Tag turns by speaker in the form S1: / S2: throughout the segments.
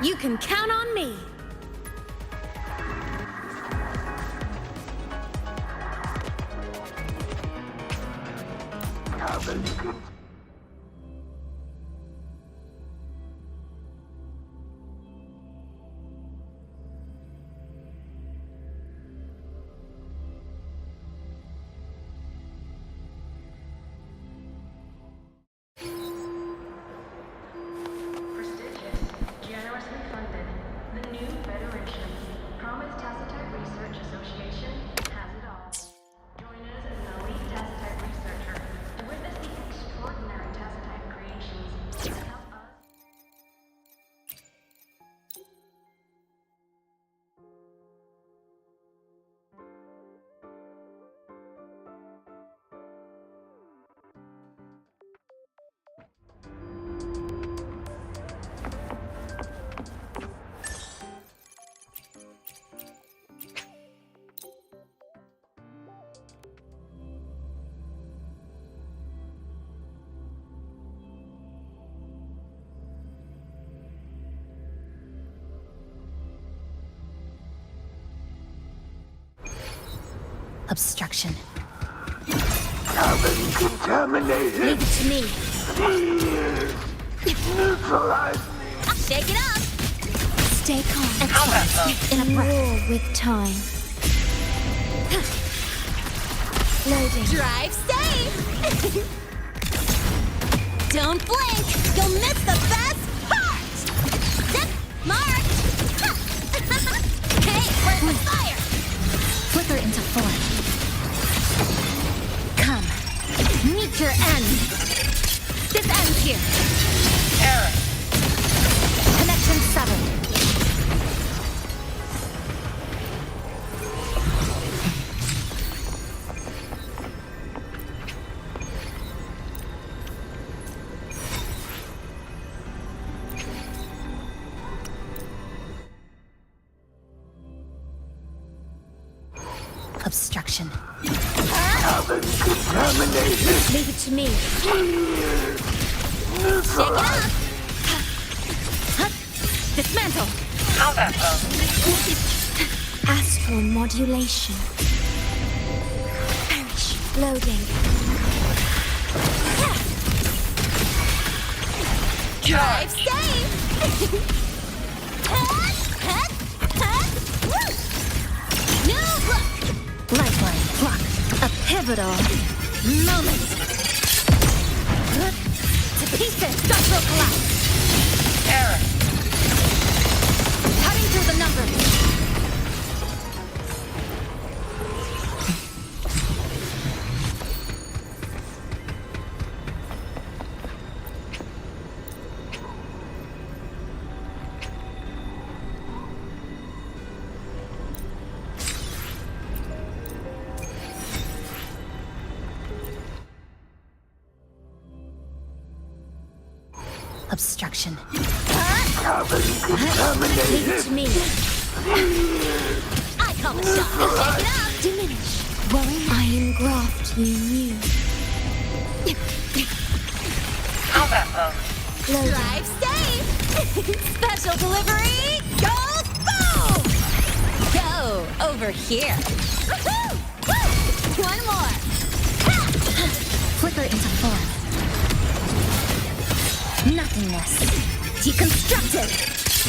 S1: You can count on me.
S2: Obstruction.
S3: Carbon contaminated.
S1: Leave it to me.
S3: Neutralize me.
S1: Shake it up. Stay calm.
S2: Excellent.
S1: In a war with time. Loading.
S2: Drive safe! Don't blink! You'll miss the best part! Zip! Mark! Hey, where's the fire? Flicker into form. Come. Meet your end. This ends here.
S4: Error.
S2: Connection severed. Obstruction.
S3: Carbon contaminated.
S1: Leave it to me.
S2: Shake it up! Dismantle!
S4: Combat mode.
S1: Astral modulation. Perish. Loading.
S2: Drive safe! New look! Lifeline block. A pivotal moment. To pieces! Structural collapse!
S4: Error.
S2: Cutting through the numbers. Obstruction.
S3: Carbon
S1: Leave it
S3: contaminated.
S1: to me.
S2: I call the shot. Shake it up!
S1: Diminish. Iron graft you knew.
S4: Combat mode.
S1: Loading.
S2: Drive safe! Special delivery! Go boom! Go over here. Woohoo! Woo! One more. Ha! Flicker into form. Nothingness. Deconstructed.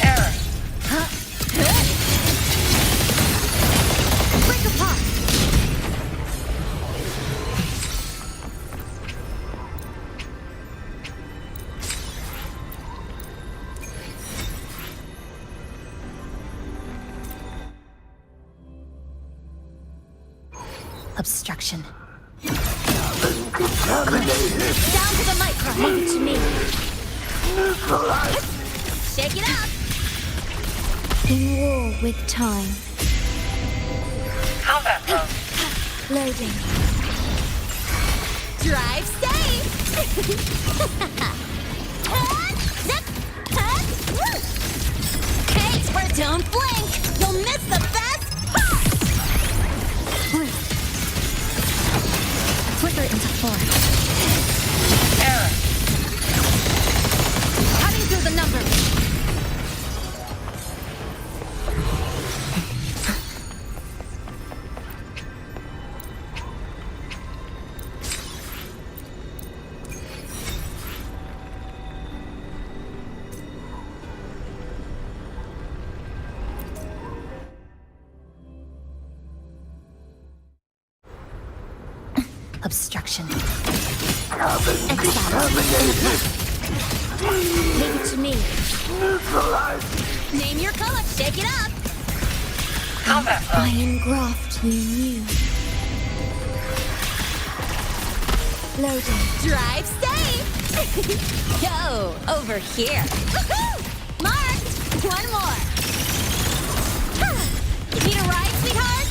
S4: Error.
S2: Break apart. Obstruction.
S3: Carbon contaminated.
S2: Down to the micro.
S1: Leave it to me.
S3: Neutralize.
S2: Shake it up.
S1: In war with time.
S4: Combat mode.
S1: Loading.
S2: Drive safe. Zip. Woo. Hey, don't blink. You'll miss the best part. Breathe. Flicker into form.
S4: Error.
S2: Cutting through the numbers. Obstruction.
S3: Contaminated.
S2: Leave it to me.
S3: Neutralized.
S2: Name your color. Shake it up.
S4: Combat bone.
S1: Iron graft you knew. Loading.
S2: Drive safe. Go over here. Woohoo! Marked. One more. You need a ride, sweetheart?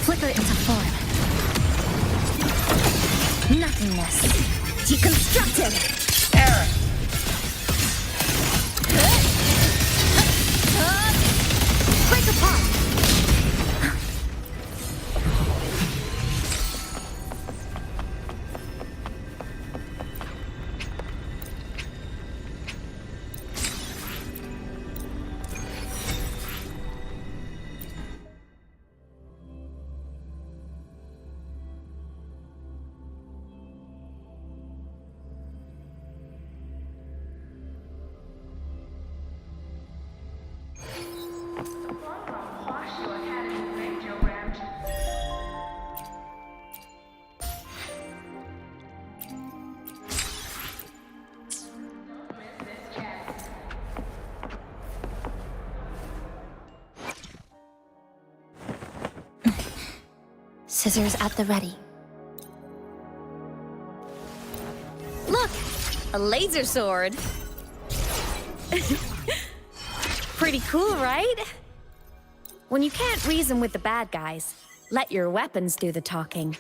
S2: Flicker into form. Nothingness. Deconstructed.
S4: Error.
S2: Break apart. Scissors at the ready. Look! A laser sword! Pretty cool, right? When you can't reason with the bad guys, let your weapons do the talking.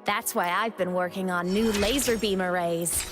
S2: That's why I've been working on new laser beam arrays.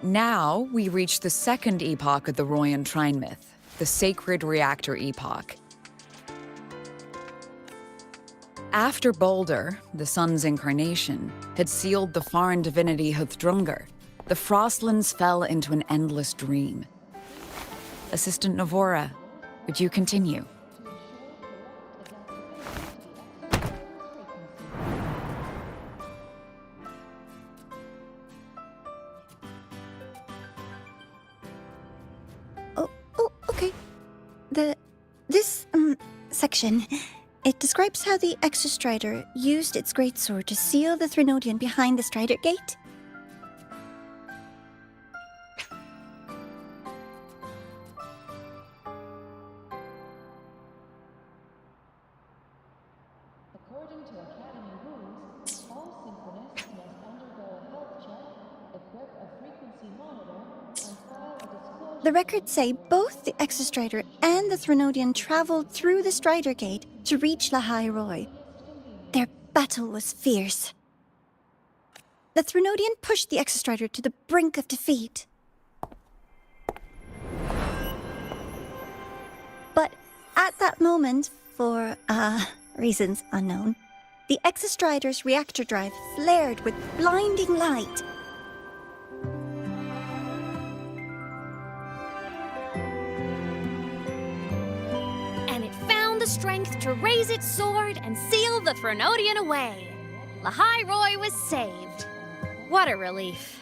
S5: Now we reach the second epoch of the Royan Trine myth, the Sacred Reactor Epoch. After Balder, the sun's incarnation, had sealed the foreign divinity Huthdrungr, the Frostlands fell into an endless dream. Assistant Navora, would you continue?
S6: Oh, okay. This section, it describes how the Exostrider used its greatsword to seal the Threnodian behind the Strider Gate.
S7: According to Academy rules, all Symphonists must undergo a health check, equip a frequency monitor, and file a disclosure.
S6: The records say both the Exostrider and the Threnodian traveled through the Strider Gate to reach Lahai Roy. Their battle was fierce. The Threnodian pushed the Exostrider to the brink of defeat. But at that moment, for, reasons unknown, the Exostrider's reactor drive flared with blinding light.
S2: And it found the strength to raise its sword and seal the Threnodian away. Lahai Roy was saved. What a relief.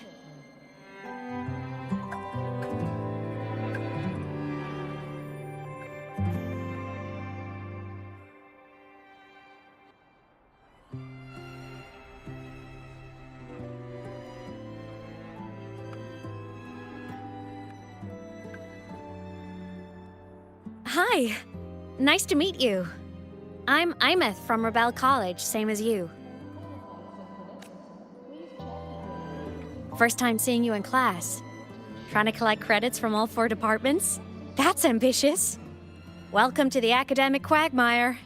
S2: Hi. Nice to meet you. I'm Aemeath from Rebel College, same as you. First time seeing you in class. Trying to collect credits from all 4 departments? That's ambitious. Welcome to the academic quagmire.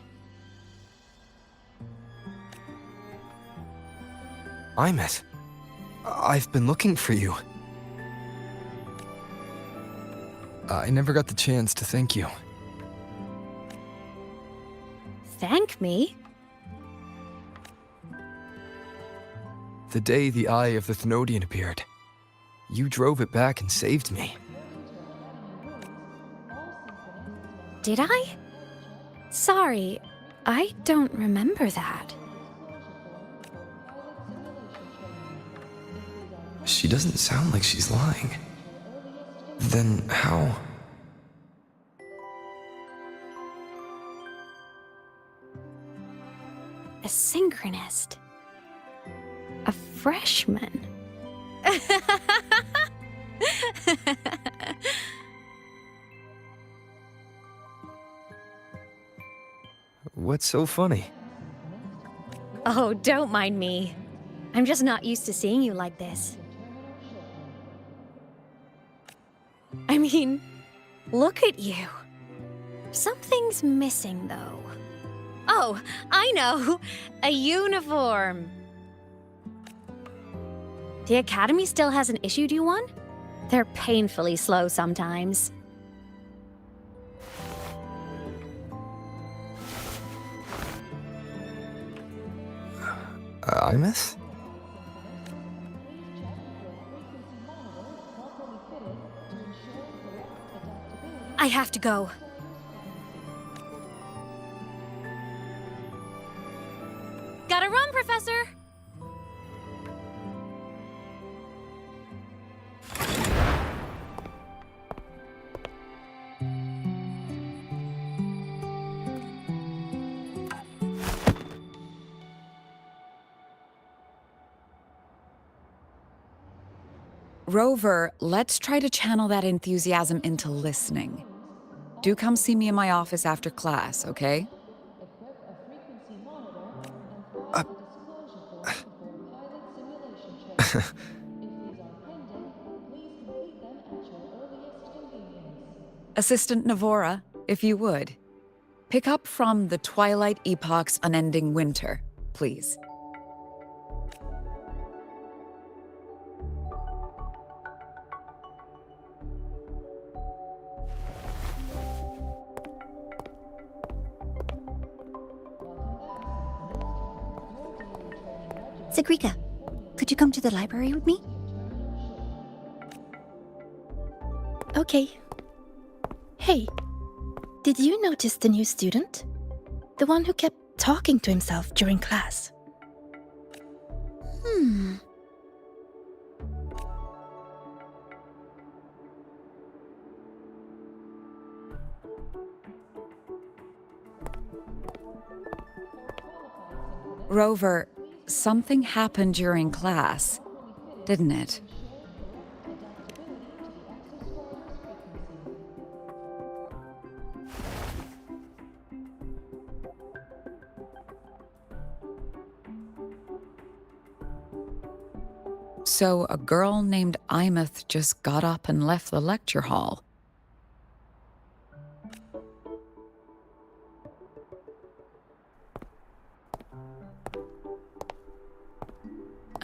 S8: Aemeath, I've been looking for you. I never got the chance to thank you.
S2: Thank me?
S8: The day the Eye of the Thenodian appeared, you drove it back and saved me.
S2: Did I? Sorry, I don't remember that.
S8: She doesn't sound like she's lying. Then how?
S2: A synchronist. A freshman.
S8: What's so funny?
S2: Oh, don't mind me. I'm just not used to seeing you like this. I mean, look at you. Something's missing, though. Oh, I know! A uniform! The Academy still hasn't issued you one? They're painfully slow sometimes.
S8: Aemeath?
S2: I have to go. Gotta run, Professor!
S5: Rover, let's try to channel that enthusiasm into listening. Do come see me in my office after class, okay? Assistant Navora, if you would. Pick up from the Twilight Epoch's Unending Winter, please.
S6: Sigrika, could you come to the library with me?
S9: Okay. Hey, did you notice the new student? The one who kept talking to himself during class.
S5: Rover, something happened during class, didn't it? So a girl named Aemeath just got up and left the lecture hall.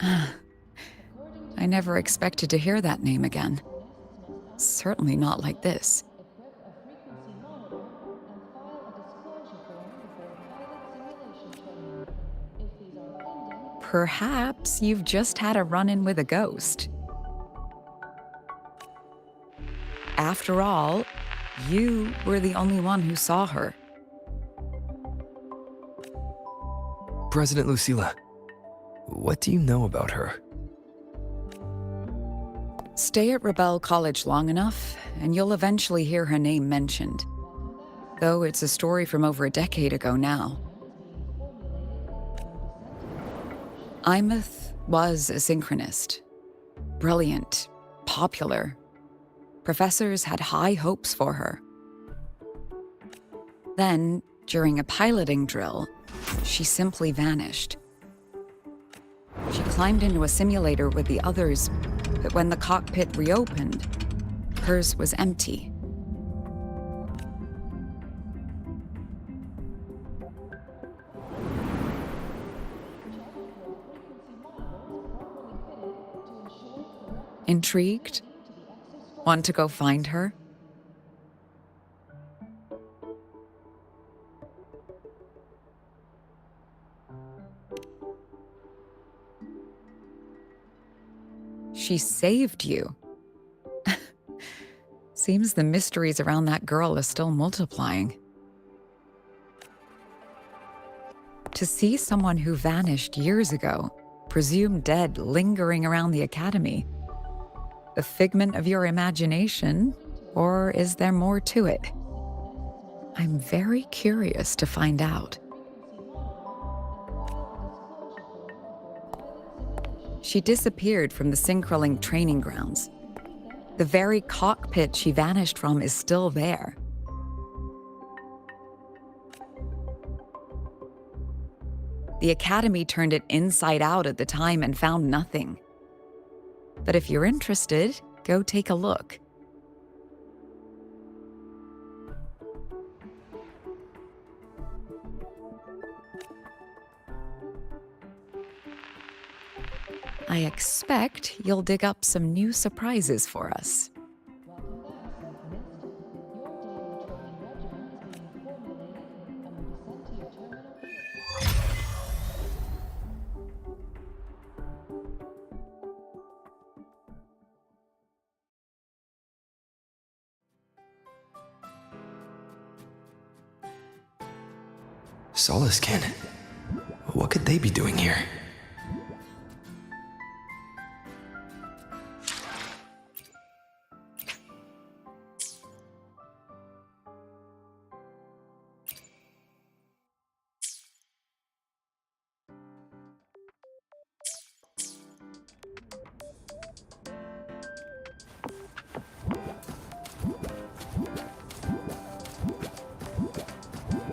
S5: I never expected to hear that name again. Certainly not like this. Perhaps you've just had a run-in with a ghost. After all, you were the only one who saw her.
S8: President Lucilla, what do you know about her?
S5: Stay at Rebel College long enough, and you'll eventually hear her name mentioned. Though it's a story from over a decade ago now. Aemeath was a synchronist. Brilliant, popular. Professors had high hopes for her. Then, during a piloting drill, she simply vanished. She climbed into a simulator with the others, but when the cockpit reopened, hers was empty. Intrigued? Want to go find her? She saved you. Seems the mysteries around that girl are still multiplying. To see someone who vanished years ago, presumed dead, lingering around the academy, a figment of your imagination, or is there more to it? I'm very curious to find out. She disappeared from the Synchroling training grounds. The very cockpit she vanished from is still there. The Academy turned it inside out at the time and found nothing. But if you're interested, go take a look. I expect you'll dig up some new surprises for us.
S8: Solaskin? What could they be doing here?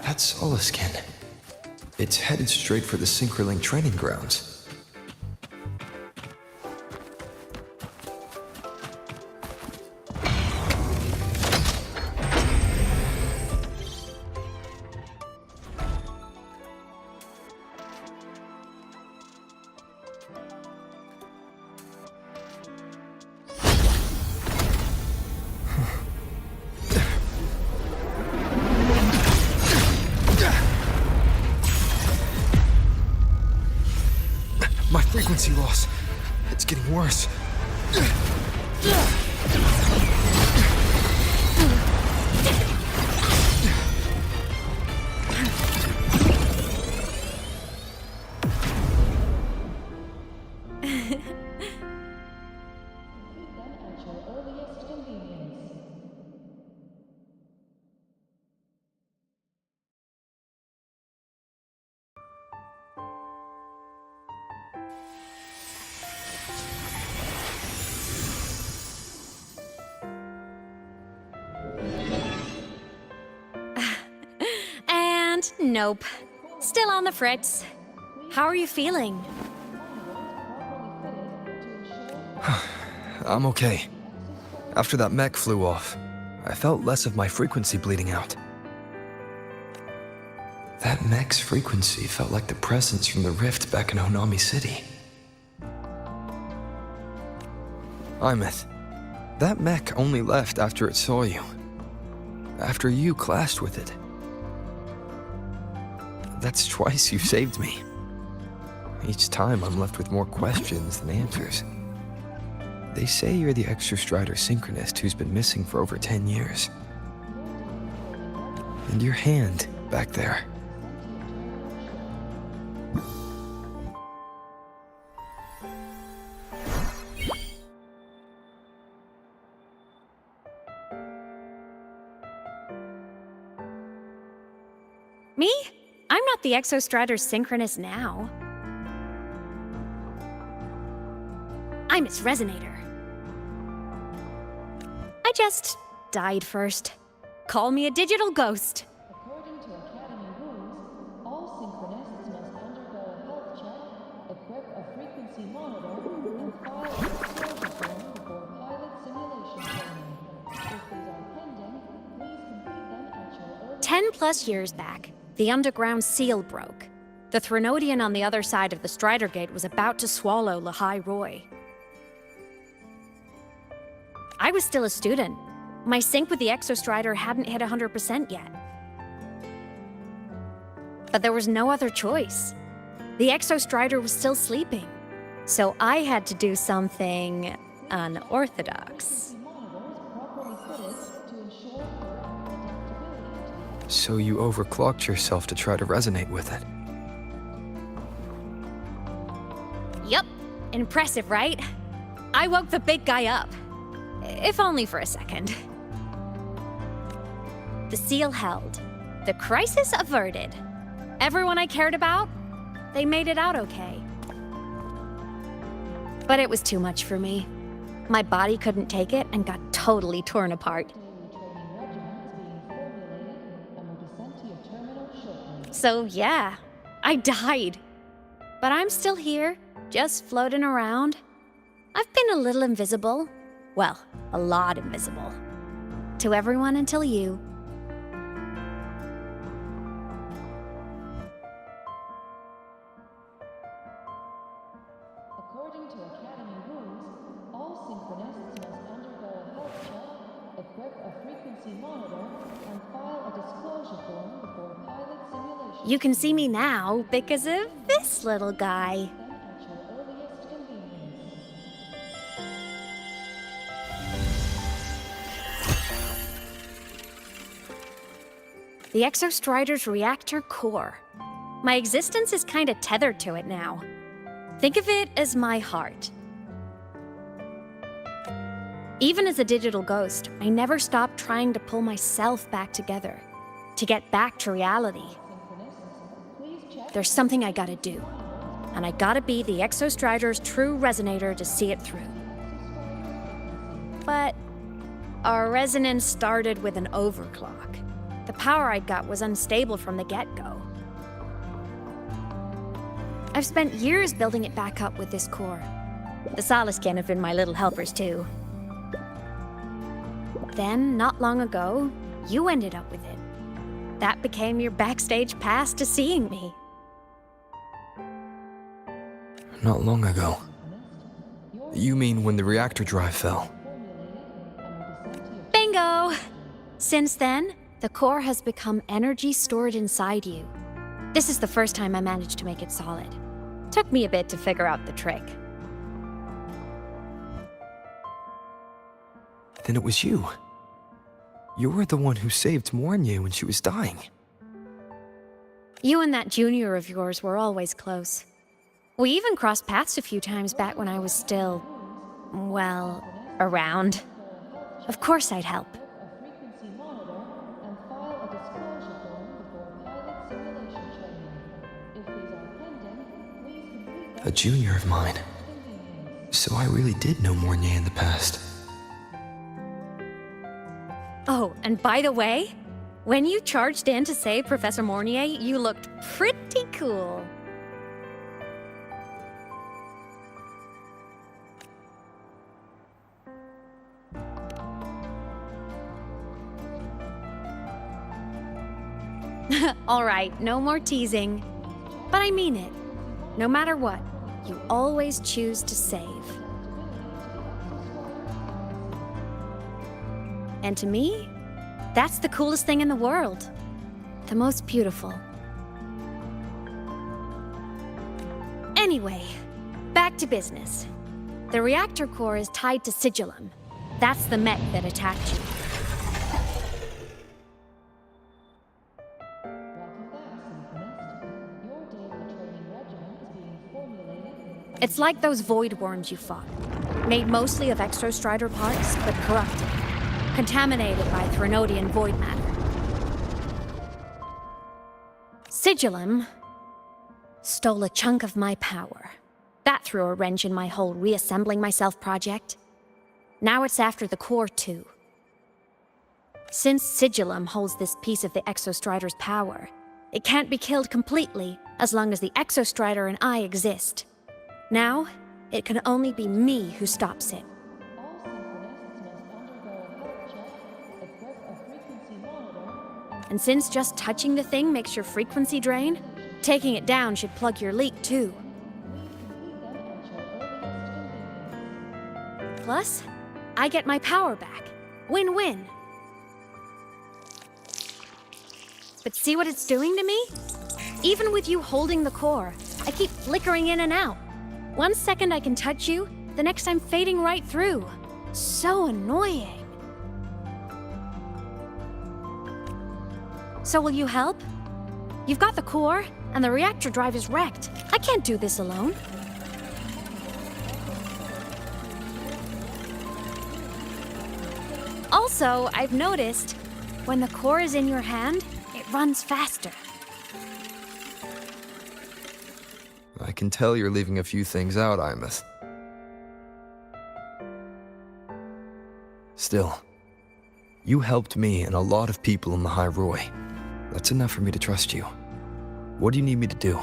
S8: That's Solaskin. It's headed straight for the Synchroling training grounds. frequency loss. It's getting worse.
S2: And nope. Still on the fritz. How are you feeling?
S8: I'm okay. After that mech flew off, I felt less of my frequency bleeding out. That mech's frequency felt like the presence from the rift back in Honami City. Aemeath, that mech only left after it saw you. After you clashed with it. That's twice you've saved me. Each time I'm left with more questions than answers. They say you're the Extra Strider synchronist who's been missing for over 10 years. And your hand back there.
S2: Me? I'm not the Exo Strider synchronist now. I'm its resonator. I just died first. Call me a digital ghost.
S7: According to Academy rules, all synchronists must undergo a health check, equip a frequency monitor, and file a disclosure form before pilot simulation training. If these are pending, please complete them at your earliest
S2: 10+ years back, the underground seal broke. The Threnodian on the other side of the Strider Gate was about to swallow Lahai Roy. I was still a student. My sync with the Exostrider hadn't hit 100% yet. But there was no other choice. The Exostrider was still sleeping. So I had to do something unorthodox.
S8: So you overclocked yourself to try to resonate with it.
S2: Yup. Impressive, right? I woke the big guy up. If only for a second. The seal held. The crisis averted. Everyone I cared about, they made it out okay. But it was too much for me. My body couldn't take it and got totally torn apart. So yeah, I died. But I'm still here, just floating around. I've been a little invisible. Well, a lot invisible. To everyone until you.
S7: According to Academy rules, all synchronists must undergo a health check, equip a frequency monitor, and file a disclosure form before pilot simulation.
S2: You can see me now because of this little guy.
S7: At your earliest convenience.
S2: The Exostrider's reactor core. My existence is kinda tethered to it now. Think of it as my heart. Even as a digital ghost, I never stopped trying to pull myself back together, to get back to reality. There's something I gotta do, and I gotta be the Exostrider's true resonator to see it through. But our resonance started with an overclock. The power I got was unstable from the get-go. I've spent years building it back up with this core. The Solaskin have been my little helpers too. Then, not long ago, you ended up with it. That became your backstage pass to seeing me.
S8: Not long ago. You mean when the reactor drive fell?
S2: Bingo! Since then, the core has become energy stored inside you. This is the first time I managed to make it solid. Took me a bit to figure out the trick.
S8: Then it was you. You were the one who saved Mornye when she was dying.
S2: You and that junior of yours were always close. We even crossed paths a few times back when I was still, well, around. Of course I'd help.
S7: Frequency monitor and file a disclosure form before pilot simulation training. If these are pending, please complete them.
S8: A junior of mine. So I really did know Mornye in the past.
S2: Oh, and by the way, when you charged in to save Professor Mornye, you looked pretty cool. All right, no more teasing. But I mean it. No matter what, you always choose to save. And to me, that's the coolest thing in the world. The most beautiful. Anyway, back to business. The reactor core is tied to Sigillum. That's the mech that attacked you. It's like those void worms you fought. Made mostly of Exostrider parts, but corrupted. Contaminated by Threnodian void matter. Sigillum stole a chunk of my power. That threw a wrench in my whole reassembling myself project. Now it's after the core too. Since Sigillum holds this piece of the Exostrider's power, it can't be killed completely as long as the Exostrider and I exist. Now, it can only be me who stops it. And since just touching the thing makes your frequency drain, taking it down should plug your leak too. Plus, I get my power back. Win-win. But see what it's doing to me? Even with you holding the core, I keep flickering in and out. 1 second I can touch you, the next I'm fading right through. So annoying. So will you help? You've got the core, and the reactor drive is wrecked. I can't do this alone. Also, I've noticed, when the core is in your hand, it runs faster.
S8: I can tell you're leaving a few things out, Aemeath. Still, you helped me and a lot of people in the High Roy. That's enough for me to trust you. What do you need me to do?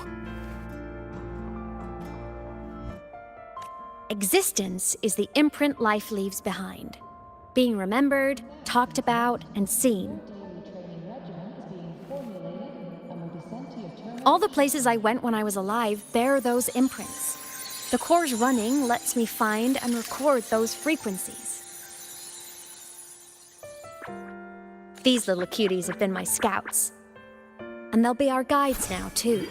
S2: Existence is the imprint life leaves behind. Being remembered, talked about, and seen. All the places I went when I was alive bear those imprints. The core's running lets me find and record those frequencies. These little cuties have been my scouts. And they'll be our guides now, too.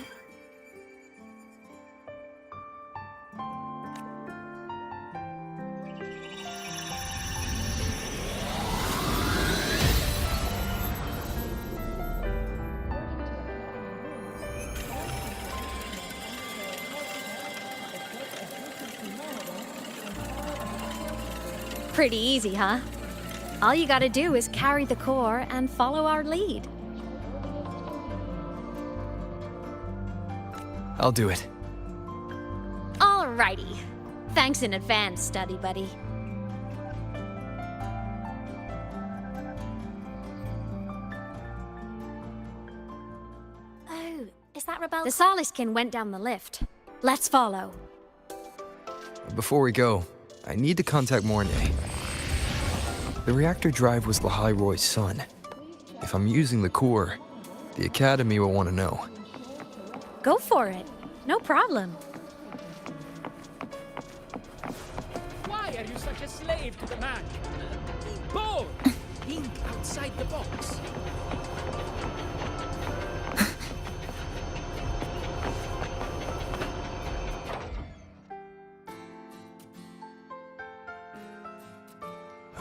S2: Pretty easy, huh? All you gotta do is carry the core and follow our lead.
S8: I'll do it.
S2: Alrighty. Thanks in advance, study buddy.
S1: Oh, is that Rebel?
S2: The Soliskin went down the lift. Let's follow.
S8: Before we go, I need to contact Mornye. The reactor drive was Lahai Roy's son. If I'm using the core, the Academy will want to know.
S2: Go for it. No problem.
S10: Why are you such a slave to the man? Be bold! Think outside the box.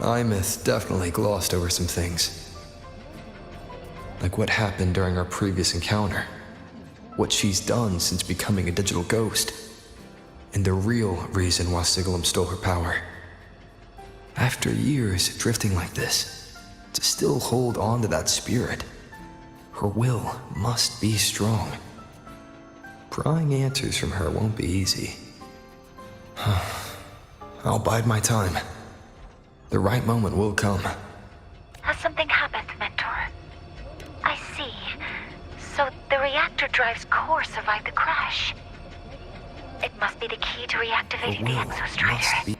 S8: Aemeath definitely glossed over some things. Like what happened during our previous encounter. What she's done since becoming a digital ghost. And the real reason why Sigalem stole her power. After years drifting like this, to still hold on to that spirit, her will must be strong. Prying answers from her won't be easy. I'll bide my time. The right moment will come.
S11: Has something happened, Mentor? I see. So the reactor drive's core survived the crash. It must be the key to reactivating the exostrider.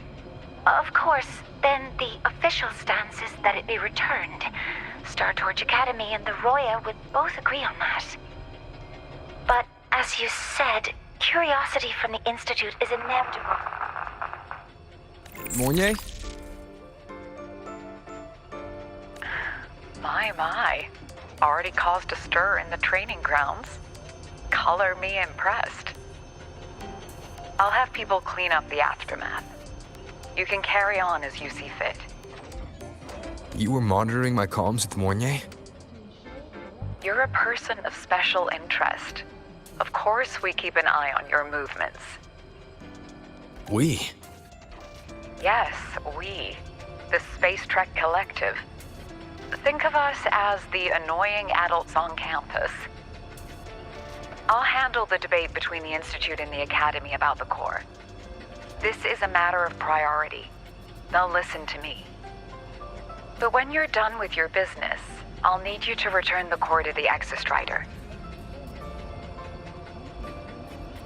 S11: Of course, then the official stance is that it be returned. Star Torch Academy and the Roya would both agree on that. But as you said, curiosity from the Institute is inevitable.
S8: Mornier?
S4: My. Already caused a stir in the training grounds. Color me impressed. I'll have people clean up the aftermath. You can carry on as you see fit.
S8: You were monitoring my comms with Mornier?
S4: You're a person of special interest. Of course we keep an eye on your movements.
S8: We?
S4: Yes, we. The Space Trek Collective. Think of us as the annoying adults on campus. I'll handle the debate between the Institute and the Academy about the core. This is a matter of priority. They'll listen to me. But when you're done with your business, I'll need you to return the core to the Exostrider.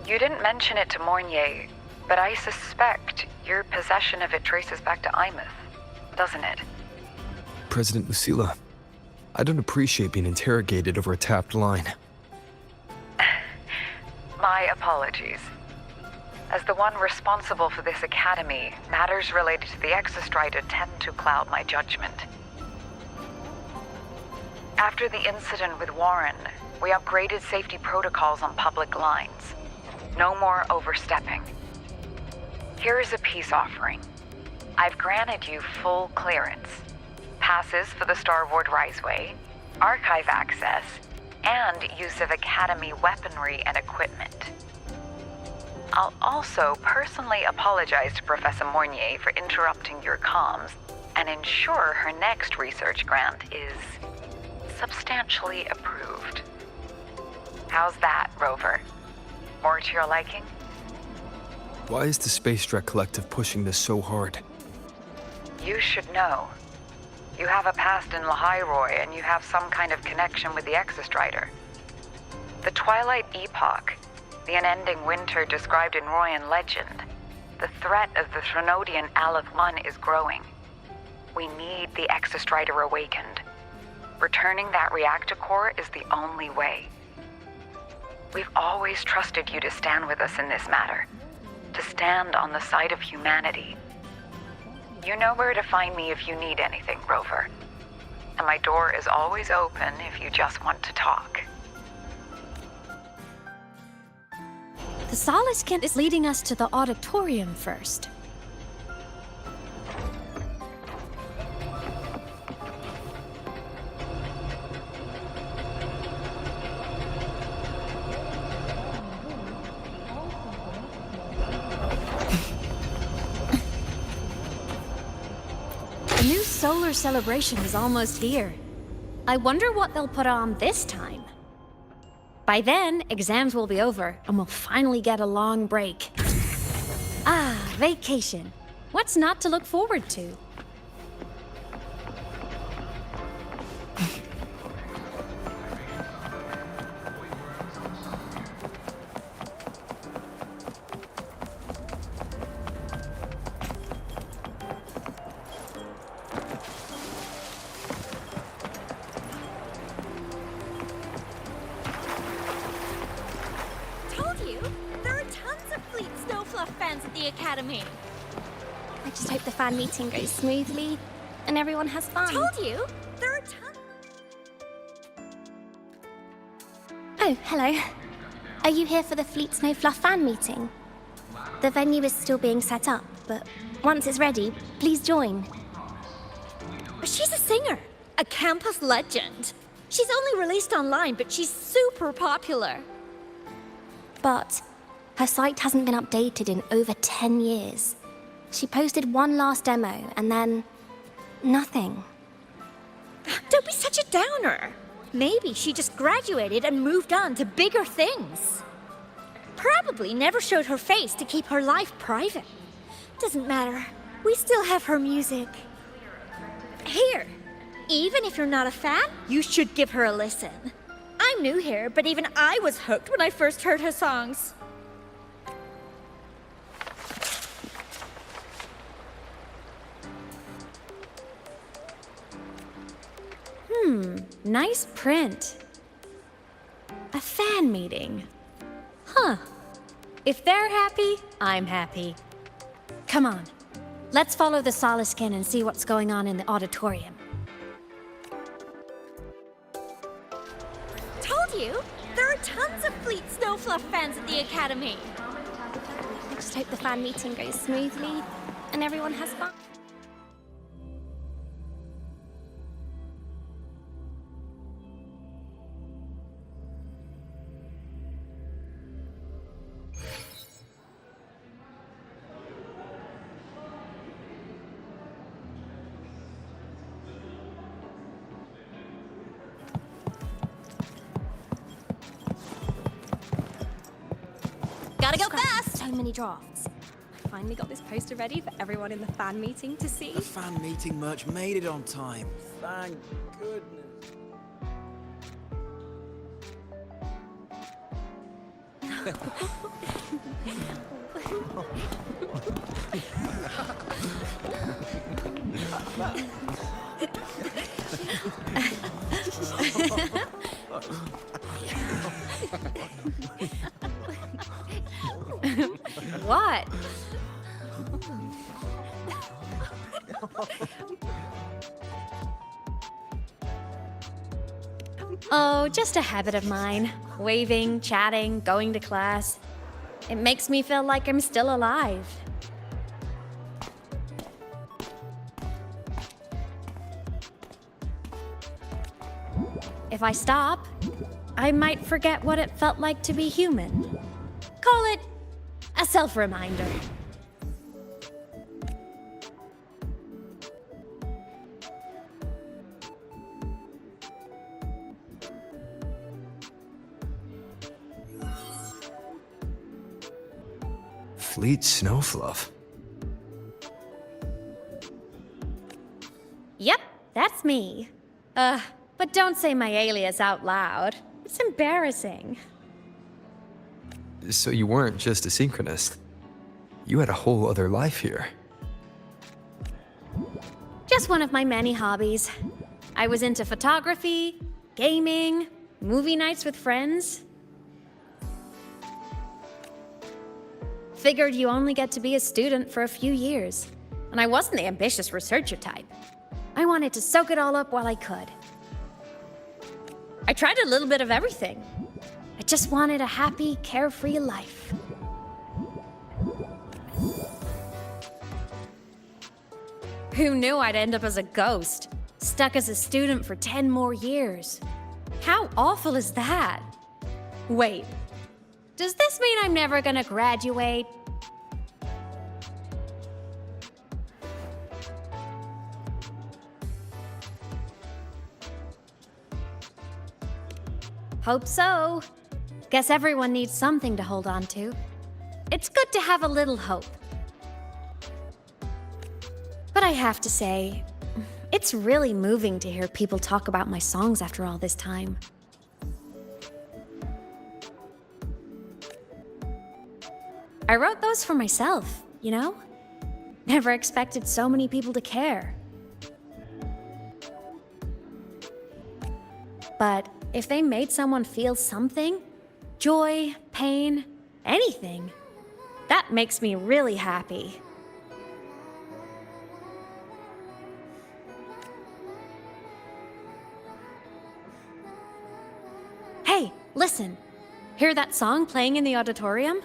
S4: You didn't mention it to Mornier, but I suspect your possession of it traces back to Aemeath, doesn't it?
S8: President Lucilla, I don't appreciate being interrogated over a tapped line.
S4: My apologies. As the one responsible for this academy, matters related to the Exostrider tend to cloud my judgment. After the incident with Warren, we upgraded safety protocols on public lines. No more overstepping. Here is a peace offering. I've granted you full clearance. Passes for the Starboard Riseway, archive access, and use of Academy weaponry and equipment. I'll also personally apologize to Professor Mornier for interrupting your comms and ensure her next research grant is substantially approved. How's that, Rover? More to your liking?
S8: Why is the Space Trek Collective pushing this so hard?
S4: You should know. You have a past in Lahairoi, and you have some kind of connection with the Exostrider. The Twilight Epoch, the unending winter described in Royan legend, the threat of the Threnodian Aleph 1 is growing. We need the Exostrider awakened. Returning that reactor core is the only way. We've always trusted you to stand with us in this matter, to stand on the side of humanity. You know where to find me if you need anything, Rover. And my door is always open if you just want to talk.
S2: The Solace Kent is leading us to the auditorium first. The new solar celebration is almost here. I wonder what they'll put on this time. By then, exams will be over, and we'll finally get a long break. Ah, vacation. What's not to look forward to?
S1: Academy. I just hope the fan meeting goes smoothly and everyone has fun.
S2: Told you! There are tons.
S1: Oh, hello. Are you here for the Fleet Snow Fluff fan meeting? The venue is still being set up, but once it's ready, please join. She's a singer, a campus legend. She's only released online, but she's super popular. But her site hasn't been updated in over 10 years. She posted one last demo, and then nothing. Don't be such a downer. Maybe she just graduated and moved on to bigger things. Probably never showed her face to keep her life private. Doesn't matter. We still have her music. Here, even if you're not a fan, you should give her a listen. I'm new here, but even I was hooked when I first heard her songs.
S2: Nice print. A fan meeting. Huh. If they're happy, I'm happy. Come on, let's follow the Soliskin and see what's going on in the auditorium.
S1: Told you, there are tons of Fleet Snowfluff fans at the Academy. I just hope the fan meeting goes smoothly and everyone has fun.
S2: Gotta go fast!
S1: So many drafts. I finally got this poster ready for everyone in the fan meeting to see.
S12: The fan meeting merch made it on time. Thank goodness.
S2: What? Oh, just a habit of mine. Waving, chatting, going to class. It makes me feel like I'm still alive. If I stop, I might forget what it felt like to be human. Call it a self-reminder.
S8: Fleet Snowfluff.
S2: Yep, that's me. But don't say my alias out loud. It's embarrassing.
S8: So you weren't just a synchronist. You had a whole other life here.
S2: Just one of my many hobbies. I was into photography, gaming, movie nights with friends. Figured you only get to be a student for a few years. And I wasn't the ambitious researcher type. I wanted to soak it all up while I could. I tried a little bit of everything. I just wanted a happy, carefree life. Who knew I'd end up as a ghost, stuck as a student for 10 more years? How awful is that? Wait, does this mean I'm never gonna graduate? Hope so. Guess everyone needs something to hold on to. It's good to have a little hope. But I have to say, it's really moving to hear people talk about my songs after all this time. I wrote those for myself, you know? Never expected so many people to care. But if they made someone feel something, joy, pain, anything, that makes me really happy. Hey, listen. Hear that song playing in the auditorium?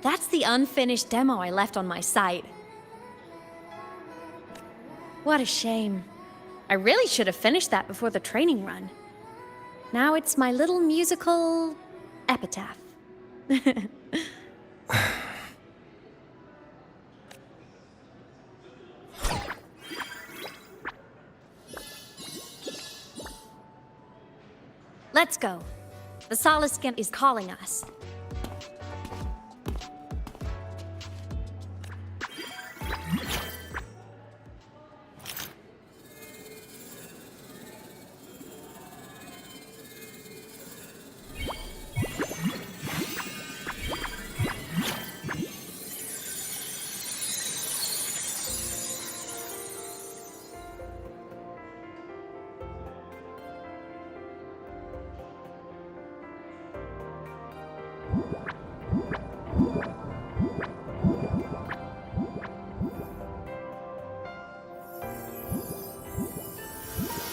S2: That's the unfinished demo I left on my site. What a shame. I really should have finished that before the training run. Now it's my little musical epitaph. Let's go. The Soliskin is calling us.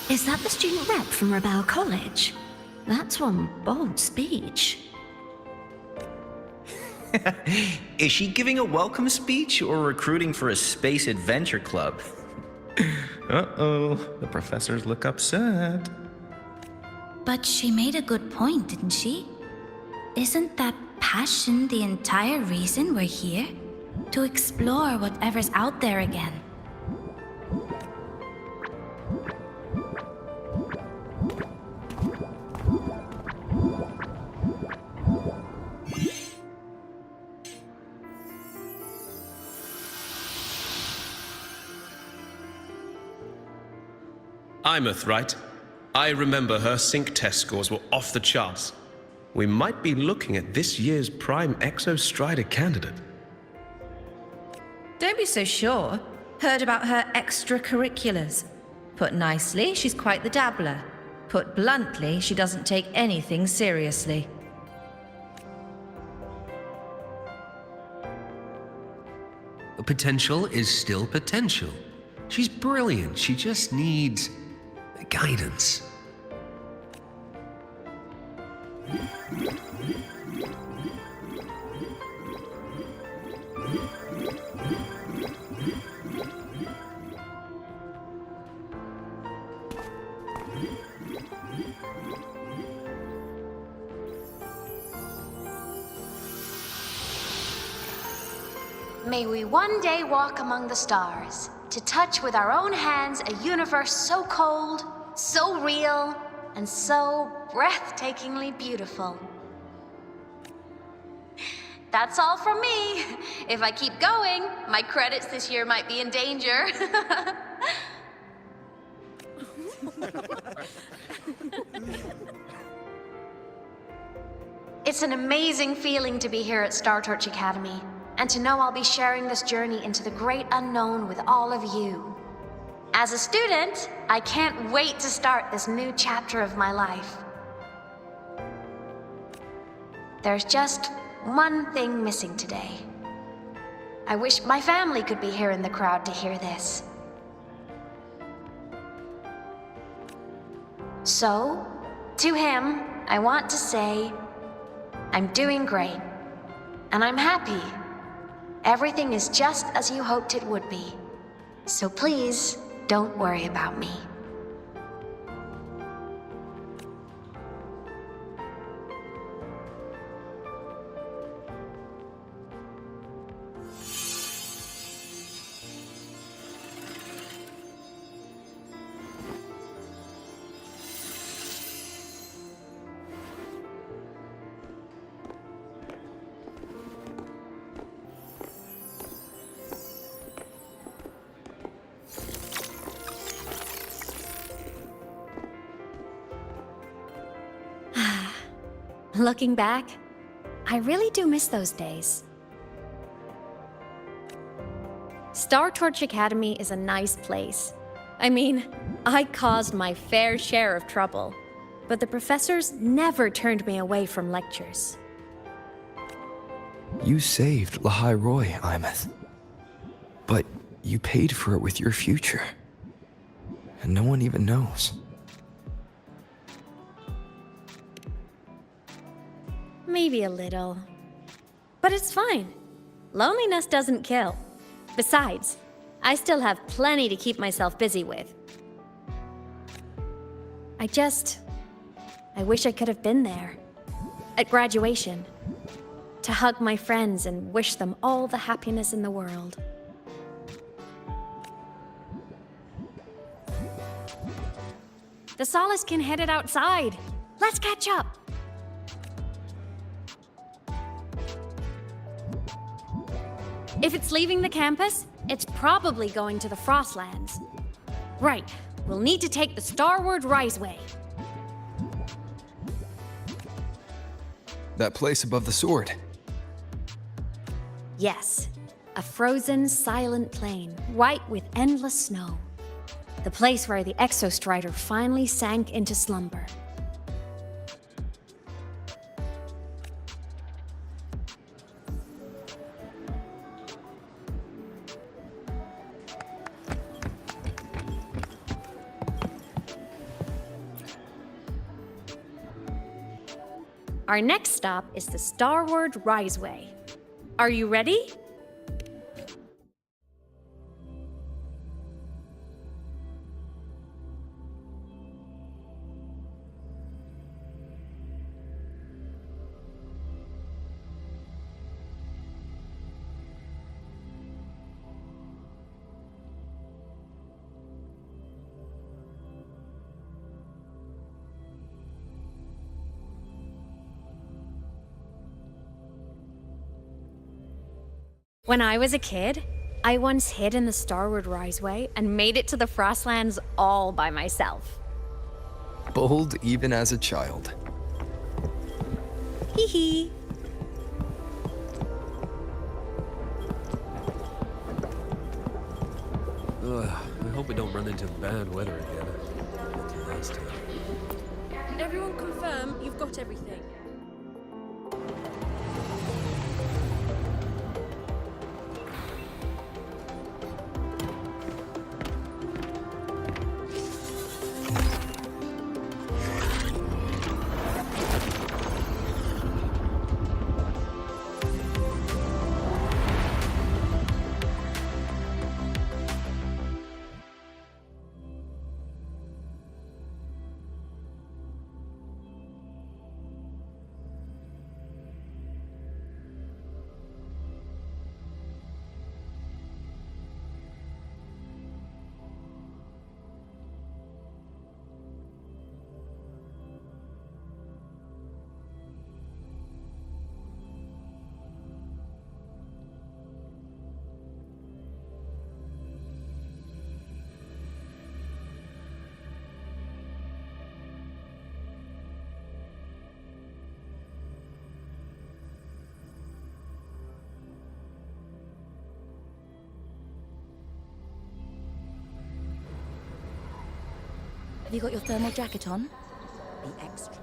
S1: Is that the student rep from Rebel College? That's one bold speech.
S13: Is she giving a welcome speech or recruiting for a space adventure club? Uh-oh, the professors look upset.
S1: But she made a good point, didn't she? Isn't that passion the entire reason we're here? To explore whatever's out there again.
S14: Aemeath, right? I remember her sync test scores were off the charts. We might be looking at this year's prime Exostrider candidate.
S15: Don't be so sure. Heard about her extracurriculars. Put nicely, she's quite the dabbler. Put bluntly, she doesn't take anything seriously.
S16: Potential is still potential. She's brilliant. She just needs guidance.
S11: May we one day walk among the stars, to touch with our own hands a universe so cold, so real, and so breathtakingly beautiful. That's all from me. If I keep going, my credits this year might be in danger. It's an amazing feeling to be here at Star Torch Academy, and to know I'll be sharing this journey into the great unknown with all of you. As a student, I can't wait to start this new chapter of my life. There's just one thing missing today. I wish my family could be here in the crowd to hear this. So, to him, I want to say, I'm doing great, and I'm happy. Everything is just as you hoped it would be. So please, don't worry about me.
S2: Looking back, I really do miss those days. Star Torch Academy is a nice place. I mean, I caused my fair share of trouble, but the professors never turned me away from lectures.
S8: You saved Lahai-Roi, Aemeath. But you paid for it with your future. And no one even knows.
S2: Maybe a little. But it's fine. Loneliness doesn't kill. Besides, I still have plenty to keep myself busy with. I wish I could have been there. At graduation. To hug my friends and wish them all the happiness in the world. The Solaskin headed outside. Let's catch up. If it's leaving the campus, it's probably going to the Frostlands. Right, we'll need to take the Starward Riseway.
S8: That place above the sword.
S2: Yes, a frozen, silent plain, white with endless snow. The place where the Exostrider finally sank into slumber. Our next stop is the Starward Riseway. Are you ready? When I was a kid, I once hid in the Starward Riseway and made it to the Frostlands all by myself.
S8: Bold even as a child.
S2: Hee hee.
S16: I hope we don't run into bad weather again. Like the last time.
S17: Everyone confirm you've got everything.
S6: Have you got your thermal jacket on? The extra.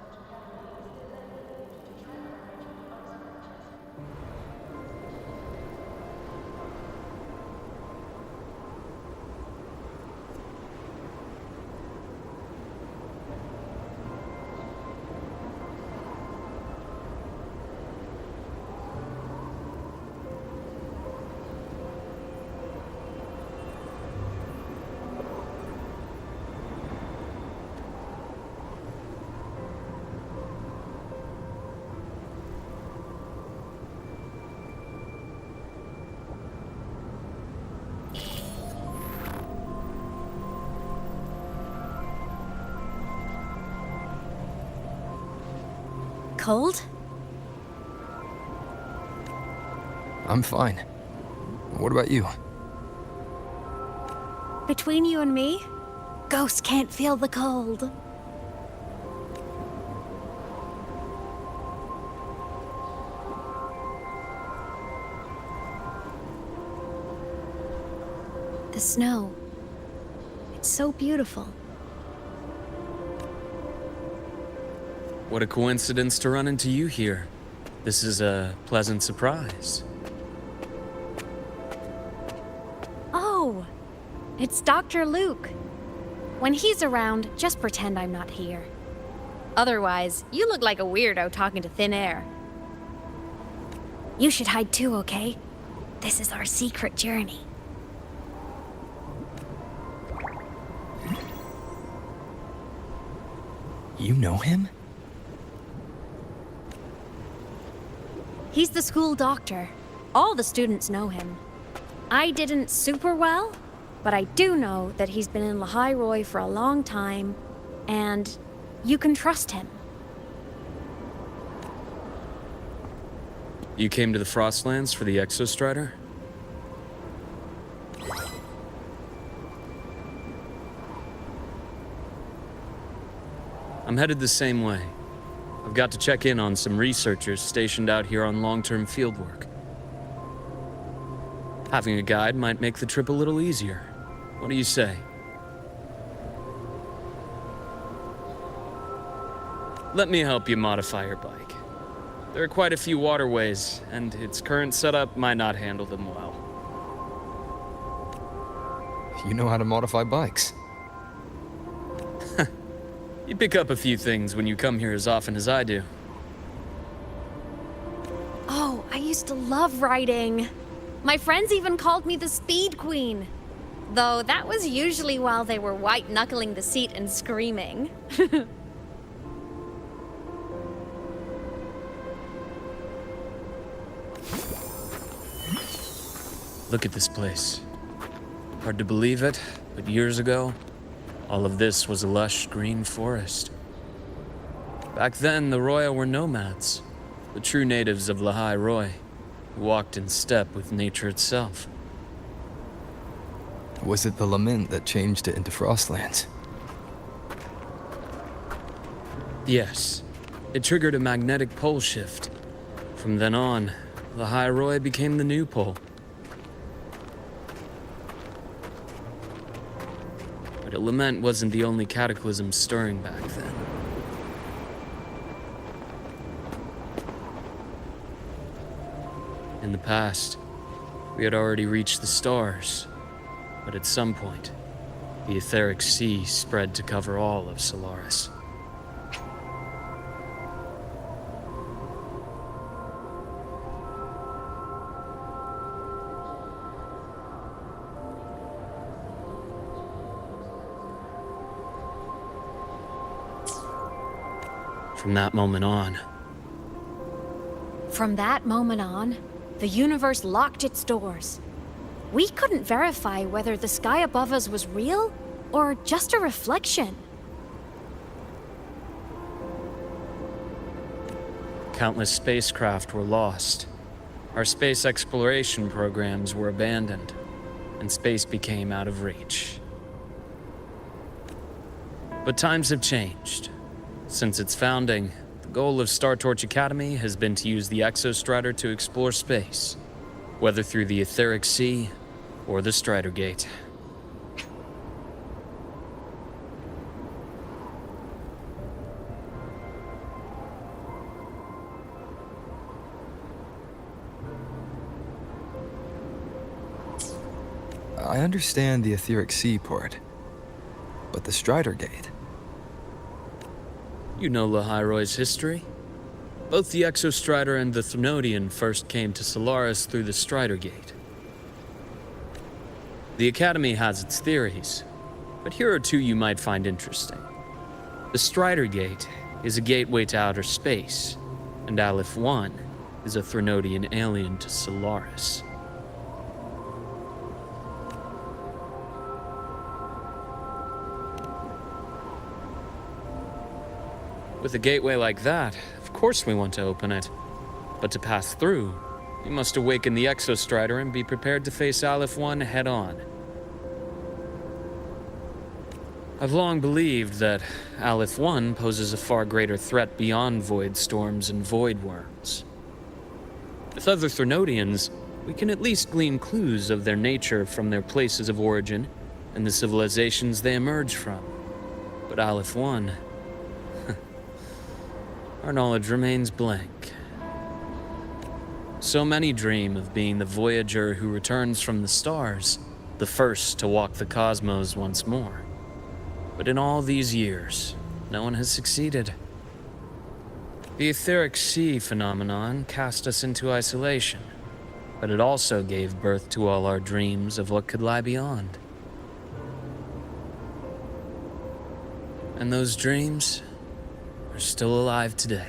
S2: Cold?
S8: I'm fine. What about you?
S2: Between you and me, ghosts can't feel the cold. The snow. It's so beautiful.
S18: What a coincidence to run into you here. This is a pleasant surprise.
S2: Oh, it's Dr. Luke. When he's around, just pretend I'm not here. Otherwise, you look like a weirdo talking to thin air. You should hide too, okay? This is our secret journey.
S8: You know him?
S2: He's the school doctor. All the students know him. I didn't super well, but I do know that he's been in Lahairoi for a long time, and you can trust him.
S18: You came to the Frostlands for the Exostrider? I'm headed the same way. I've got to check in on some researchers stationed out here on long-term fieldwork. Having a guide might make the trip a little easier. What do you say? Let me help you modify your bike. There are quite a few waterways, and its current setup might not handle them well.
S8: You know how to modify bikes.
S18: You pick up a few things when you come here as often as I do.
S2: Oh, I used to love riding. My friends even called me the Speed Queen. Though that was usually while they were white-knuckling the seat and screaming.
S18: Look at this place. Hard to believe it, but years ago, all of this was a lush green forest. Back then, the Roya were nomads, the true natives of Lahairoi, who walked in step with nature itself.
S8: Was it the lament that changed it into Frostlands?
S18: Yes, it triggered a magnetic pole shift. From then on, Lahairoi became the new pole. But a lament wasn't the only cataclysm stirring back then. In the past, we had already reached the stars, but at some point, the etheric sea spread to cover all of Solaris. From that moment on, the universe locked its doors. We couldn't verify whether the sky above us was real or just a reflection. Countless spacecraft were lost. Our space exploration programs were abandoned, and space became out of reach. But times have changed. Since its founding, the goal of Star Torch Academy has been to use the Exostrider to explore space, whether through the etheric sea or the Strider Gate.
S8: I understand the etheric sea part, but the Strider Gate?
S18: You know Lahairoi's history? Both the Exostrider and the Threnodian first came to Solaris through the Strider Gate. The Academy has its theories, but here are two you might find interesting. The Strider Gate is a gateway to outer space, and Aleph 1 is a Threnodian alien to Solaris. With a gateway like that, of course we want to open it. But to pass through, we must awaken the Exostrider and be prepared to face Aleph 1 head-on. I've long believed that Aleph 1 poses a far greater threat beyond void storms and void worms. With other Threnodians, we can at least glean clues of their nature from their places of origin and the civilizations they emerge from. But Aleph 1... our knowledge remains blank. So many dream of being the Voyager who returns from the stars, the first to walk the cosmos once more. But in all these years, no one has succeeded. The etheric sea phenomenon cast us into isolation, but it also gave birth to all our dreams of what could lie beyond. And those dreams, are still alive today.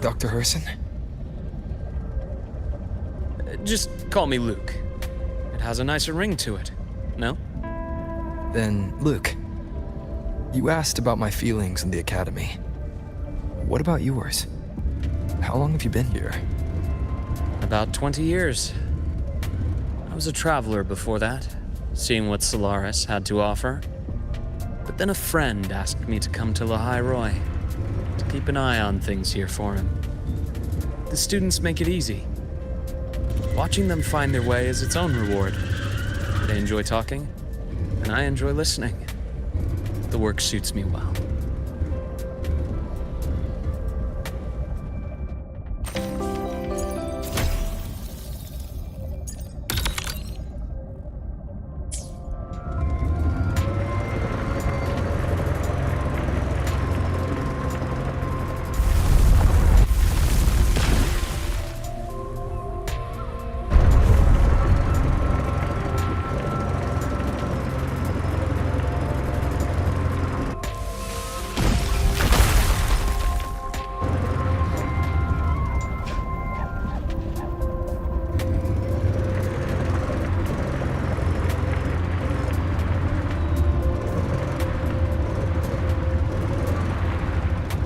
S8: Dr. Herson?
S18: Just call me Luke. It has a nicer ring to it, no?
S8: Then, Luke, you asked about my feelings in the academy. What about yours? How long have you been here?
S18: About 20 years. I was a traveler before that, seeing what Solaris had to offer. But then a friend asked me to come to Lahai to keep an eye on things here for him. The students make it easy. Watching them find their way is its own reward. They enjoy talking, and I enjoy listening. The work suits me well.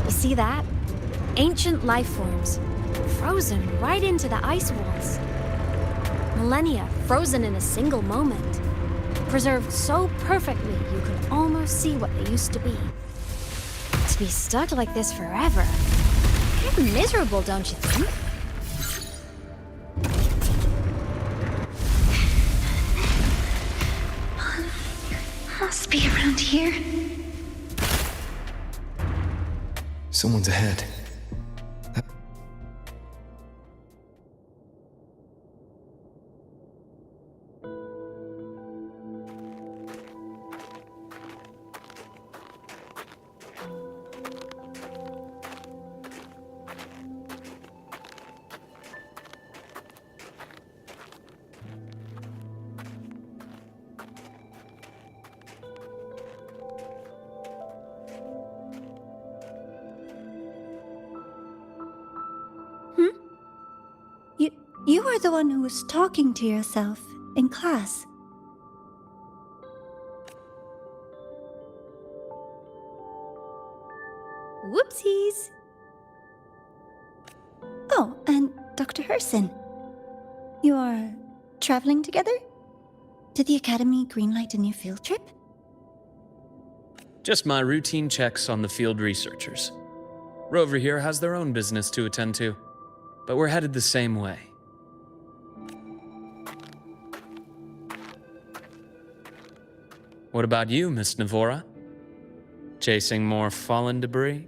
S2: See that? Ancient life forms, frozen right into the ice walls. Millennia frozen in a single moment. Preserved so perfectly you could almost see what they used to be. To be stuck like this forever. Kind of miserable, don't you think?
S11: Must be around here.
S8: Someone's ahead.
S6: You are the one who was talking to yourself in class.
S2: Whoopsies!
S6: Oh, and Dr. Herson. You are traveling together? Did the Academy greenlight a new field trip?
S18: Just my routine checks on the field researchers. Rover here has their own business to attend to, but we're headed the same way. What about you, Miss Navora? Chasing more fallen debris?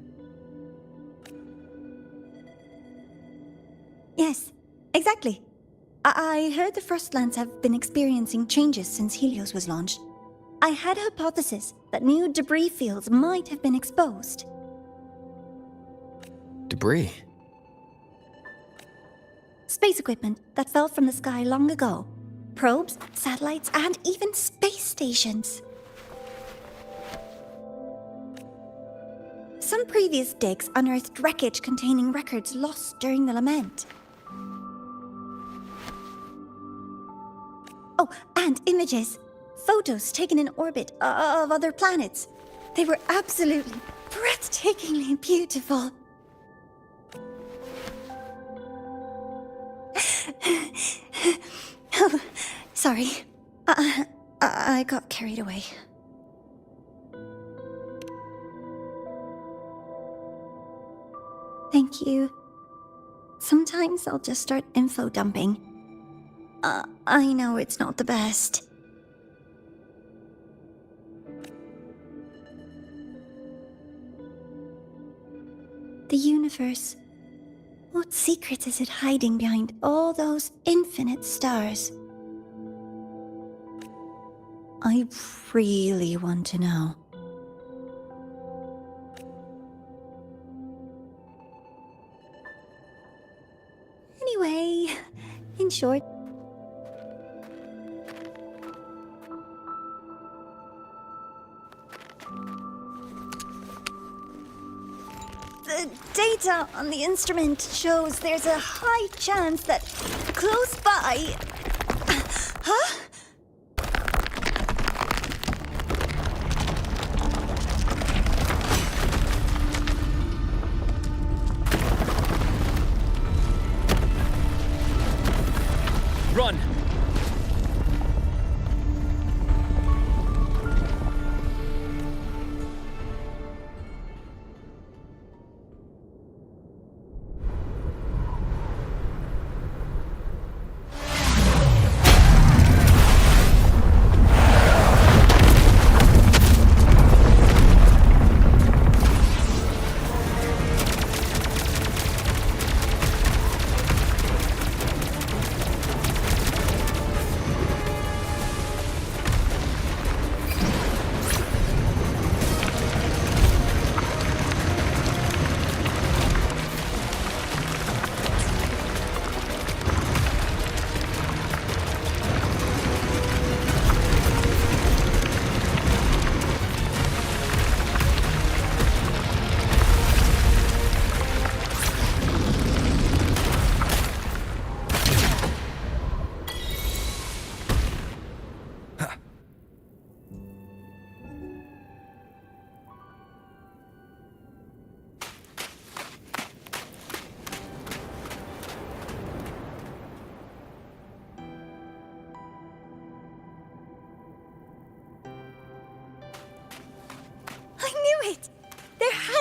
S6: Yes, exactly. I heard the Frostlands have been experiencing changes since Helios was launched. I had a hypothesis that new debris fields might have been exposed.
S8: Debris?
S6: Space equipment that fell from the sky long ago. Probes, satellites, and even space stations. Some previous digs unearthed wreckage containing records lost during the Lament. Oh, and images. Photos taken in orbit of other planets. They were absolutely breathtakingly beautiful. Oh, sorry. I got carried away. Thank you. Sometimes I'll just start info dumping. I know it's not the best. The universe. What secret is it hiding behind all those infinite stars? I really want to know. Anyway, in short, the data on the instrument shows there's a high chance that close by... Huh?
S18: Run!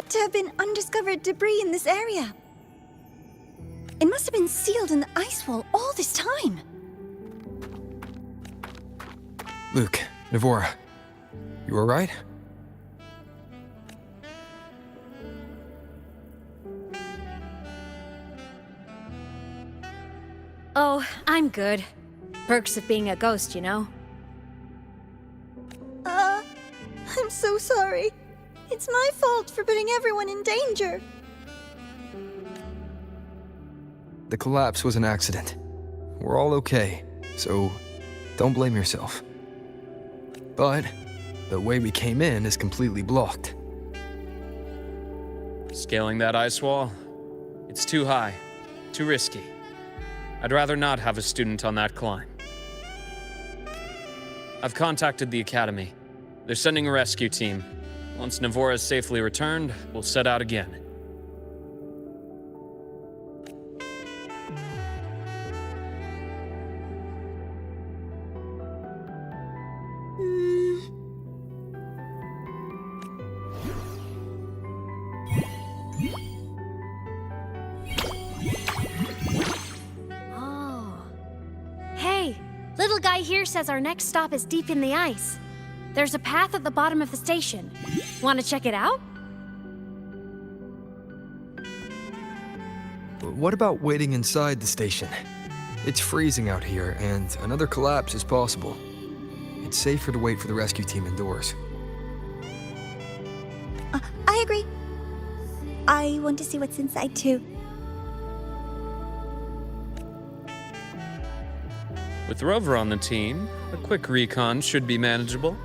S6: To have been undiscovered debris in this area. It must have been sealed in the ice wall all this time.
S8: Luke, Navora, you alright?
S2: Oh, I'm good. Perks of being a ghost, you know?
S6: I'm so sorry. It's my fault for putting everyone in danger.
S8: The collapse was an accident. We're all okay, so don't blame yourself. But the way we came in is completely blocked.
S18: Scaling that ice wall? It's too high, too risky. I'd rather not have a student on that climb. I've contacted the Academy. They're sending a rescue team. Once Navora is safely returned, we'll set out again.
S2: Oh. Hey, little guy here says our next stop is deep in the ice. There's a path at the bottom of the station. Want to check it out?
S8: What about waiting inside the station? It's freezing out here, and another collapse is possible. It's safer to wait for the rescue team indoors.
S6: I agree. I want to see what's inside too.
S18: With Rover on the team, a quick recon should be manageable.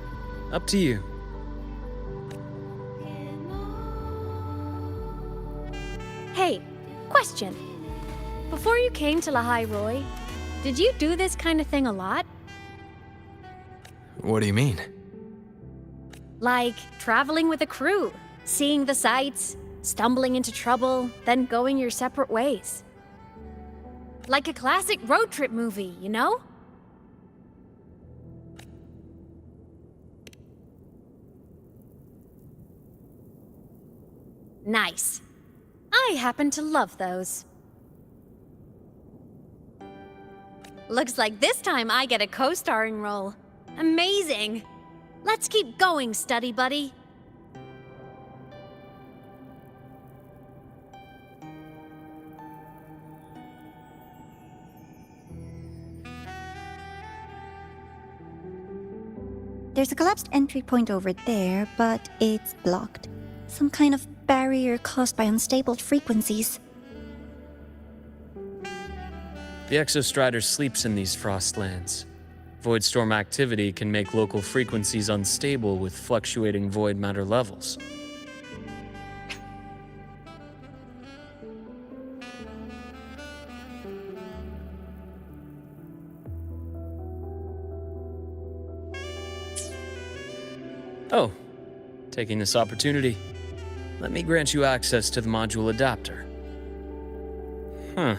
S18: Up to you.
S2: Hey, question. Before you came to Lahai-Roi, did you do this kind of thing a lot?
S8: What do you mean?
S2: Like traveling with a crew, seeing the sights, stumbling into trouble, then going your separate ways. Like a classic road trip movie, you know? Nice. I happen to love those. Looks like this time I get a co-starring role. Amazing! Let's keep going, study buddy.
S6: There's a collapsed entry point over there, but it's blocked. Some kind of barrier caused by unstable frequencies.
S18: The Exostrider sleeps in these frostlands. Void storm activity can make local frequencies unstable with fluctuating void matter levels. Oh, taking this opportunity, let me grant you access to the module adapter. Huh.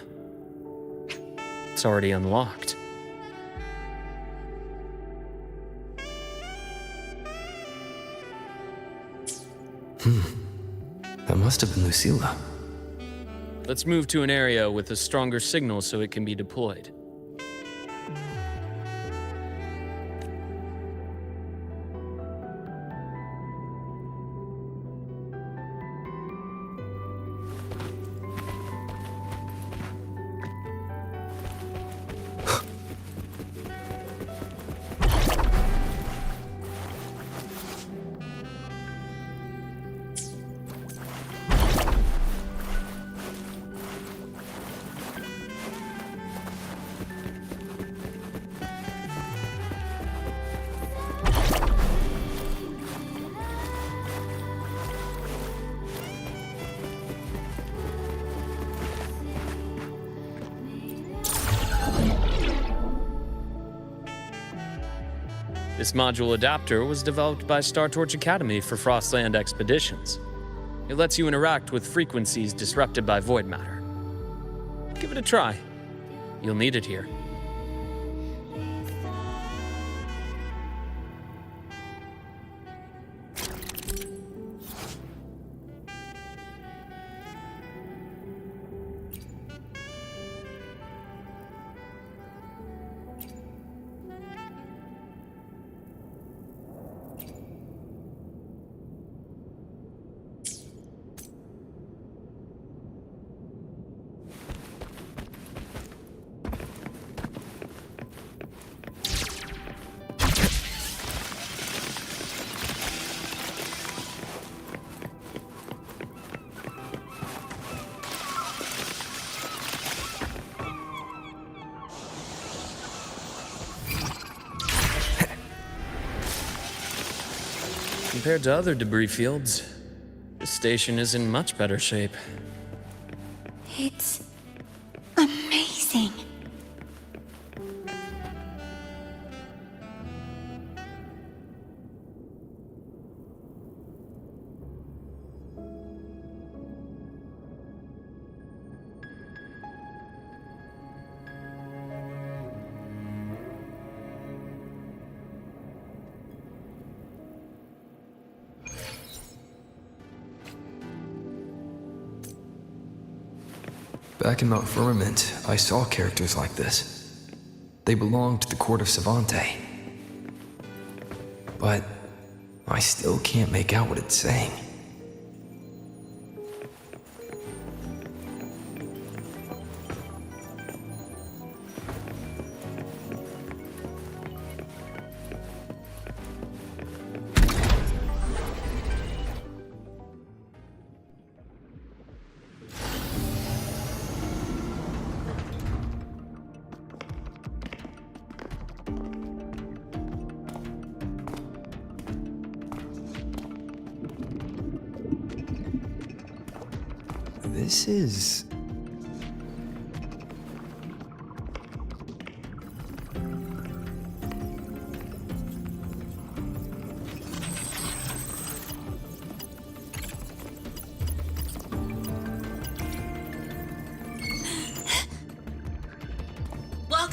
S18: It's already unlocked.
S8: That must have been Lucilla.
S18: Let's move to an area with a stronger signal so it can be deployed. This module adapter was developed by Star Torch Academy for Frostland expeditions. It lets you interact with frequencies disrupted by void matter. Give it a try. You'll need it here. Compared to other debris fields, this station is in much better shape.
S6: It's amazing.
S8: Back in Mount Firmament, I saw characters like this. They belonged to the court of Savante. But I still can't make out what it's saying. This is...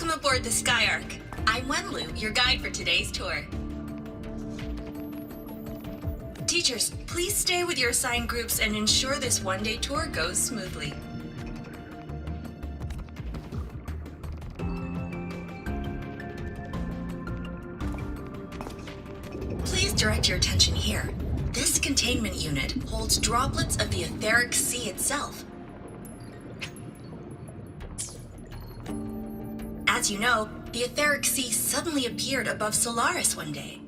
S19: Welcome aboard the Skyark. I'm Wenlu, your guide for today's tour. Teachers, please stay with your assigned groups and ensure this one-day tour goes smoothly. Please direct your attention here. This containment unit holds droplets of the etheric sea itself. As you know, the etheric sea suddenly appeared above Solaris one day.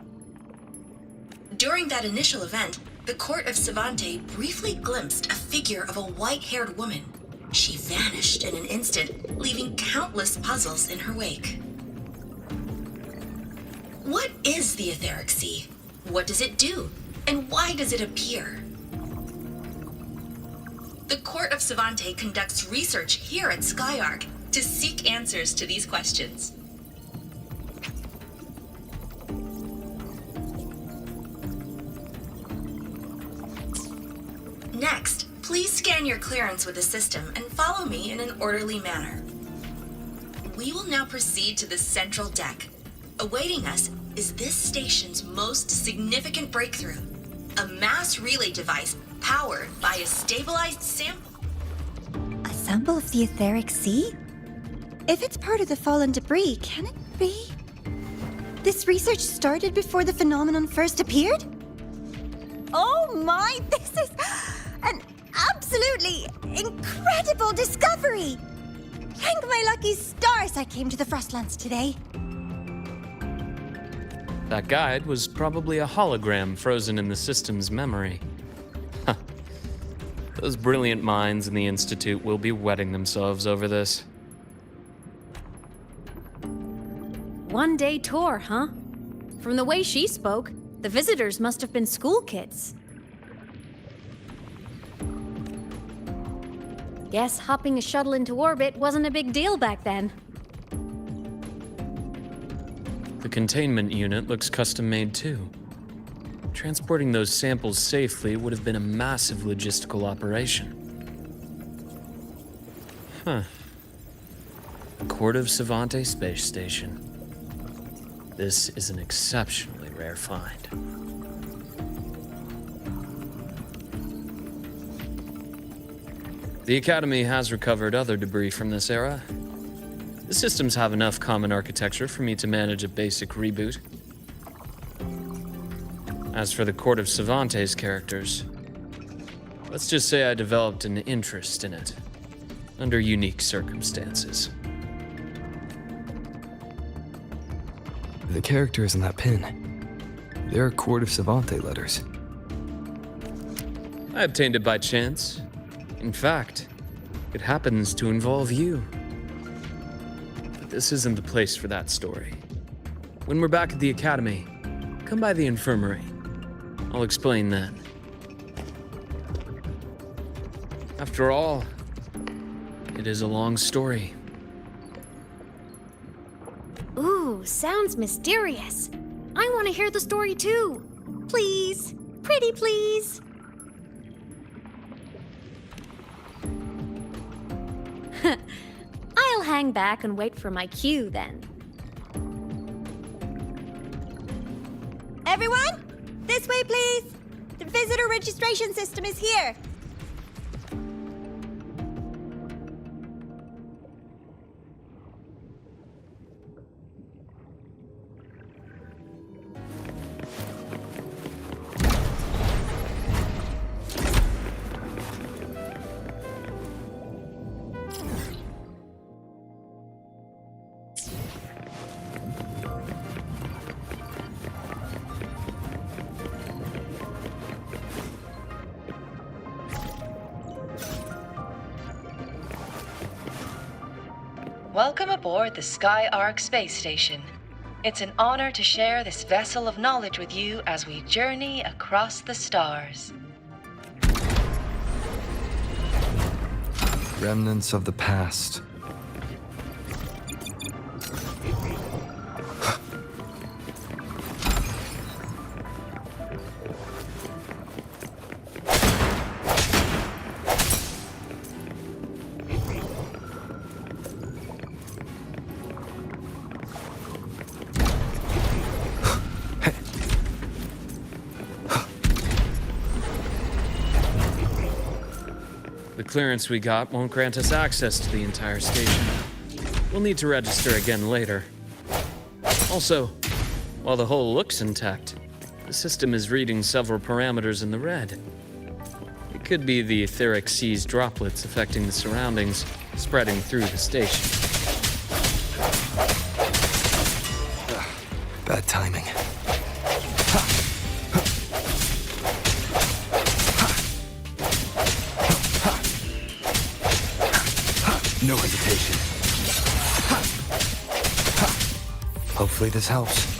S19: During that initial event, the court of Savante briefly glimpsed a figure of a white-haired woman. She vanished in an instant, leaving countless puzzles in her wake. What is the etheric sea? What does it do? And why does it appear? The court of Savante conducts research here at Skyark to seek answers to these questions. Next, please scan your clearance with the system and follow me in an orderly manner. We will now proceed to the central deck. Awaiting us is this station's most significant breakthrough, a mass relay device powered by a stabilized sample.
S6: A sample of the etheric sea? If it's part of the fallen debris, can it be? This research started before the phenomenon first appeared? Oh my, this is an absolutely incredible discovery! Thank my lucky stars I came to the Frostlands today.
S18: That guide was probably a hologram frozen in the system's memory. Huh. Those brilliant minds in the Institute will be wetting themselves over this.
S2: One-day tour, huh? From the way she spoke, the visitors must have been school kids. Guess hopping a shuttle into orbit wasn't a big deal back then.
S18: The containment unit looks custom-made too. Transporting those samples safely would have been a massive logistical operation. Huh. Court of Savante Space Station. This is an exceptionally rare find. The Academy has recovered other debris from this era. The systems have enough common architecture for me to manage a basic reboot. As for the Court of Savante's characters, let's just say I developed an interest in it, under unique circumstances.
S8: The characters in that pin, they're Court of Savante letters.
S18: I obtained it by chance. In fact, it happens to involve you. But this isn't the place for that story. When we're back at the Academy, come by the infirmary. I'll explain then. After all, it is a long story.
S2: Ooh, sounds mysterious. I want to hear the story too. Please, pretty please. I'll hang back and wait for my cue then.
S6: Everyone, this way please. The visitor registration system is here.
S20: Welcome aboard the Skyark space station. It's an honor to share this vessel of knowledge with you as we journey across the stars.
S8: Remnants of the past.
S18: clearance we got won't grant us access to the entire station. We'll need to register again later. Also, while the hull looks intact, the system is reading several parameters in the red. It could be the etheric sea's droplets affecting the surroundings, spreading through the station.
S8: Bad timing. No hesitation. Hopefully this helps.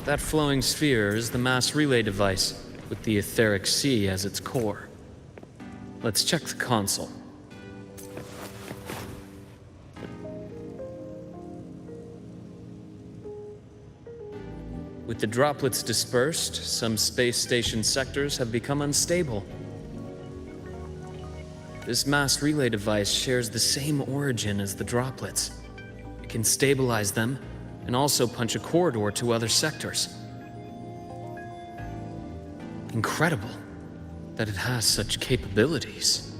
S18: That flowing sphere is the mass relay device, with the etheric sea as its core. Let's check the console. With the droplets dispersed, some space station sectors have become unstable. This mass relay device shares the same origin as the droplets. It can stabilize them and also punch a corridor to other sectors. Incredible that it has such capabilities.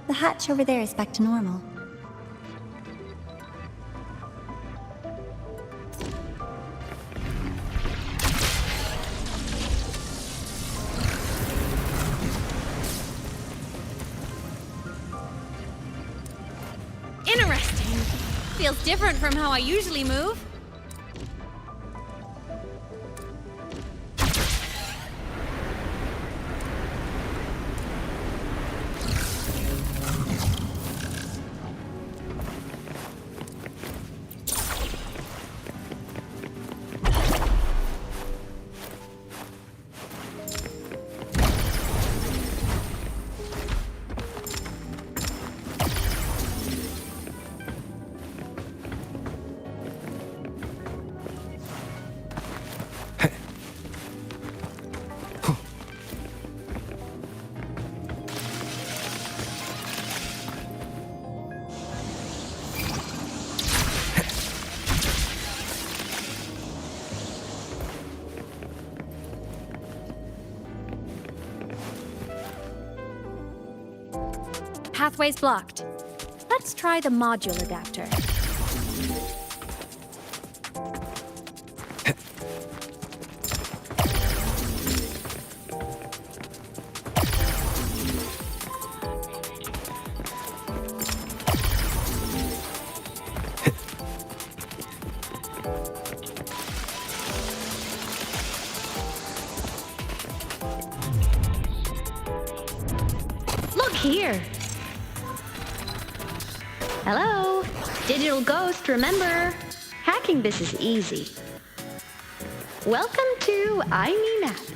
S6: The hatch over there is back to normal.
S2: Interesting. Feels different from how I usually move. Pathway's blocked. Let's try the module adapter. Look here! Hello? Digital Ghost, remember? Hacking this is easy. Welcome to Aemeath.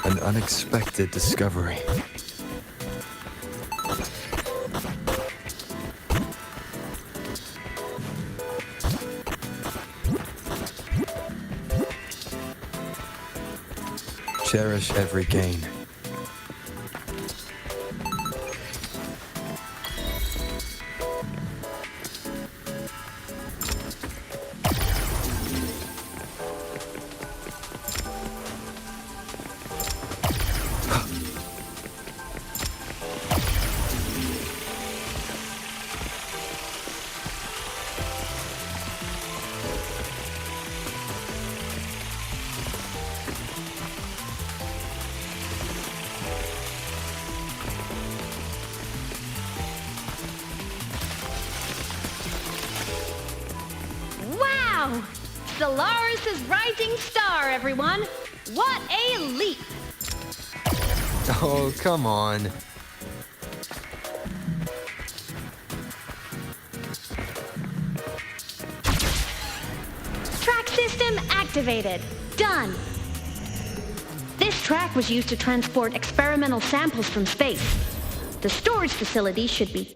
S8: An unexpected discovery. Cherish every gain.
S2: Wow! Stellaris' rising star, everyone! What a leap!
S8: Oh, come on.
S2: Track system activated. Done. This track was used to transport experimental samples from space. The storage facility should be...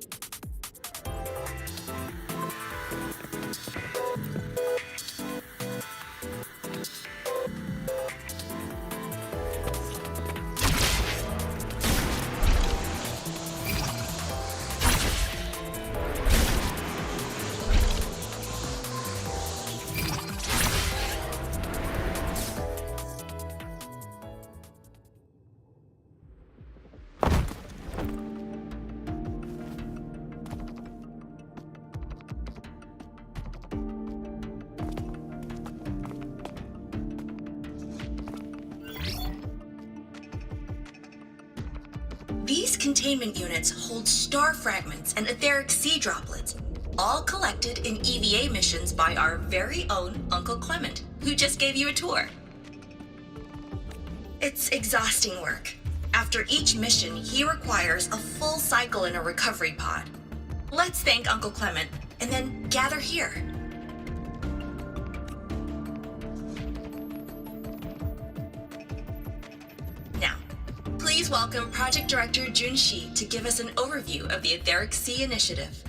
S19: These containment units hold star fragments and etheric sea droplets, all collected in EVA missions by our very own Uncle Clement, who just gave you a tour. It's exhausting work. After each mission, he requires a full cycle in a recovery pod. Let's thank Uncle Clement, and then gather here. Please welcome Project Director Junshi to give us an overview of the Etheric Sea Initiative.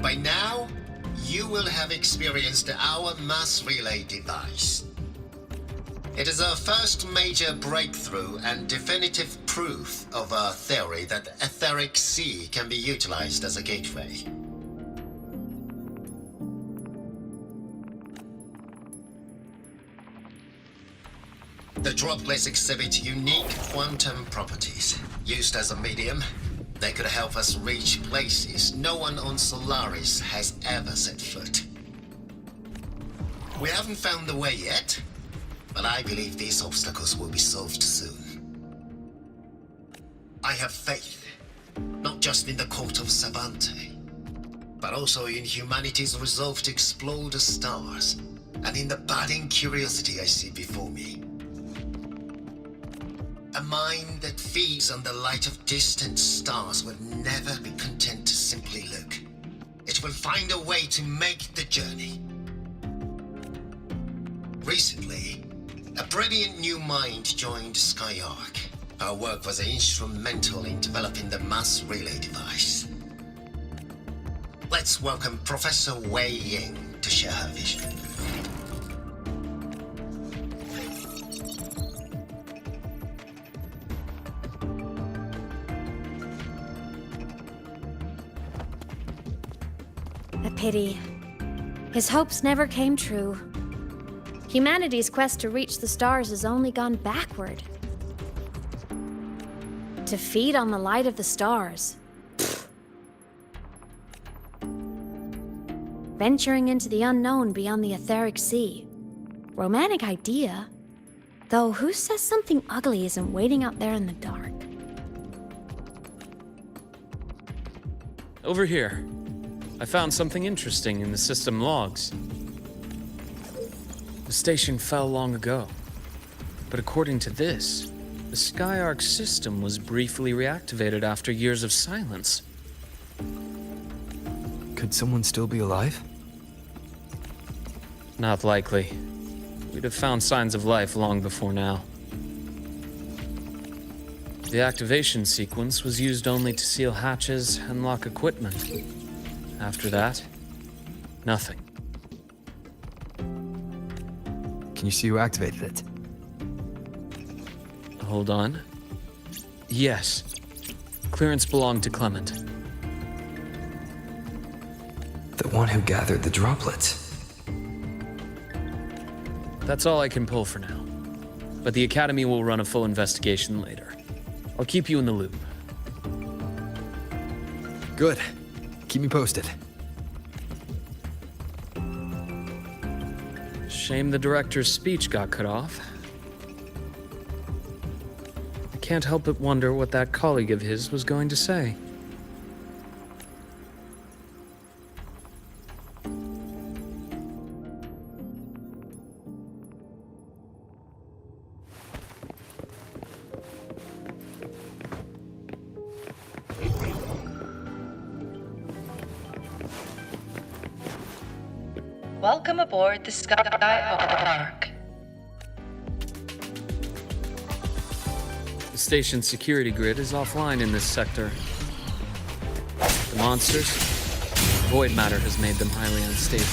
S21: By now, you will have experienced our mass relay device. It is our first major breakthrough and definitive proof of our theory that the Etheric Sea can be utilized as a gateway. The droplets exhibit unique quantum properties. Used as a medium, they could help us reach places no one on Solaris has ever set foot. We haven't found the way yet, but I believe these obstacles will be solved soon. I have faith, not just in the court of Savante, but also in humanity's resolve to explore the stars, and in the budding curiosity I see before me. A mind that feeds on the light of distant stars will never be content to simply look. It will find a way to make the journey. Recently, a brilliant new mind joined Skyark. Her work was instrumental in developing the mass relay device. Let's welcome Professor Wei Ying to share her vision.
S2: A pity. His hopes never came true. Humanity's quest to reach the stars has only gone backward. To feed on the light of the stars. Pfft. Venturing into the unknown beyond the etheric sea. Romantic idea. Though who says something ugly isn't waiting out there in the dark?
S18: Over here. I found something interesting in the system logs. The station fell long ago. But according to this, the Skyark system was briefly reactivated after years of silence.
S8: Could someone still be alive?
S18: Not likely. We'd have found signs of life long before now. The activation sequence was used only to seal hatches and lock equipment. After that, nothing.
S8: Can you see who activated it?
S18: Hold on. Yes. Clearance belonged to Clement.
S8: The one who gathered the droplets.
S18: That's all I can pull for now. But the Academy will run a full investigation later. I'll keep you in the loop.
S8: Good. Keep me posted.
S18: Shame the director's speech got cut off. I can't help but wonder what that colleague of his was going to say.
S20: Welcome aboard the Skyark.
S18: The station's security grid is offline in this sector. The monsters, void matter has made them highly unstable.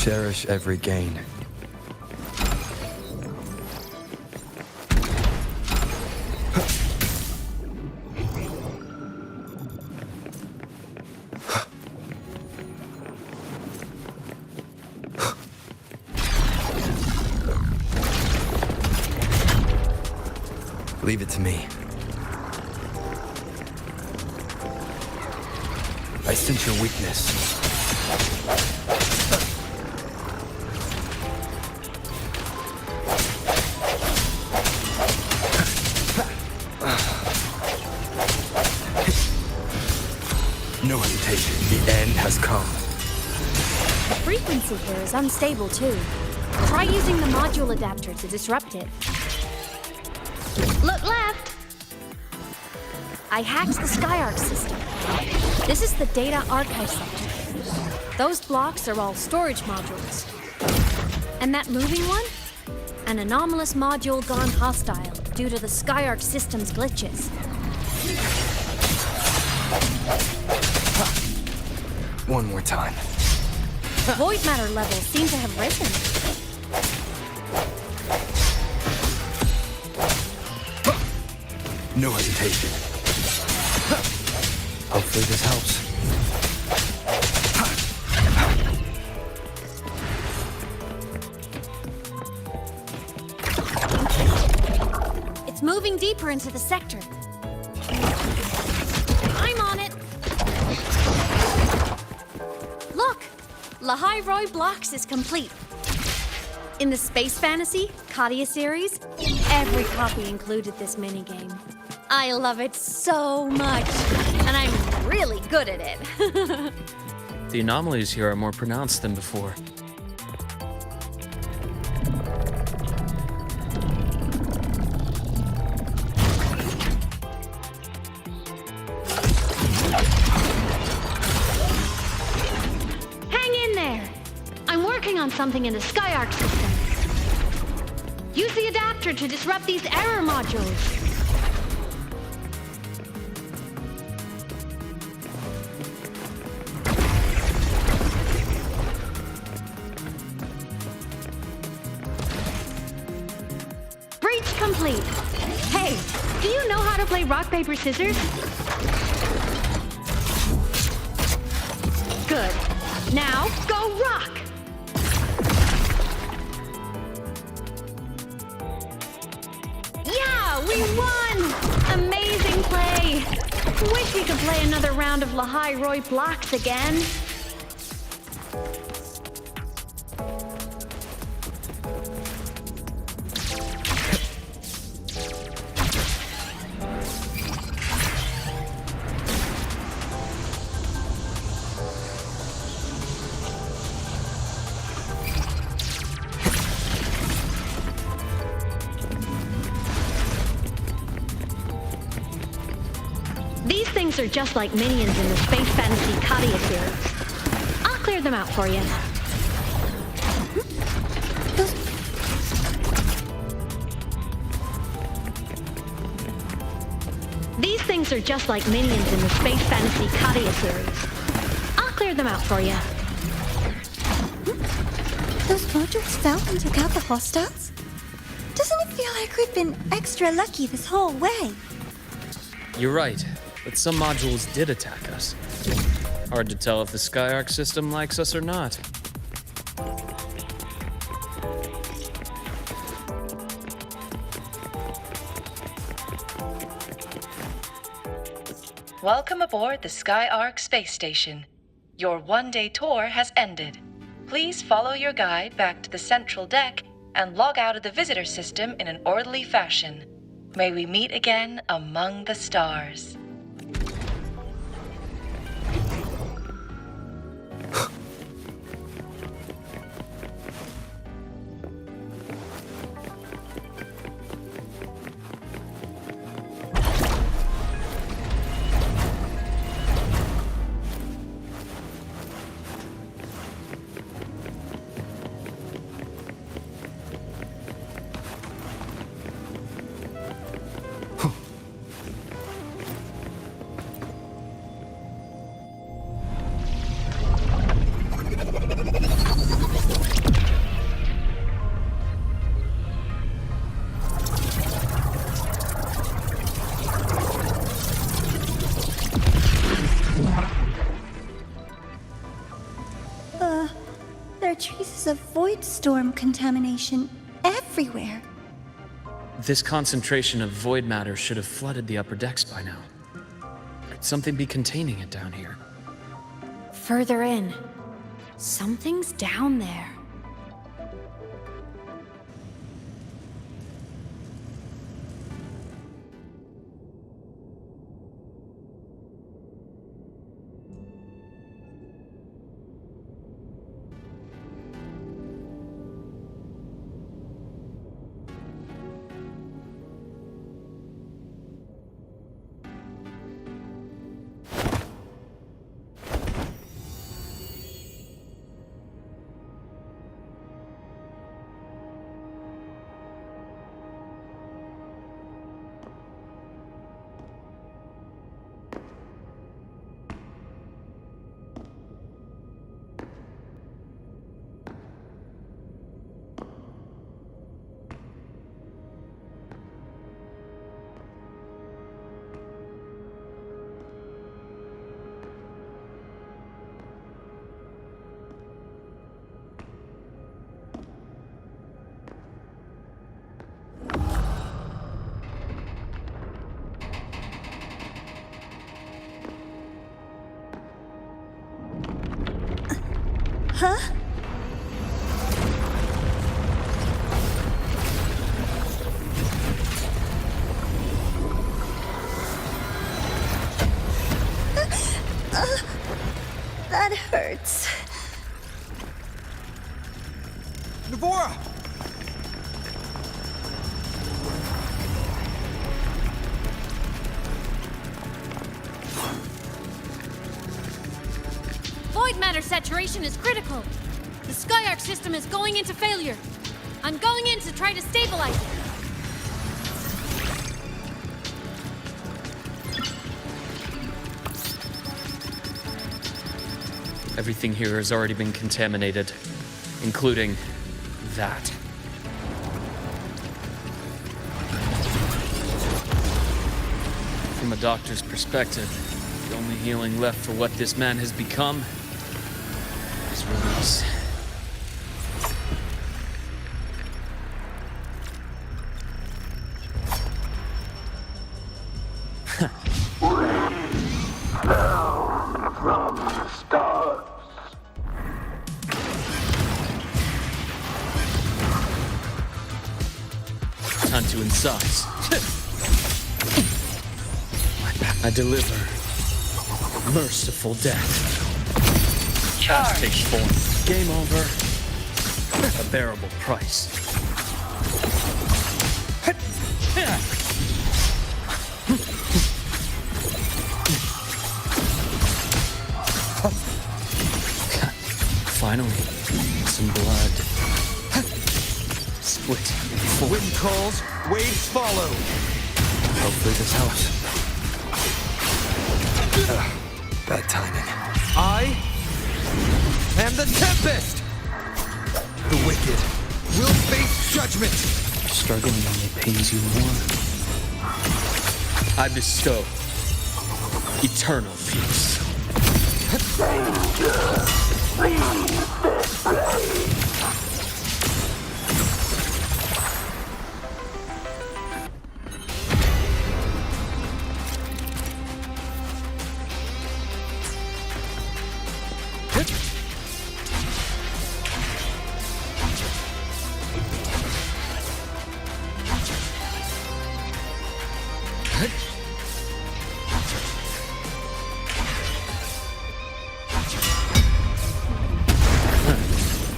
S8: Cherish every gain. Leave it to me. I sense your weakness. No hesitation. The end has come.
S2: The frequency here is unstable too. Try using the module adapter to disrupt it. Look left! I hacked the Skyark system. This is the data archive sector. Those blocks are all storage modules. And that moving one? An anomalous module gone hostile due to the Skyark system's glitches.
S8: One more time.
S2: Void matter levels seem to have risen.
S8: No hesitation. Hopefully this helps.
S2: It's moving deeper into the sector. I'm on it. Look! Lahai Blocks is complete. In the Space Fantasy, Katia series, every copy included this minigame. I love it so much, and I'm really good at it.
S18: The anomalies here are more pronounced than before.
S2: Hang in there! I'm working on something in the Skyark system. Use the adapter to disrupt these error modules. athlete. Hey, do you know how to play rock, paper, scissors? Good. Now, go rock! Yeah, we won! Amazing play! Wish we could play another round of Lahai Roy blocks again. These things are just like minions in the Space Fantasy Kadia series. I'll clear them out for you. These things are just like minions in the Space Fantasy Kadia series. I'll clear them out for you.
S6: Those modules fell and took out the hostiles? Doesn't it feel like we've been extra lucky this whole way?
S18: You're right, but some modules did attack us. Hard to tell if the Skyark system likes us or not.
S20: Welcome aboard the Skyark space station. Your one-day tour has ended. Please follow your guide back to the central deck and log out of the visitor system in an orderly fashion. May we meet again among the stars.
S6: There are traces of void storm contamination everywhere.
S18: This concentration of void matter should have flooded the upper decks by now. Could something be containing it down here?
S2: Further in. Something's down there.
S6: Huh? That hurts.
S12: Navora!
S2: Void matter saturation is critical. The Skyark system is going into failure. I'm going in to try to stabilize it.
S18: Everything here has already been contaminated, including that. from a doctor's perspective, the only healing left for what this man has become is release.
S3: From the stars.
S18: Time to incise. I deliver merciful death. Charge takes form. Game over. A bearable price. Finally, some blood. Split.
S22: Wind calls, waves follow.
S8: Hopefully this helps. Bad timing.
S22: I am the Tempest! The wicked will face judgment!
S18: Struggling only pains you more. I bestow eternal peace.
S3: Danger! Leave this place!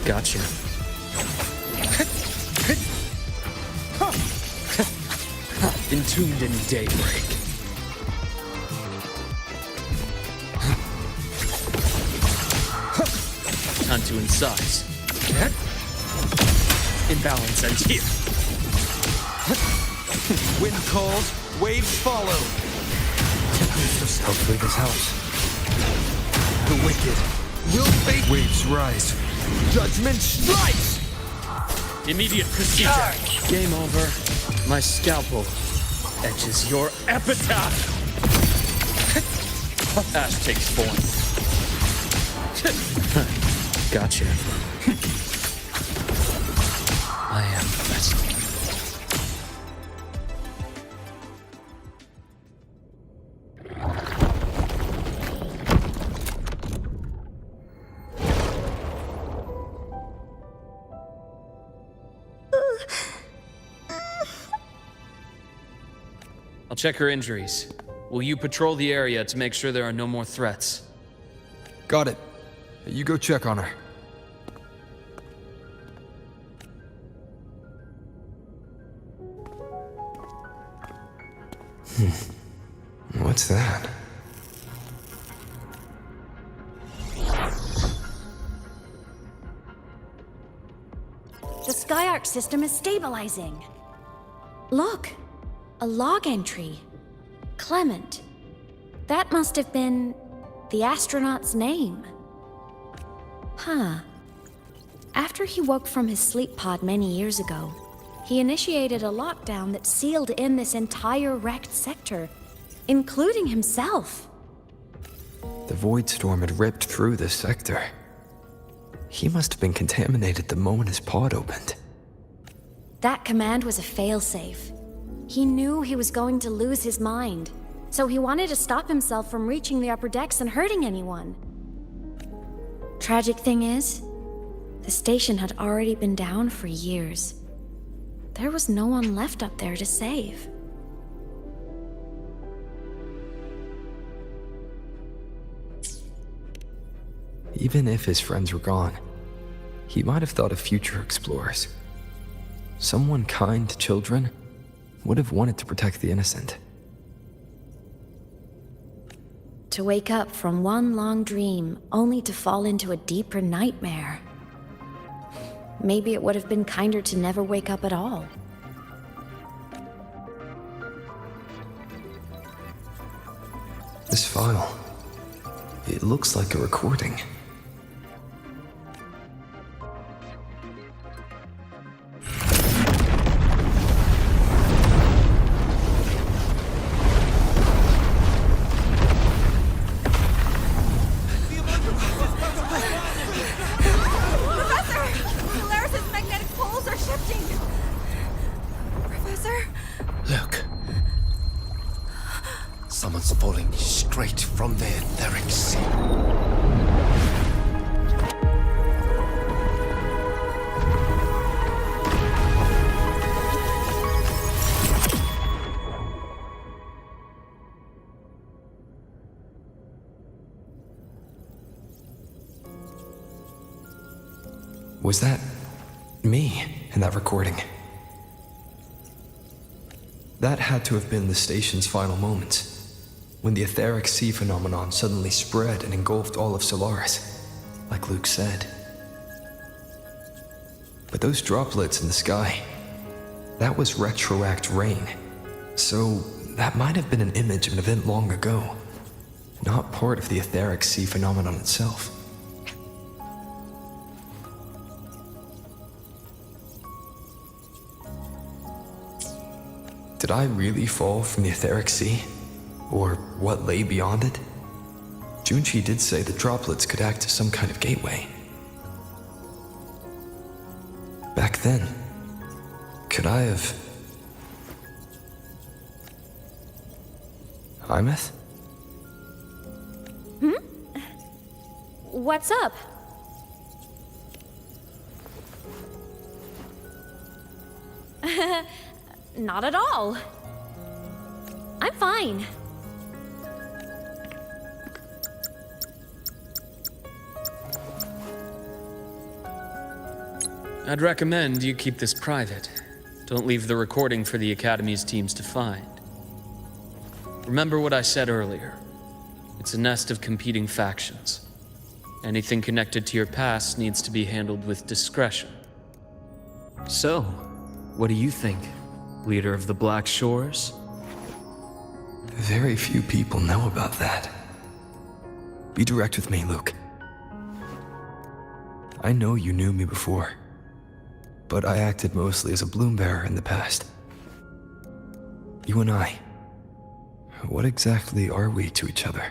S18: Gotcha. Entombed in daybreak. Time to incise. Imbalance ends here.
S22: Wind calls, waves follow.
S8: Hopefully this helps.
S22: The wicked will face
S8: waves rise.
S22: Judgment strikes!
S18: Immediate procedure. Game over. My scalpel etches your epitaph. Ash takes form. Gotcha. I am the vessel. I'll check her injuries. Will you patrol the area to make sure there are no more threats?
S8: Got it. You go check on her. What's that?
S2: The Skyark system is stabilizing. Look, a log entry. Clement. That must have been the astronaut's name. Huh. After he woke from his sleep pod many years ago, he initiated a lockdown that sealed in this entire wrecked sector, including himself.
S8: The void storm had ripped through this sector. He must have been contaminated the moment his pod opened.
S2: That command was a failsafe. He knew he was going to lose his mind, so he wanted to stop himself from reaching the upper decks and hurting anyone. Tragic thing is, the station had already been down for years. There was no one left up there to save.
S8: Even if his friends were gone, he might have thought of future explorers. Someone kind to children would have wanted to protect the innocent.
S2: To wake up from one long dream, only to fall into a deeper nightmare. Maybe it would have been kinder to never wake up at all.
S8: This file, it looks like a recording.
S21: straight from the etheric sea.
S8: Was that me in that recording? That had to have been the station's final moments, when the etheric sea phenomenon suddenly spread and engulfed all of Solaris, like Luke said. But those droplets in the sky, that was retroact rain. So that might have been an image of an event long ago, not part of the etheric sea phenomenon itself. Did I really fall from the etheric sea? Or what lay beyond it? Junchi did say the droplets could act as some kind of gateway. Back then, could I have... Aemeath?
S2: What's up? Not at all. I'm fine.
S18: I'd recommend you keep this private. Don't leave the recording for the Academy's teams to find. Remember what I said earlier. It's a nest of competing factions. Anything connected to your past needs to be handled with discretion. So, what do you think, leader of the Black Shores?
S8: Very few people know about that. Be direct with me, Luke. I know you knew me before, but I acted mostly as a bloom bearer in the past. You and I, what exactly are we to each other?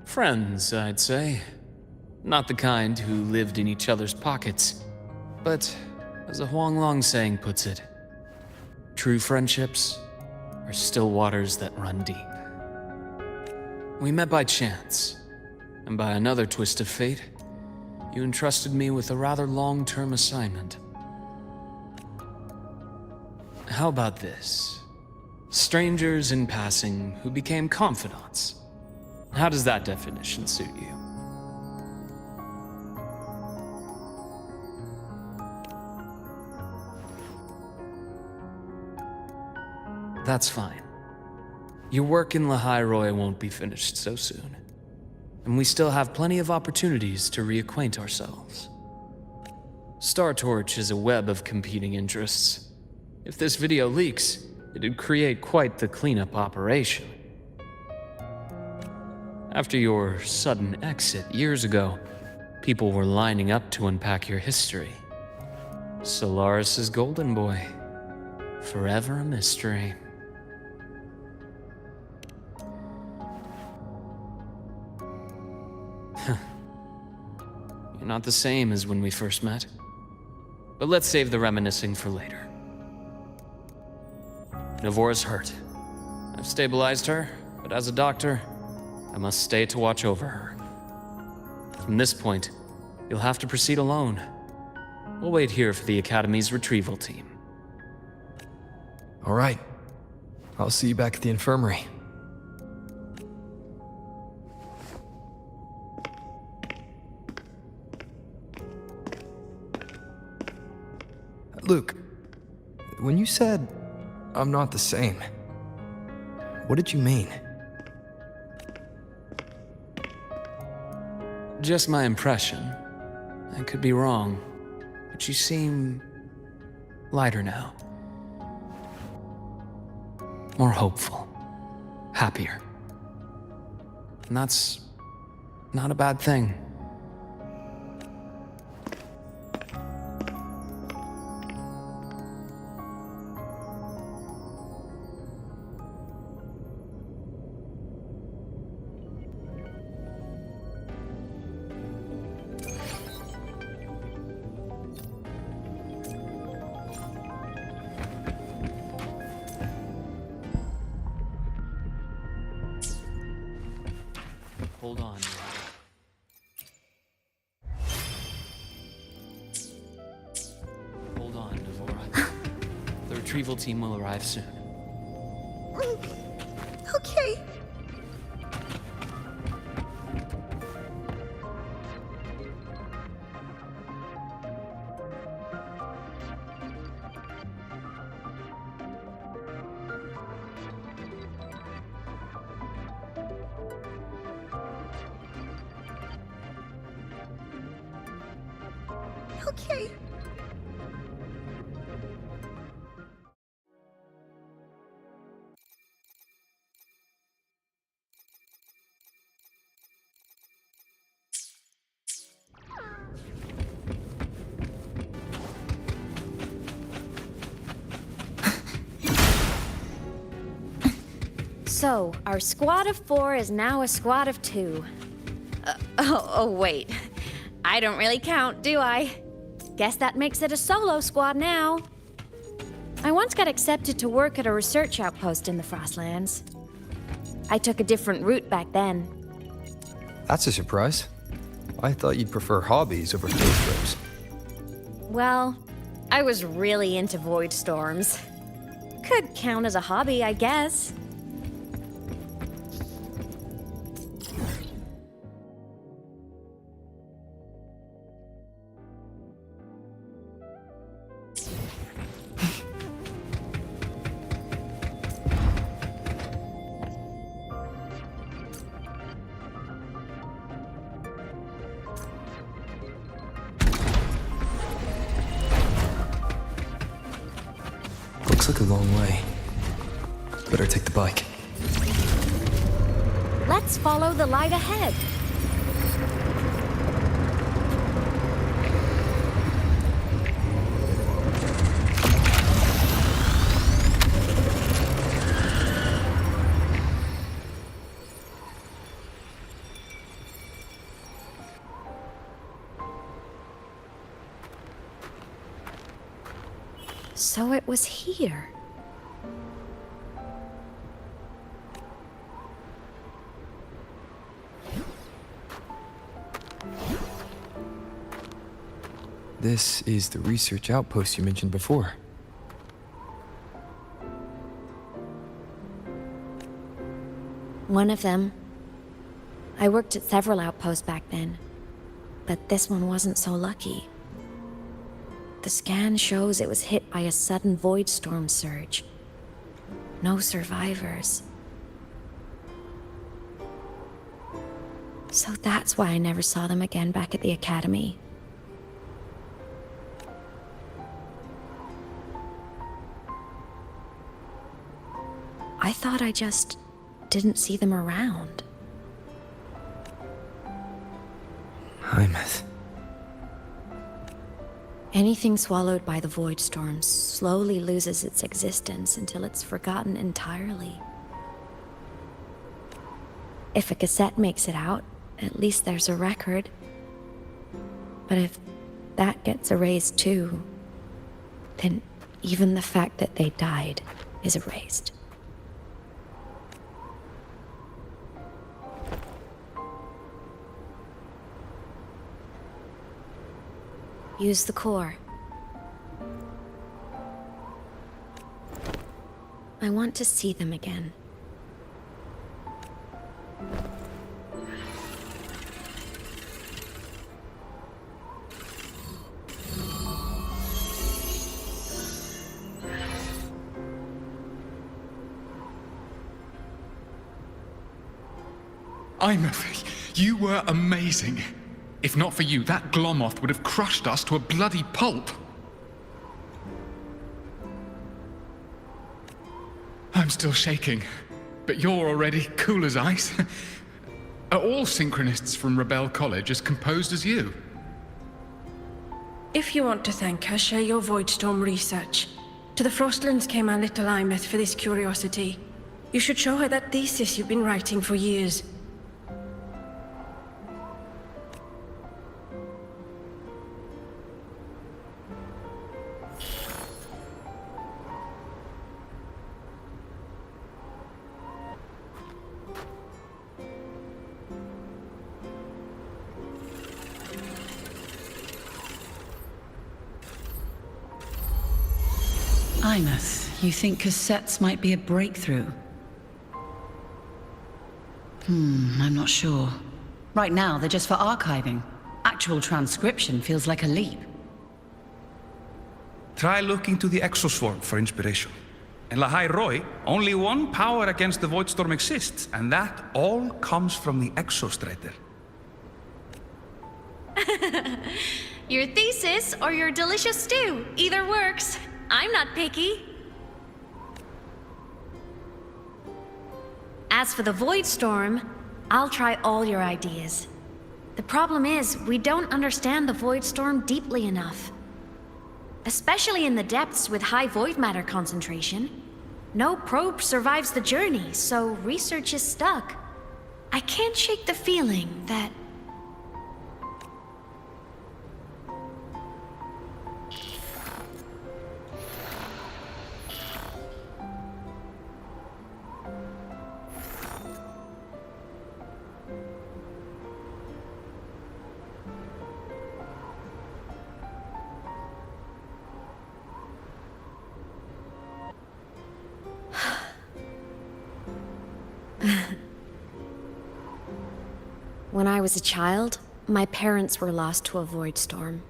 S18: Friends, I'd say. Not the kind who lived in each other's pockets, but as a Huang Long saying puts it, true friendships are still waters that run deep. We met by chance, and by another twist of fate, you entrusted me with a rather long-term assignment. How about this? Strangers in passing who became confidants. How does that definition suit you? That's fine. Your work in Lahai won't be finished so soon. And we still have plenty of opportunities to reacquaint ourselves. Star Torch is a web of competing interests. If this video leaks, it'd create quite the cleanup operation. After your sudden exit years ago, people were lining up to unpack your history. Solaris's golden boy. Forever a mystery. You're not the same as when we first met. But let's save the reminiscing for later. Navora's hurt. I've stabilized her, but as a doctor, I must stay to watch over her. From this point, you'll have to proceed alone. We'll wait here for the Academy's retrieval team.
S8: All right. I'll see you back at the infirmary. Luke, when you said, I'm not the same, what did you mean?
S18: Just my impression. I could be wrong, but you seem lighter now. More hopeful. Happier. And that's not a bad thing. Hold on. Hold on, Navora. The retrieval team will arrive soon.
S6: Okay. Okay.
S2: So, our squad of 4 is now a squad of 2. Wait. I don't really count, do I? Guess that makes it a solo squad now. I once got accepted to work at a research outpost in the Frostlands. I took a different route back then.
S8: That's a surprise. I thought you'd prefer hobbies over field trips.
S2: Well, I was really into void storms. Could count as a hobby, I guess.
S8: Looks like a long way. Better take the bike.
S2: Let's follow the light ahead. So it was here.
S8: This is the research outpost you mentioned before.
S2: One of them. I worked at several outposts back then, but this one wasn't so lucky. The scan shows it was hit by a sudden void storm surge. No survivors. So that's why I never saw them again back at the academy. I thought I just didn't see them around.
S8: Aemeath.
S2: Anything swallowed by the void storm slowly loses its existence until it's forgotten entirely. If a cassette makes it out, at least there's a record. But if that gets erased too, then even the fact that they died is erased. Use the core. I want to see them again.
S5: Aemeath, you were amazing. If not for you, that Glomoth would have crushed us to a bloody pulp. I'm still shaking, but you're already cool as ice. Are all synchronists from Rebel College as composed as you?
S17: If you want to thank her, share your Voidstorm research. To the Frostlands came our little Aemeath for this curiosity. You should show her that thesis you've been writing for years.
S7: Aemeath, you think cassettes might be a breakthrough? I'm not sure. Right now, they're just for archiving. Actual transcription feels like a leap.
S9: Try looking to the exoswarm for inspiration. In Lahai Roi, only one power against the Voidstorm exists, and that all comes from the Exostrider.
S2: Your thesis or your delicious stew, either works. I'm not picky. As for the Voidstorm, I'll try all your ideas. The problem is, we don't understand the Voidstorm deeply enough. Especially in the depths with high void matter concentration. No probe survives the journey, so research is stuck. I can't shake the feeling that... When I was a child, my parents were lost to a void storm.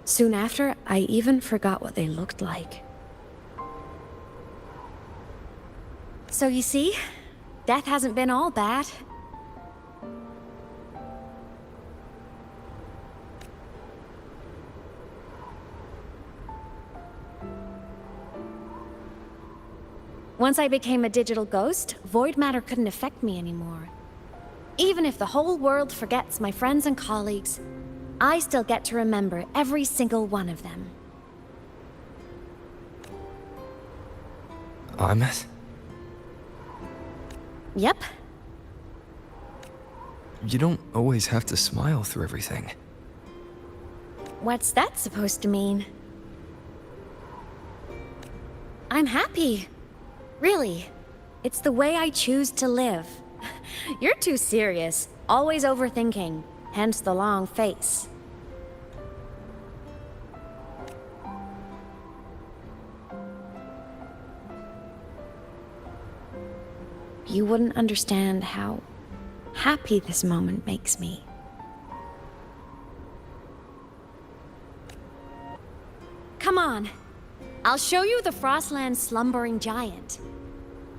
S2: Soon after, I even forgot what they looked like. So you see, death hasn't been all bad. Once I became a digital ghost, void matter couldn't affect me anymore. Even if the whole world forgets my friends and colleagues, I still get to remember every single one of them.
S8: Aemeath?
S2: Yep.
S8: You don't always have to smile through everything.
S2: What's that supposed to mean? I'm happy. Really. It's the way I choose to live. You're too serious. Always overthinking. Hence the long face. You wouldn't understand how happy this moment makes me. Come on. I'll show you the Frostland's slumbering giant.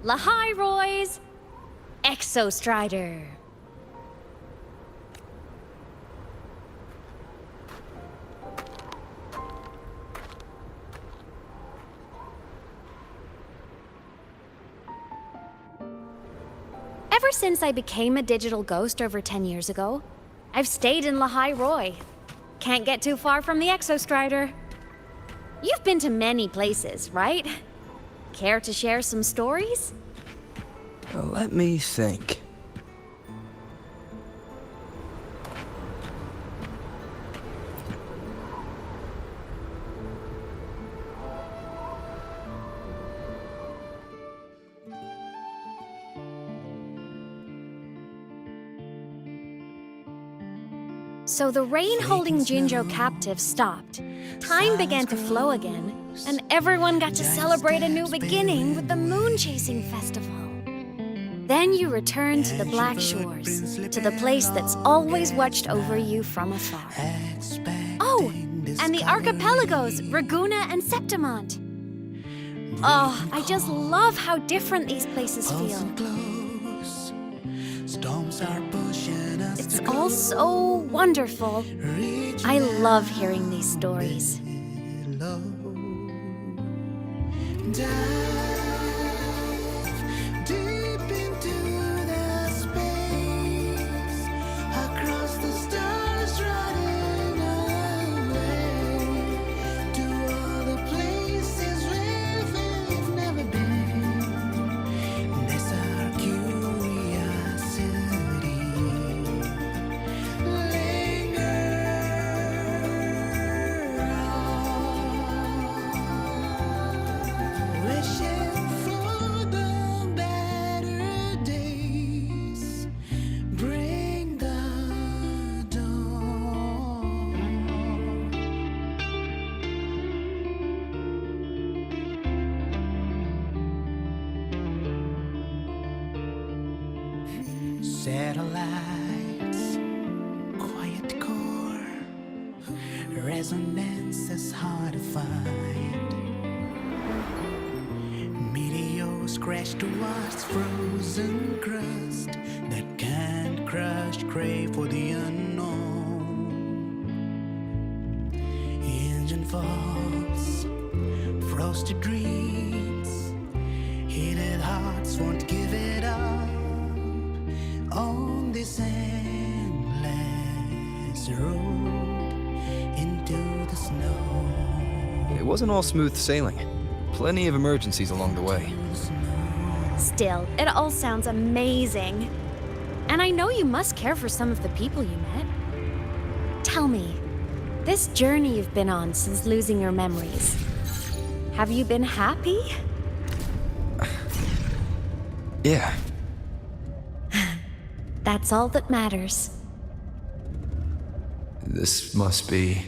S2: Lahai Roi's Exostrider. Ever since I became a digital ghost over 10 years ago, I've stayed in Lahai Roi. Can't get too far from the Exostrider. You've been to many places, right? Care to share some stories?
S22: Let me think.
S2: So the rain holding Jinzhou captive stopped. Time began to flow again, and everyone got to celebrate a new beginning with the Moon Chasing Festival. Then you returned to the Black Shores, to the place that's always watched over you from afar. Oh, and the archipelagos, Raguna and Septimont. Oh, I just love how different these places feel. It's all so wonderful. I love hearing these stories.
S3: Wish
S4: satellites, quiet core, resonance is hard to find. Meteors crash towards frozen crust that can't crush, crave for the unknown. Engine faults, frosted dreams, heated hearts won't give it up on this endless road into the snow.
S8: It wasn't all smooth sailing. Plenty of emergencies along the way.
S2: Still, it all sounds amazing. And I know you must care for some of the people you met. Tell me, this journey you've been on since losing your memories, have you been happy?
S8: Yeah.
S2: That's all that matters.
S8: This must be...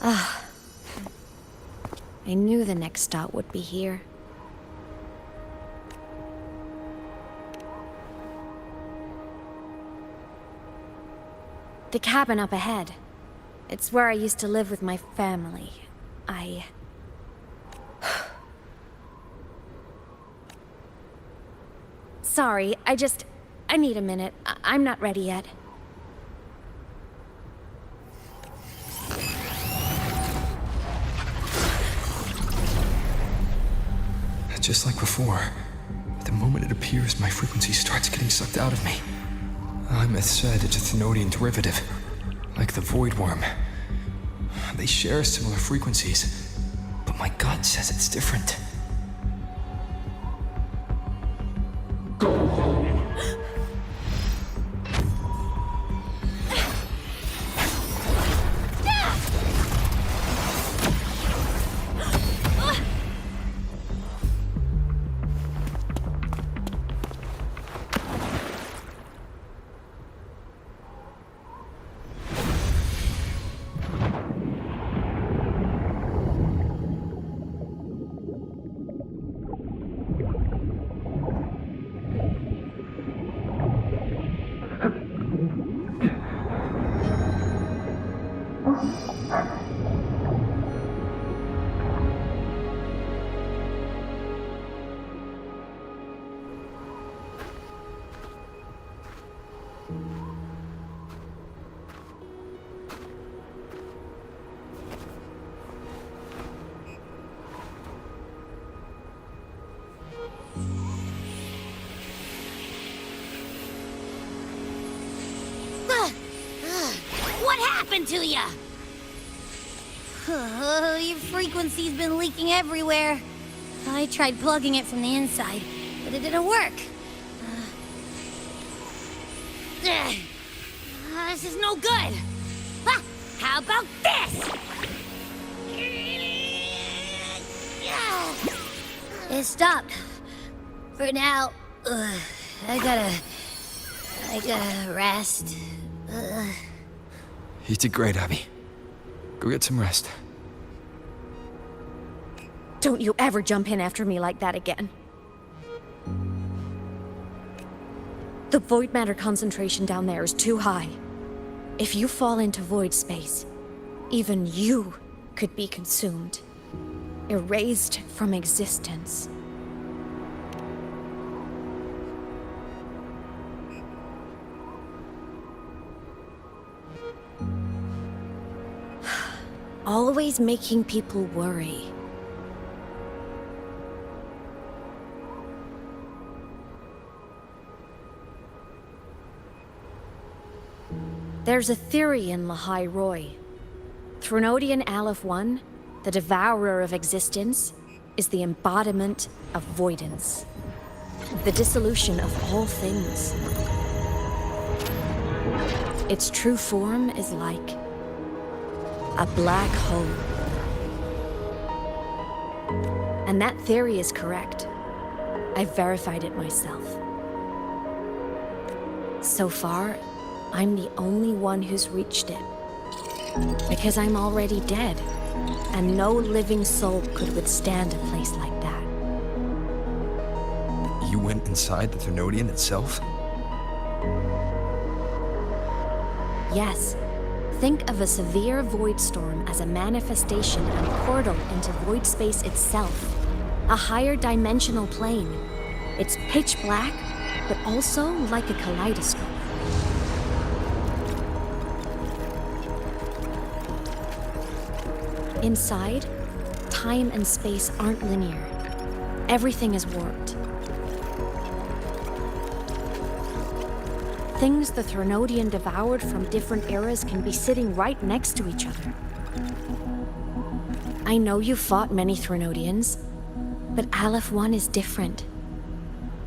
S2: Ah. I knew the next stop would be here. The cabin up ahead. It's where I used to live with my family. Sorry, I need a minute. I'm not ready yet.
S8: Just like before, the moment it appears, my frequency starts getting sucked out of me. Aemeath said it's a Thenodian derivative, like the Void Worm. They share similar frequencies, but my gut says it's different.
S1: What happened to ya? Your frequency's been leaking everywhere. I tried plugging it from the inside, but it didn't work. This is no good. How about this? It stopped. For now, I gotta rest.
S8: You did great, Abby. Go get some rest.
S2: Don't you ever jump in after me like that again. The void matter concentration down there is too high. If you fall into void space, even you could be consumed, erased from existence. Always making people worry. There's a theory in Lahai Roy. Threnodian Aleph 1, the devourer of existence, is the embodiment of voidance. The dissolution of all things. Its true form is like a black hole. And that theory is correct. I've verified it myself. So far, I'm the only one who's reached it. Because I'm already dead, and no living soul could withstand a place like that.
S8: You went inside the Threnodian itself?
S2: Yes. Think of a severe void storm as a manifestation and portal into void space itself. A higher dimensional plane. It's pitch black, but also like a kaleidoscope. Inside, time and space aren't linear. Everything is warped. Things the Threnodian devoured from different eras can be sitting right next to each other. I know you fought many Threnodians, but Aleph 1 is different.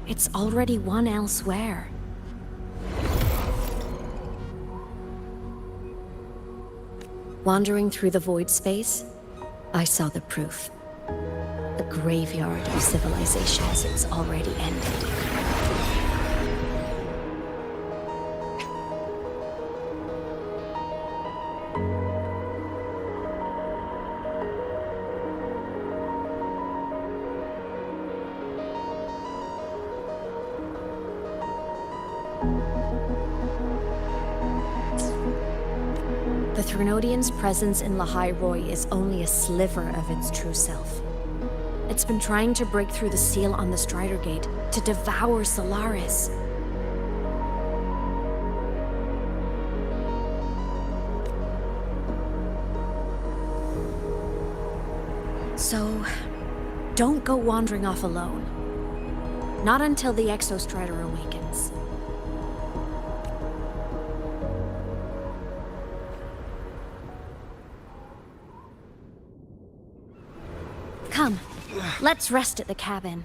S2: It's already won elsewhere. Wandering through the void space, I saw the proof. A graveyard of civilizations it's already ended. The Threnodian's presence in Lahai Roy is only a sliver of its true self. It's been trying to break through the seal on the Strider Gate to devour Solaris. So, don't go wandering off alone. Not until the Exostrider awakens. Come, let's rest at the cabin.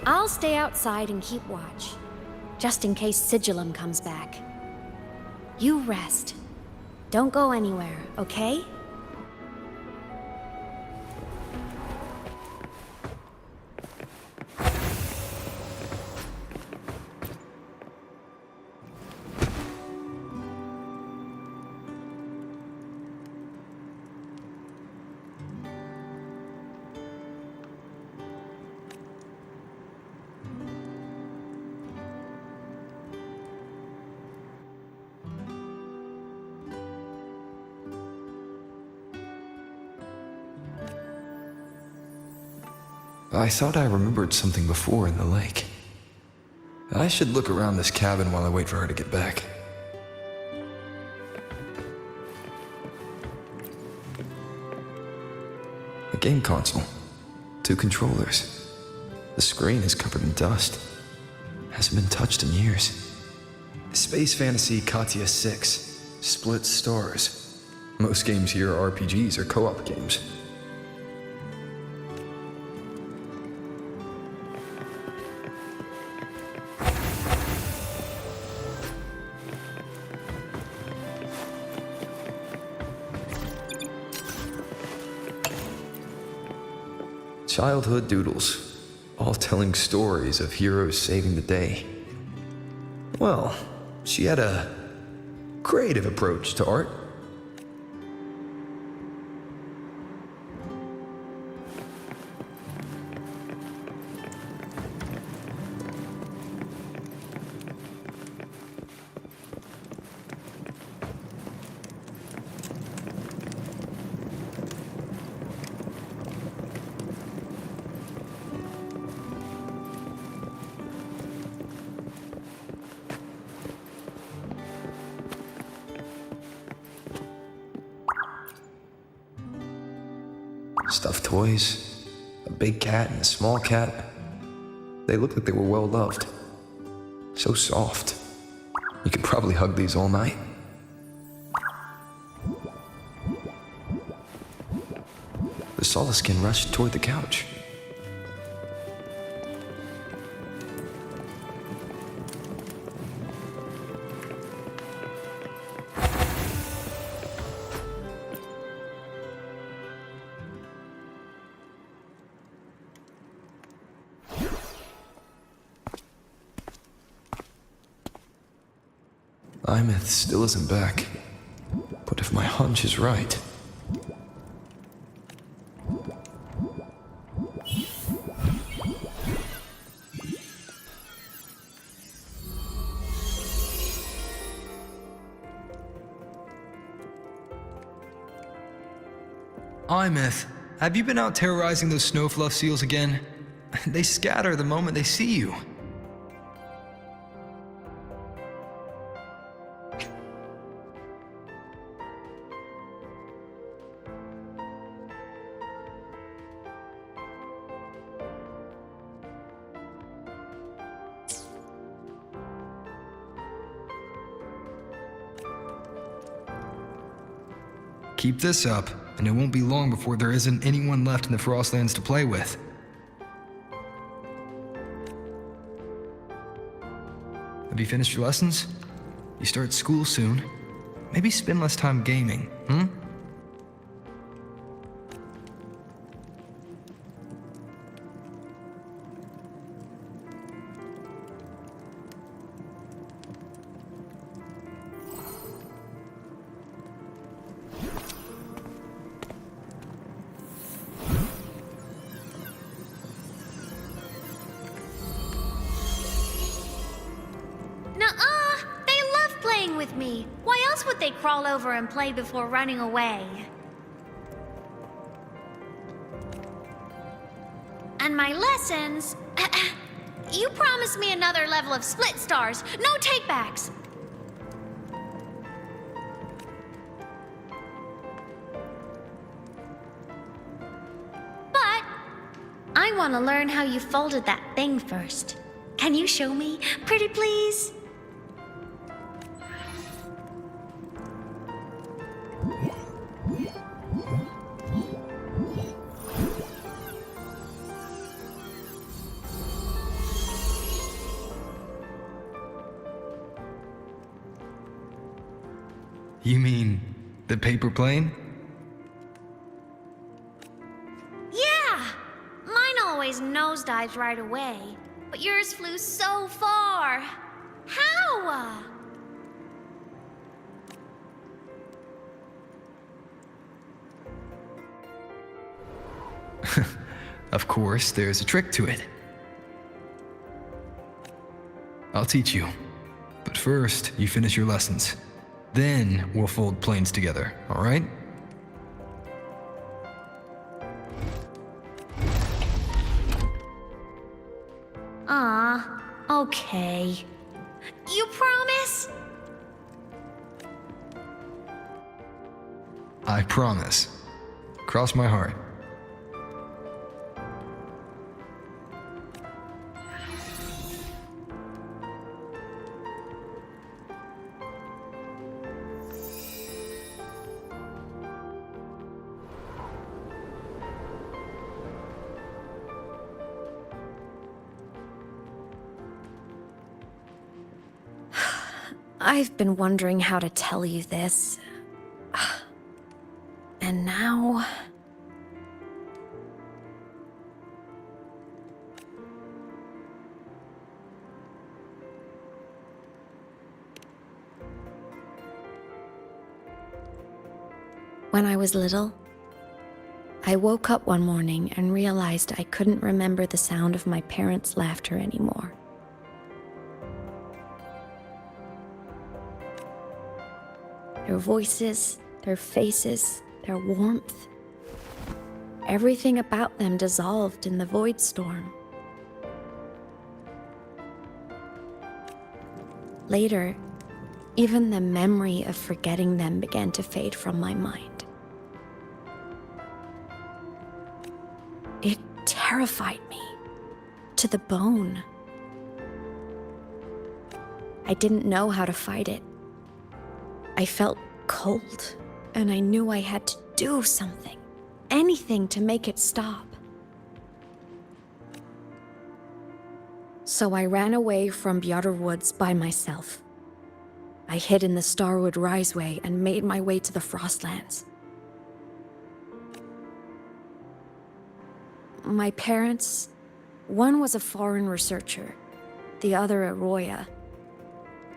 S2: I'll stay outside and keep watch, just in case Sigillum comes back. You rest. Don't go anywhere, okay?
S8: I thought I remembered something before in the lake. I should look around this cabin while I wait for her to get back. A game console. 2 controllers. The screen is covered in dust. Hasn't been touched in years. Space Fantasy Katia 6. Split stars. Most games here are RPGs or co-op games. Childhood doodles, all telling stories of heroes saving the day. Well, she had a creative approach to art. Stuffed toys, a big cat and a small cat. They looked like they were well loved. So soft. You could probably hug these all night. The Solaskin rushed toward the couch. Aemeath still isn't back. But if my hunch is right...
S10: Aemeath, have you been out terrorizing those snowfluff seals again? They scatter the moment they see you. Keep this up, and it won't be long before there isn't anyone left in the Frostlands to play with. Have you finished your lessons? You start school soon. Maybe spend less time gaming, hmm?
S2: With me. Why else would they crawl over and play before running away? And my lessons... You promised me another level of split stars. No takebacks. But I want to learn how you folded that thing first. Can you show me, pretty please?
S10: You mean the paper plane?
S2: Yeah! Mine always nosedives right away, but yours flew so far. How?
S10: Of course, there's a trick to it. I'll teach you. But first, you finish your lessons. Then we'll fold planes together, all right?
S2: Okay. You promise?
S10: I promise. Cross my heart.
S2: I've been wondering how to tell you this. And now... When I was little, I woke up one morning and realized I couldn't remember the sound of my parents' laughter anymore. Their voices, their faces, their warmth. Everything about them dissolved in the void storm. Later, even the memory of forgetting them began to fade from my mind. terrified me to the bone. I didn't know how to fight it. I felt cold, and I knew I had to do something, anything to make it stop. So I ran away from Bjotr Woods by myself. I hid in the Starwood Riseway and made my way to the Frostlands. My parents, one was a foreign researcher, the other a Roya.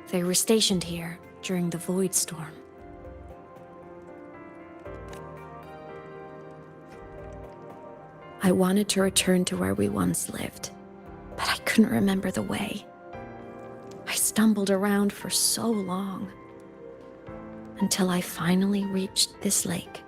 S2: They were stationed here during the Void Storm. I wanted to return to where we once lived, but I couldn't remember the way. I stumbled around for so long, until I finally reached this lake.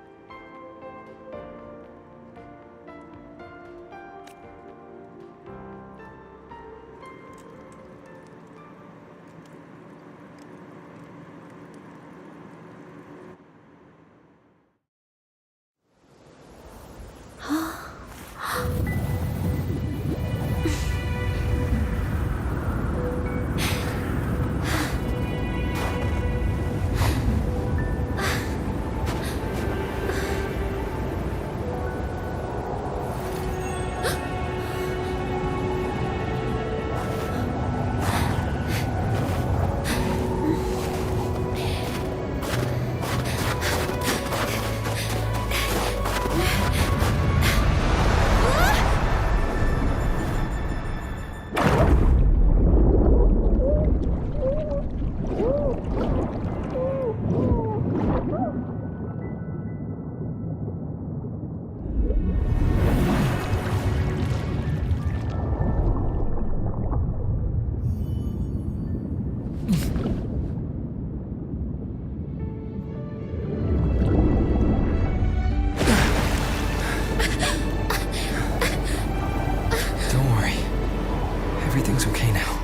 S8: Everything's okay now.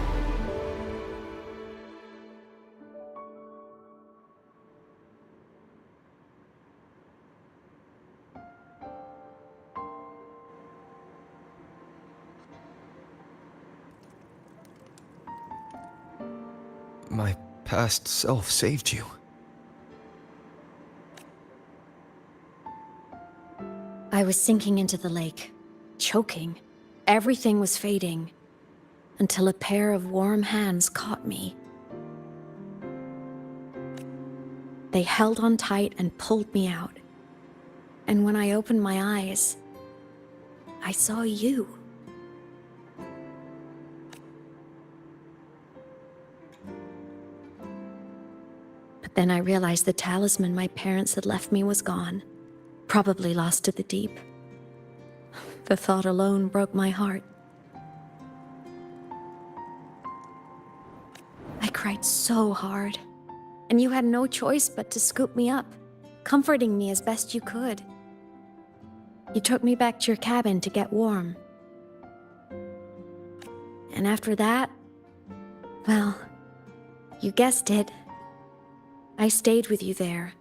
S8: My past self saved you.
S2: I was sinking into the lake, choking. Everything was fading, until a pair of warm hands caught me. They held on tight and pulled me out. And when I opened my eyes, I saw you. But then I realized the talisman my parents had left me was gone, probably lost to the deep. The thought alone broke my heart. I cried so hard, and you had no choice but to scoop me up, comforting me as best you could. You took me back to your cabin to get warm. And after that, well, you guessed it. I stayed with you there,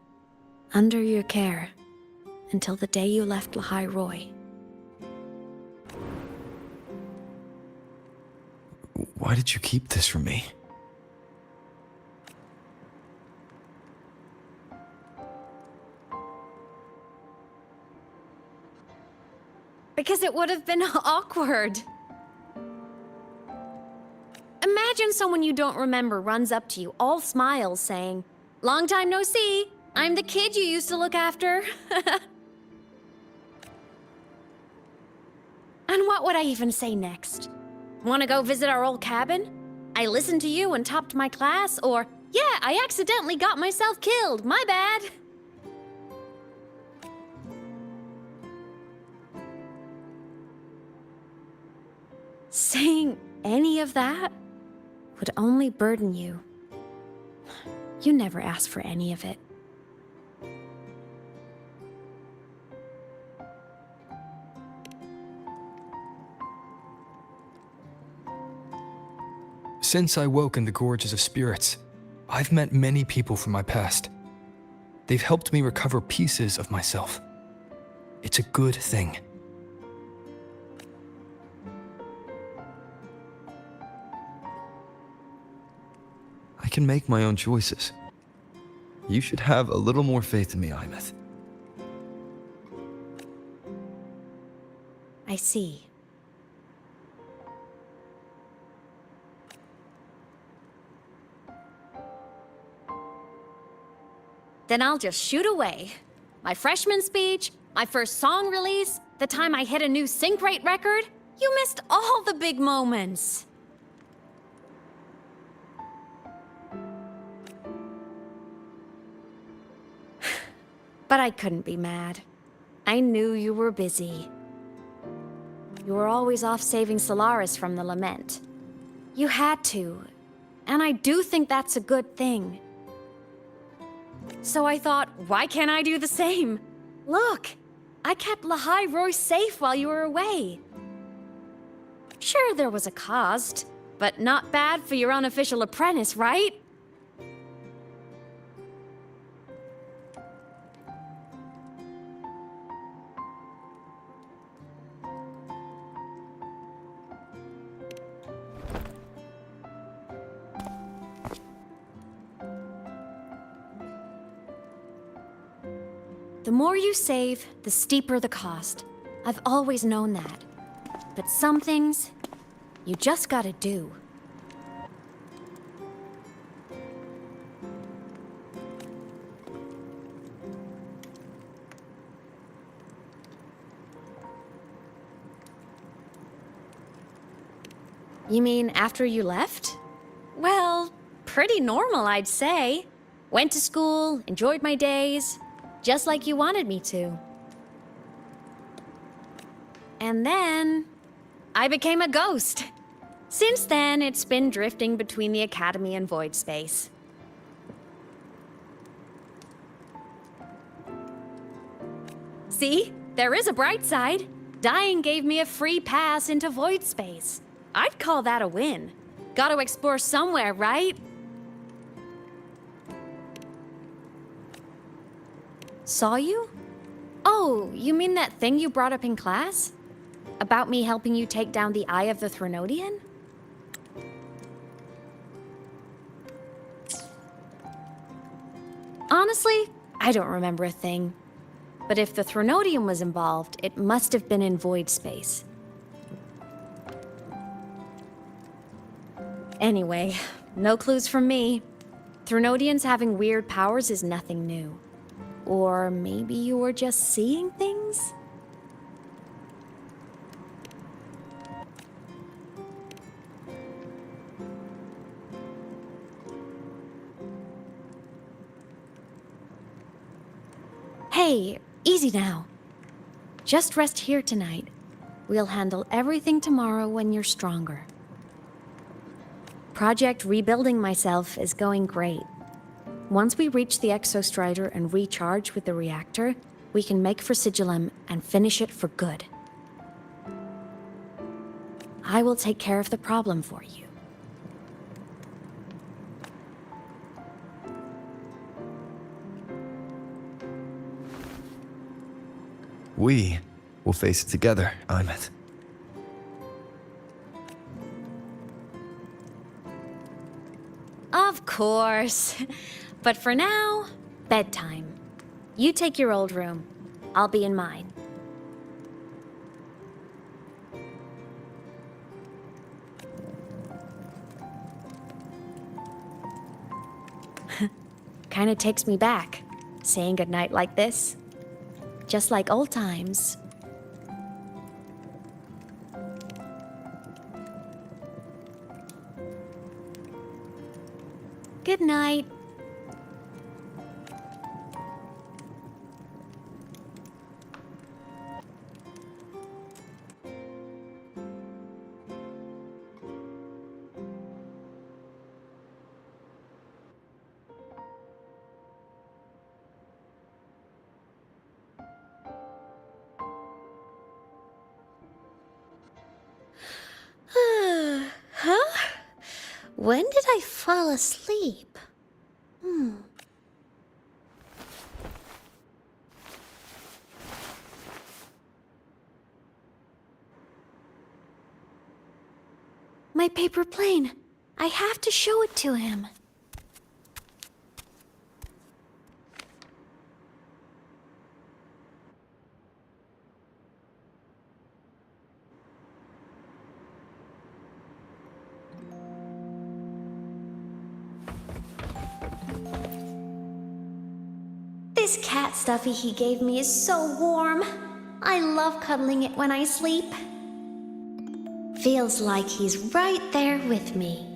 S2: under your care, until the day you left Lahai Roy.
S8: Why did you keep this from me?
S2: Because it would have been awkward. Imagine someone you don't remember runs up to you, all smiles, saying, "Long time no see. I'm the kid you used to look after." And what would I even say next? Want to go visit our old cabin? I listened to you and topped my class? Or, yeah, I accidentally got myself killed. My bad. Saying any of that would only burden you. You never asked for any of it.
S8: Since I woke in the Gorges of Spirits, I've met many people from my past. They've helped me recover pieces of myself. It's a good thing. can make my own choices. You should have a little more faith in me, Aemeath.
S2: I see. Then I'll just shoot away. My freshman speech, my first song release, the time I hit a new sync rate record. You missed all the big moments. But I couldn't be mad. I knew you were busy. You were always off saving Solaris from the lament. You had to, and I do think that's a good thing. So I thought, why can't I do the same? Look, I kept Lahai Roy safe while you were away. Sure, there was a cost, but not bad for your unofficial apprentice, right? The more you save, the steeper the cost. I've always known that. But some things, you just gotta do. You mean after you left? Well, pretty normal, I'd say. Went to school, enjoyed my days. Just like you wanted me to. And then, I became a ghost. Since then, it's been drifting between the Academy and void space. See? There is a bright side. Dying gave me a free pass into void space. I'd call that a win. Gotta explore somewhere, right? Saw you? Oh, you mean that thing you brought up in class? About me helping you take down the Eye of the Threnodian? Honestly, I don't remember a thing. But if the Threnodian was involved, it must have been in void space. Anyway, no clues from me. Threnodians having weird powers is nothing new. Or maybe you were just seeing things? Hey, easy now. Just rest here tonight. We'll handle everything tomorrow when you're stronger. Project Rebuilding Myself is going great. Once we reach the Exostrider and recharge with the reactor, we can make for Sigillum and finish it for good. I will take care of the problem for you.
S8: We will face it together, Aemeath.
S2: Of course. But for now, bedtime. You take your old room. I'll be in mine. Kinda takes me back, saying goodnight like this. Just like old times. Good night.
S1: Huh? When did I fall asleep? My paper plane. I have to show it to him. This cat stuffy he gave me is so warm. I love cuddling it when I sleep. Feels like he's right there with me.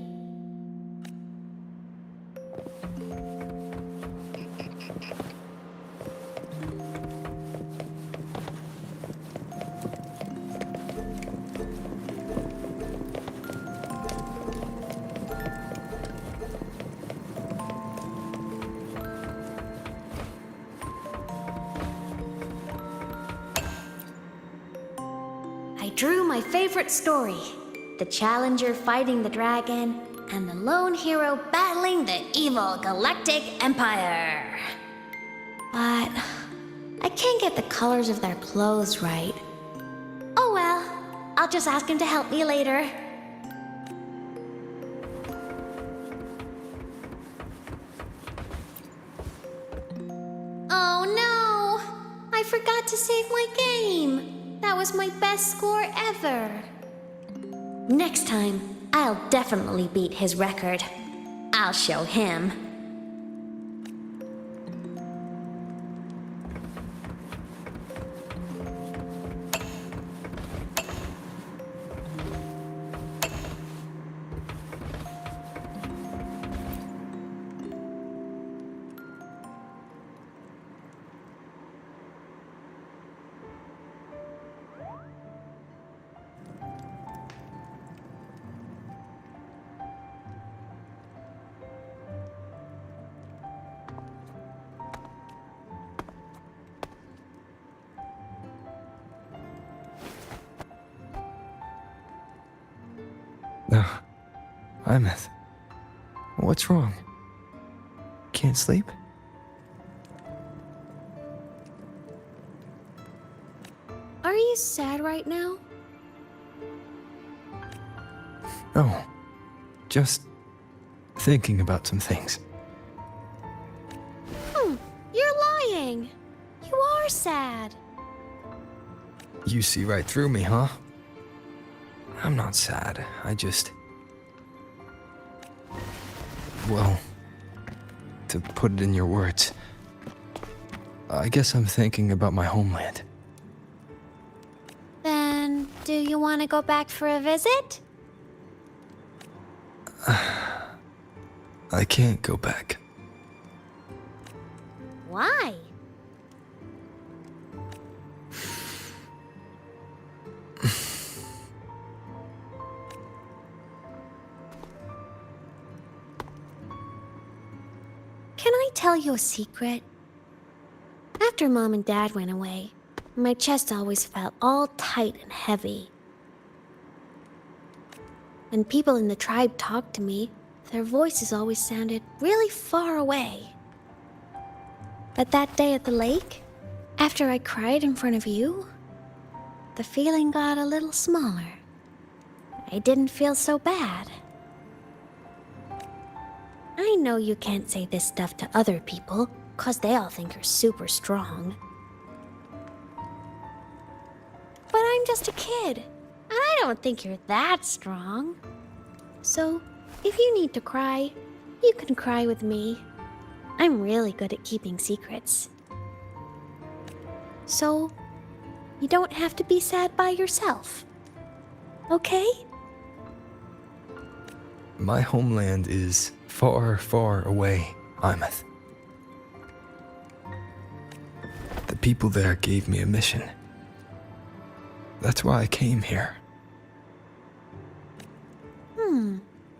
S1: I drew my favorite story. The challenger fighting the dragon, and the lone hero battling the evil galactic empire. But I can't get the colors of their clothes right. Oh well, I'll just ask him to help me later. Oh no! I forgot to save my game. That was my best score ever. Next time, I'll definitely beat his record. I'll show him.
S8: No. Aemeath. What's wrong? Can't sleep?
S2: Are you sad right now?
S8: No. Just thinking about some things.
S2: You're lying. You are sad.
S8: You see right through me, huh? I'm not sad. I just... Well, to put it in your words, I guess I'm thinking about my homeland.
S2: Then, do you want to go back for a visit?
S8: I can't go back.
S2: Why? Can I tell you a secret? After Mom and Dad went away, my chest always felt all tight and heavy. When people in the tribe talked to me, their voices always sounded really far away. But that day at the lake, after I cried in front of you, the feeling got a little smaller. I didn't feel so bad. I know you can't say this stuff to other people, 'cause they all think you're super strong. But I'm just a kid, and I don't think you're that strong. So, if you need to cry, you can cry with me. I'm really good at keeping secrets. So, you don't have to be sad by yourself. Okay?
S8: My homeland is far, far away, Aemeath. The people there gave me a mission. That's why I came here.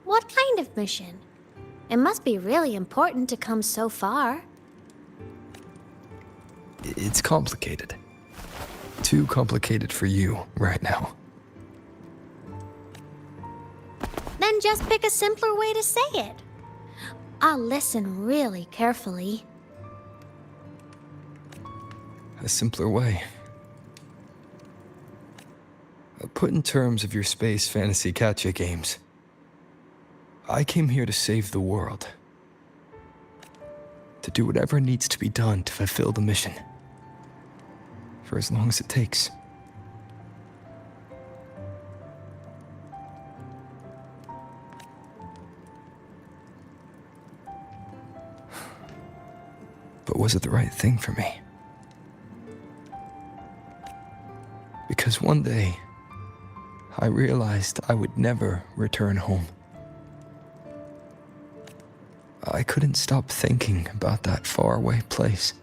S2: What kind of mission? It must be really important to come so far.
S8: It's complicated. Too complicated for you right now.
S2: Then just pick a simpler way to say it. I'll listen really carefully.
S8: A simpler way. Put in terms of your space fantasy gacha games. I came here to save the world. To do whatever needs to be done to fulfill the mission. For as long as it takes. But was it the right thing for me? Because one day, I realized I would never return home. I couldn't stop thinking about that faraway place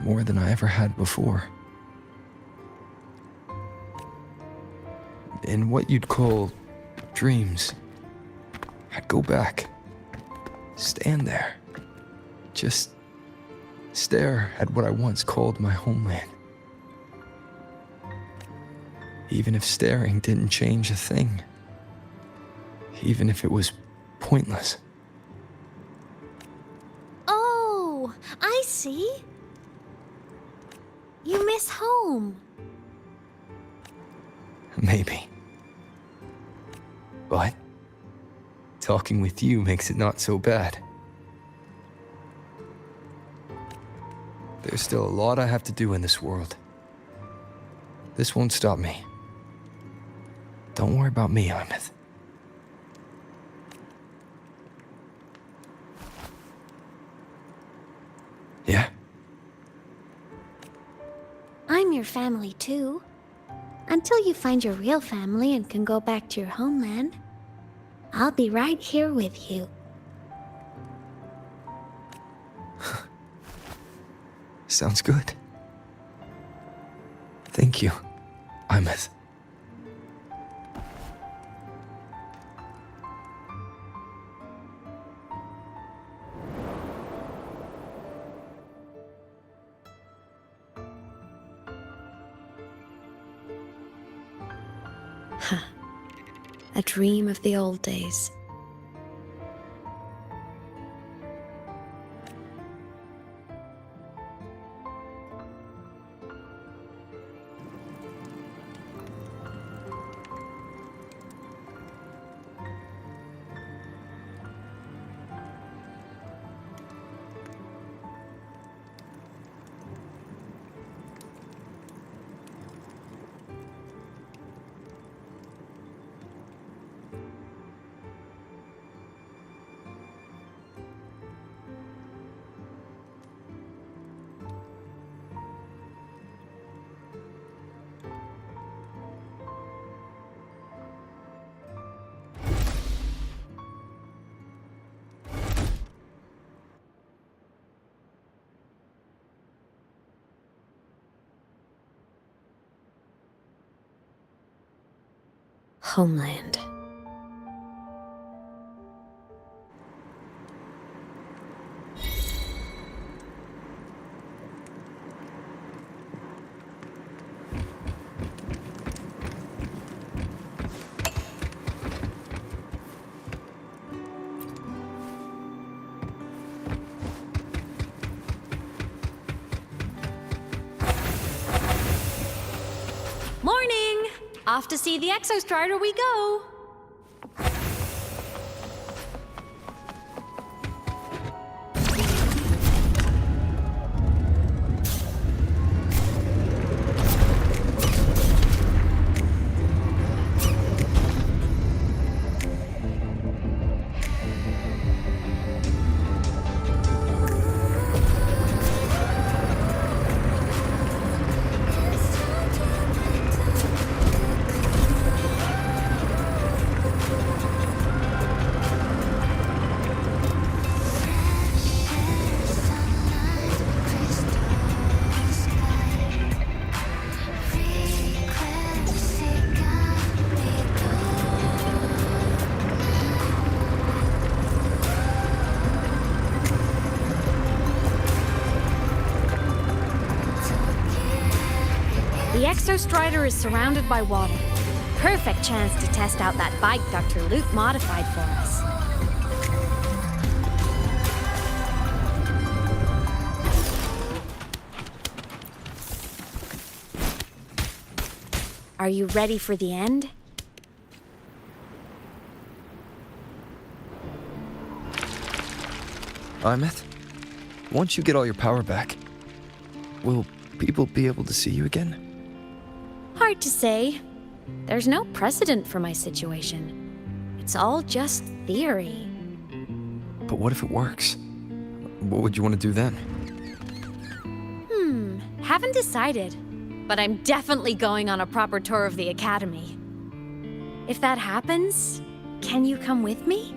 S8: more than I ever had before. In what you'd call dreams, I'd go back, stand there, just stare at what I once called my homeland. Even if staring didn't change a thing, even if it was pointless.
S2: Oh, I see. You miss home.
S8: Maybe. But talking with you makes it not so bad. There's still a lot I have to do in this world. This won't stop me. Don't worry about me, Aemeath. Yeah?
S2: I'm your family too. Until you find your real family and can go back to your homeland, I'll be right here with you.
S8: Sounds good. Thank you, Aemeath.
S2: A dream of the old days. Homeland. Morning! Off to see the Exostrider we go! The Exostrider is surrounded by water. Perfect chance to test out that bike Dr. Luke modified for us. Are you ready for the end?
S8: Aemeath, once you get all your power back, will people be able to see you again?
S2: Hard to say. There's no precedent for my situation. It's all just theory.
S8: But what if it works? What would you want to do then?
S2: Haven't decided. But I'm definitely going on a proper tour of the Academy. If that happens, can you come with me?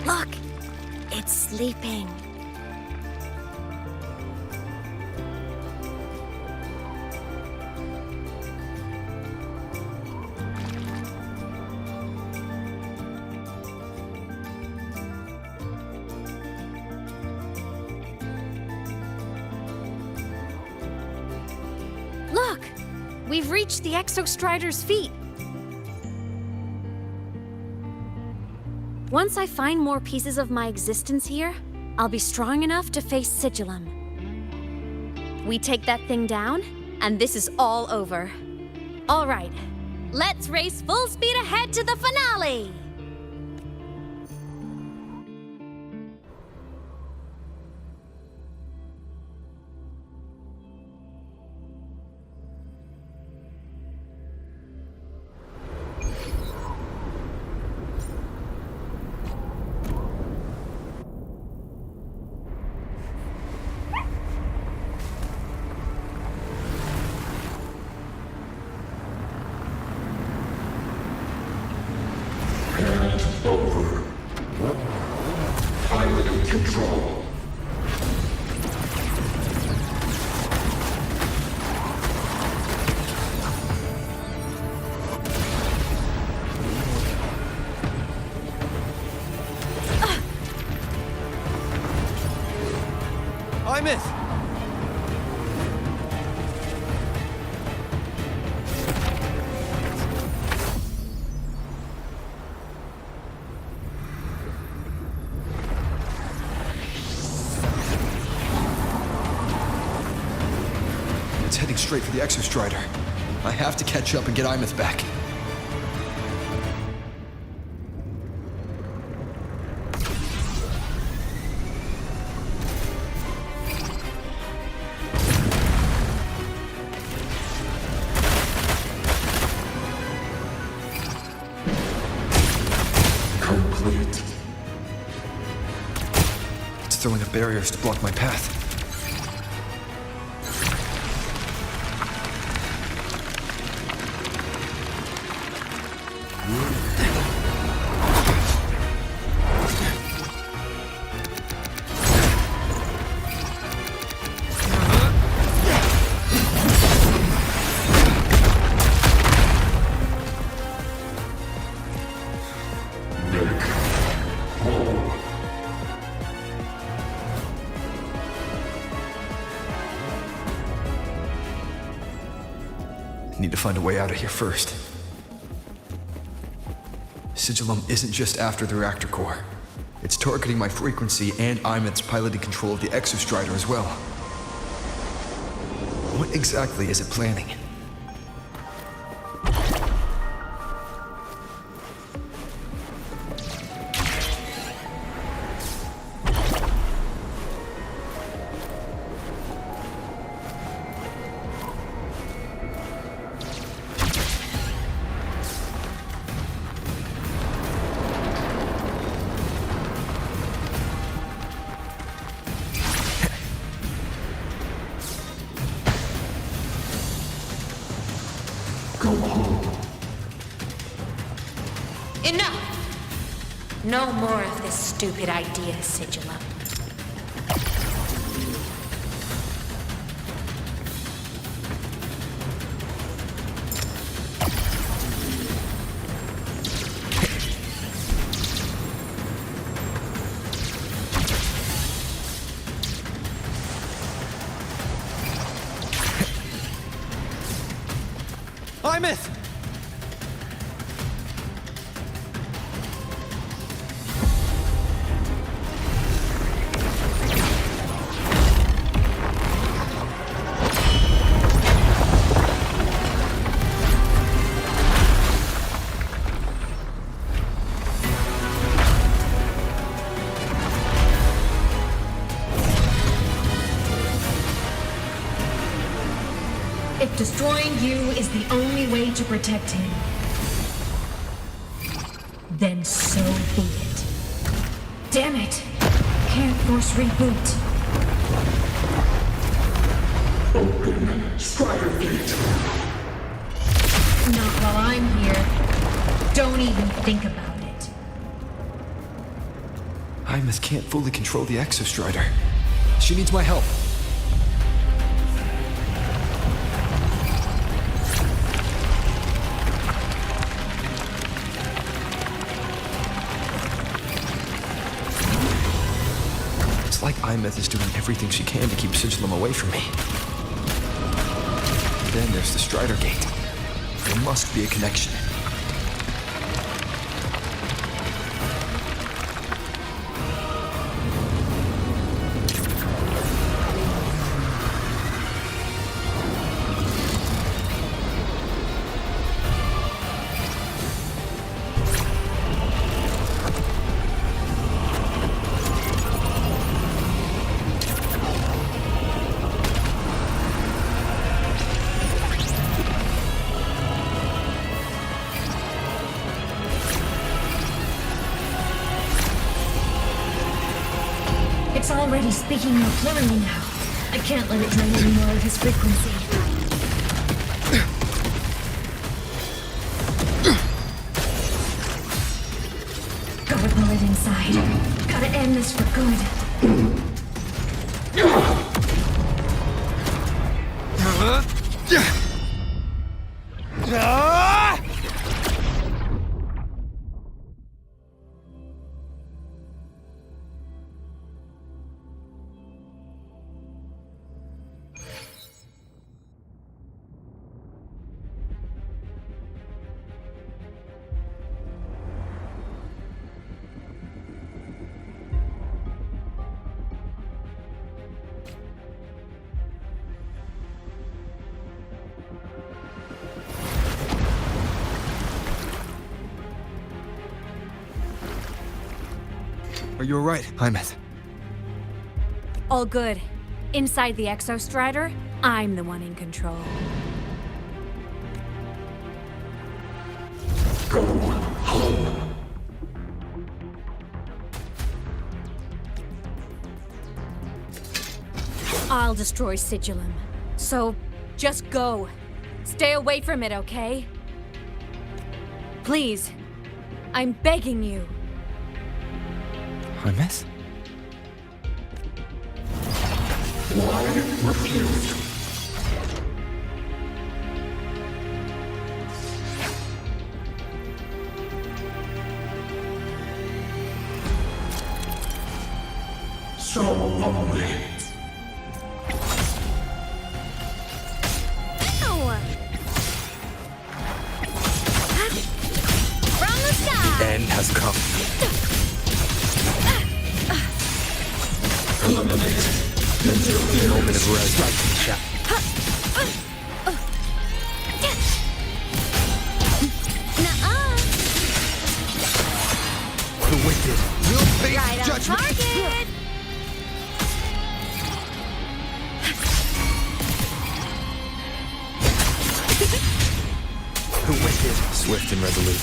S2: Look! It's sleeping. Look! We've reached the Exostrider's feet. Once I find more pieces of my existence here, I'll be strong enough to face Sigillum. We take that thing down, and this is all over. All right, let's race full speed ahead to the finale!
S3: Over. Pilot control.
S8: Aemeath!
S10: It's heading straight for the Exostrider. I have to catch up and get Aemeath back.
S3: Complete.
S10: It's throwing up barriers to block my path. Need to find a way out of here first. Sigillum isn't just after the reactor core. It's targeting my frequency and Aemeath's piloted control of the Exostrider as well. What exactly is it planning?
S3: Go home.
S11: Enough! No more of this stupid idea, Sigillum.
S8: Aemeath!
S13: If destroying you is the only way to protect him, then so be it. Damn it! Can't force reboot.
S3: Open Strider Gate.
S13: Not while I'm here. Don't even think about it.
S8: Aemeath can't fully control the Exostrider. She needs my help. It's like Aemeath is doing everything she can to keep Sigilum away from me. Then there's the Strider Gate. There must be a connection.
S13: It's already speaking more clearly now. I can't let it drain any more of his frequency. Gotta pull it inside. Gotta end this for good.
S8: Are you alright, Aemeath?
S2: All good. Inside the Exostrider, I'm the one in control.
S3: Go home.
S2: I'll destroy Sigilum. So, just go. Stay away from it, okay? Please. I'm begging you.
S8: Aemeath?
S3: Why refused? So lonely.
S2: From the sky!
S8: The end has come. Moment of resurrection. The wicked will face
S2: Right on
S8: judgment.
S2: target!
S8: The wicked, swift and resolute.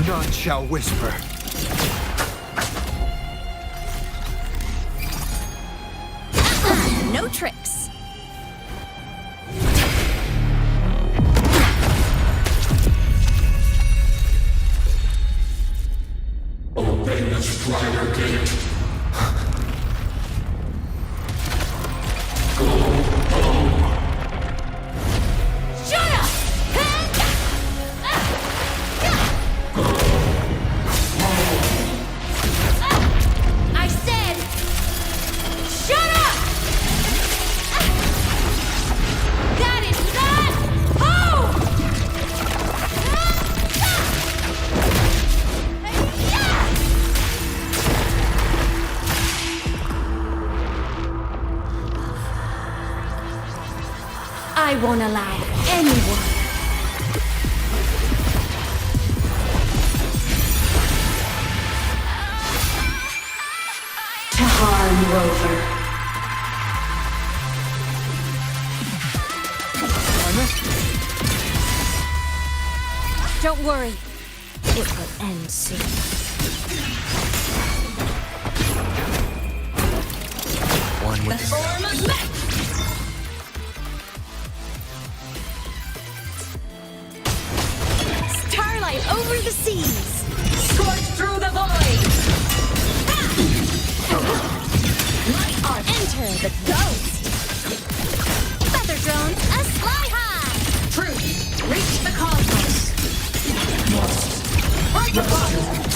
S8: None shall whisper.
S1: No tricks.
S3: Obey the Strider Gate. Go home.
S2: Shut up! I said, shut up! That is not home! I won't allow anyone to harm Rover. Don't worry. It will end soon.
S8: One with the
S2: form of mech! Starlight over the seas! Scorch through the void! Light art! Enter the ghost! Feather drones, a fly high! Truth, reach the cosmos!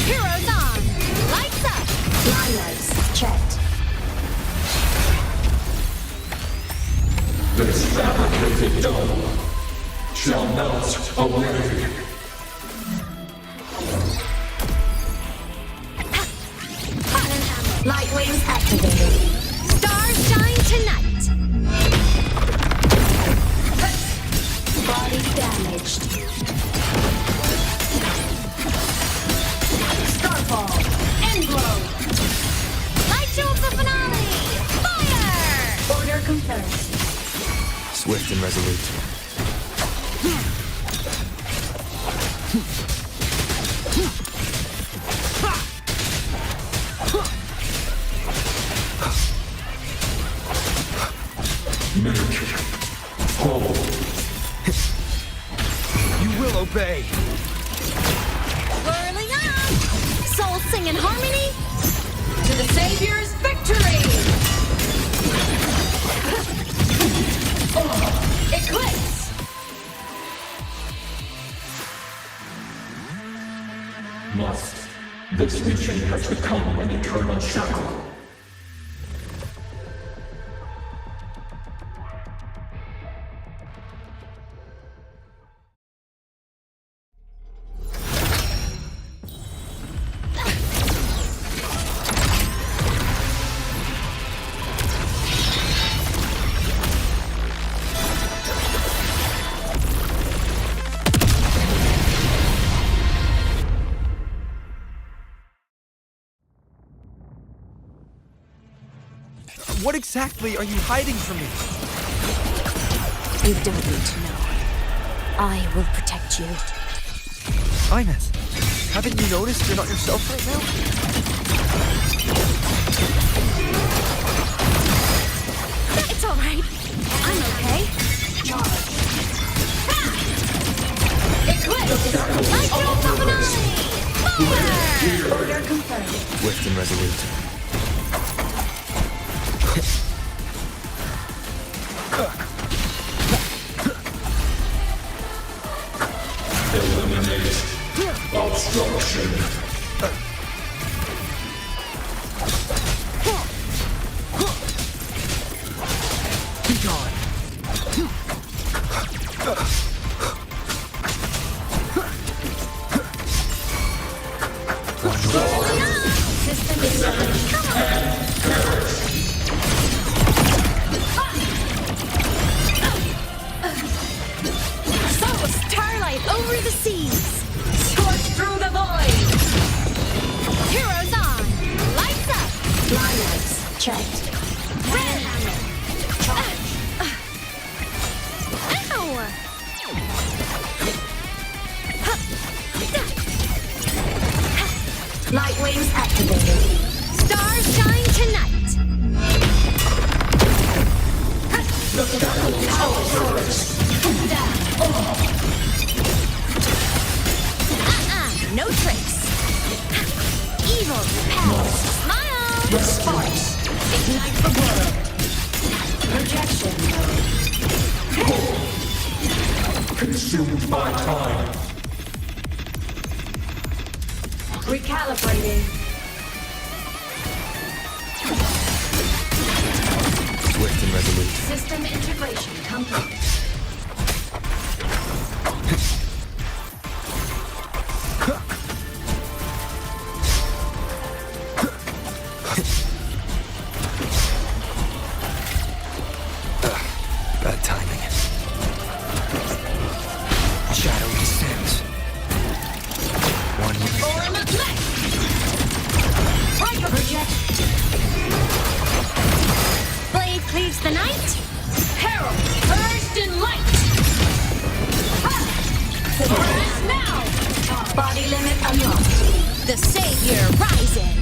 S2: Heroes on! Lights up! Lights checked.
S3: This fabricated dome shall melt away.
S2: Light wings activated. Stars shine tonight. Body damaged. Starfall. Endblow. Light show of the finale. Fire! Order confirmed.
S8: Swift and resolute. You will obey.
S2: Whirling up! Souls sing in harmony! To the Savior's victory! Eclipse!
S3: Must. This mission has become an eternal shackle.
S8: What exactly are you hiding from me?
S2: You don't need to know. I will protect you.
S8: Aemeath, haven't you noticed you're not yourself right now?
S2: It's all right. I'm okay. Charge. Eclipse! Light show of the finale! Fire! Order confirmed.
S8: Swift and resolute.
S3: Eliminate obstruction.
S8: Be gone.
S2: System is ready. Come on! So, starlight over the seas! Scorch through the void! Heroes on! Lights up! Line lights checked. Red hammer! Charge! Ow! Light wings activated. Stars shine tonight! No tricks. Evil repels. Smile.
S3: The sparks.
S2: Ignite the world. Projection.
S3: Consumed by time.
S2: Recalibrating.
S8: Swift and resolute.
S2: System integration complete.
S8: Bad timing. Shadow descends. One with
S2: Form of mech! Breaker project! Blade cleaves the night. Herald, burst in light! Ha! Burst now!
S13: Body limit unlocked.
S1: The Savior rises!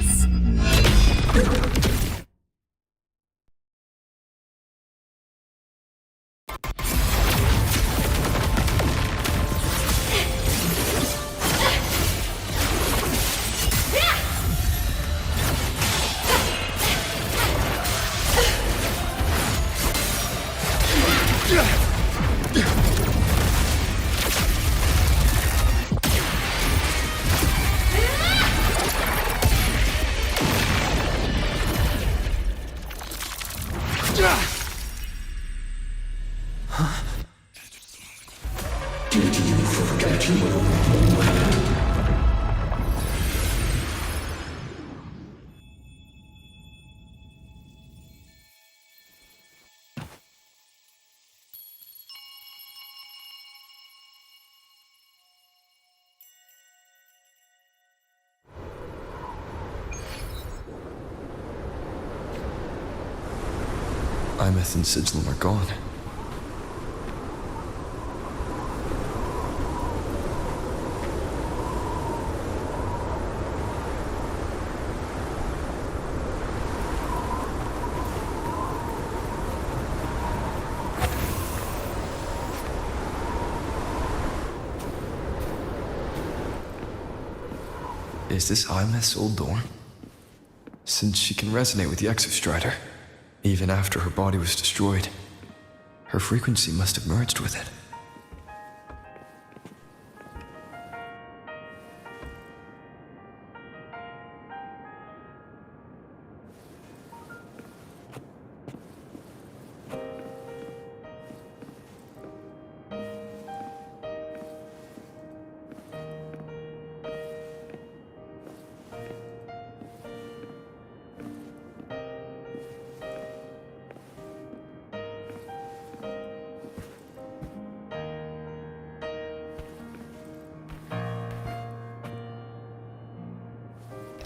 S8: Aemeath and Sigilum are gone. Is this Aemeath's old door? Since she can resonate with the Exostrider, even after her body was destroyed, her frequency must have merged with it.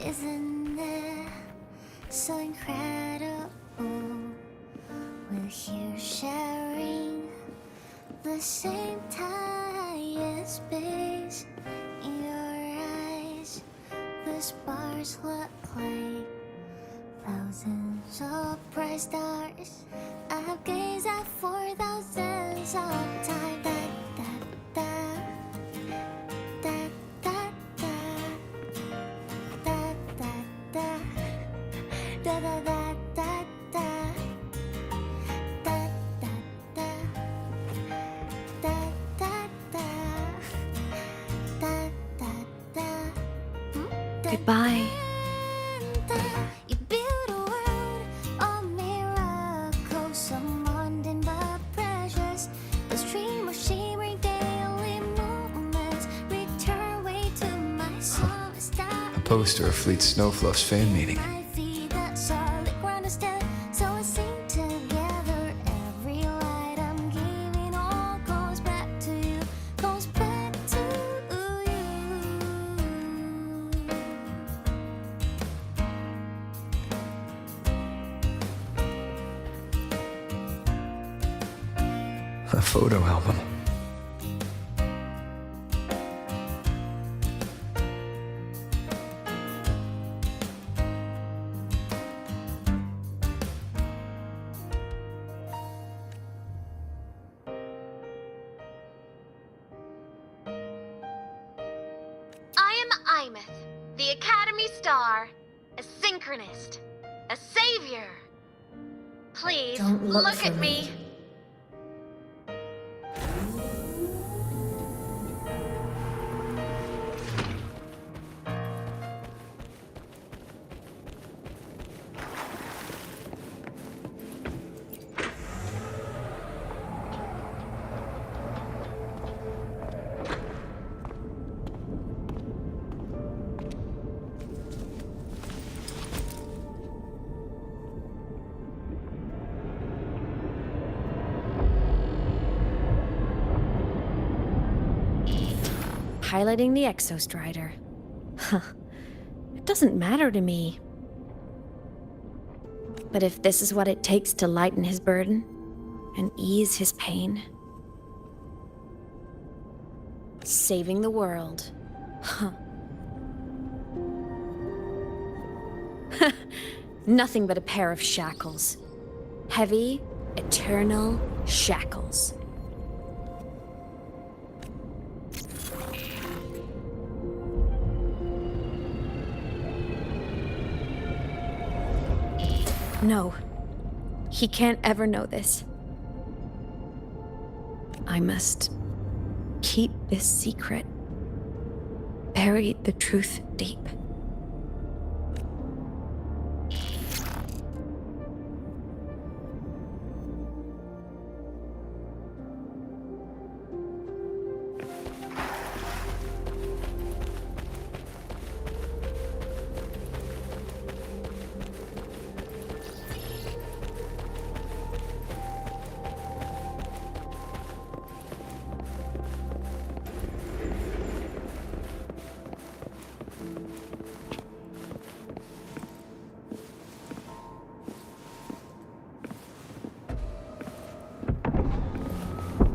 S14: Isn't it so incredible? We're here sharing the same time and space. In your eyes, the sparks look like thousands of bright stars. I've gazed at for thousands of times.
S2: Goodbye.
S14: You build a world of miracles, some mundane but precious. The stream of shimmering daily moments return way to my soul.
S8: A poster of Fleet Snowfluff's fan meeting.
S14: My feet that solid ground instead, so we sing together. Every light I'm giving all goes back to you, goes back to you.
S8: A photo album.
S11: I am Aemeath, the Academy Star, a synchronist, a savior. Please,
S13: Don't look for
S11: at me.
S2: Piloting the Exostrider. Huh. It doesn't matter to me. But if this is what it takes to lighten his burden and ease his pain, saving the world Huh. Nothing but a pair of shackles. Heavy, eternal shackles. No. He can't ever know this. I must keep this secret. Bury the truth deep.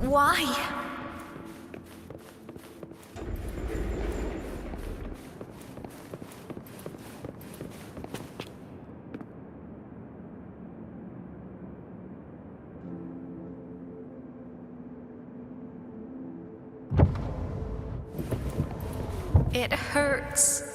S2: Why? It hurts.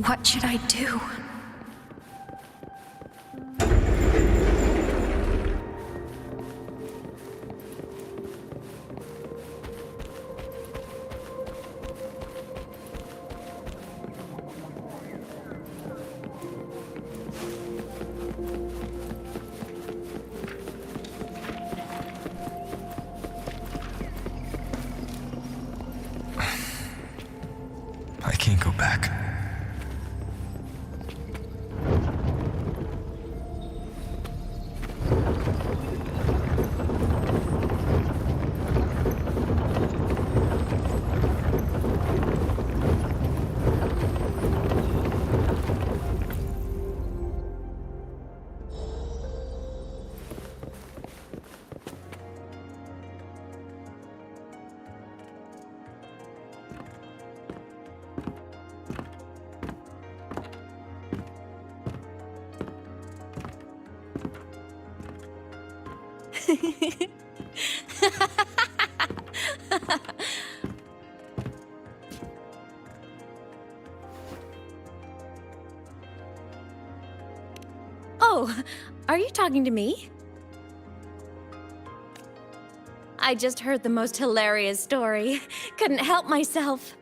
S2: What should I do?
S10: I can't go back.
S2: Oh, are you talking to me? I just heard the most hilarious story. Couldn't help myself.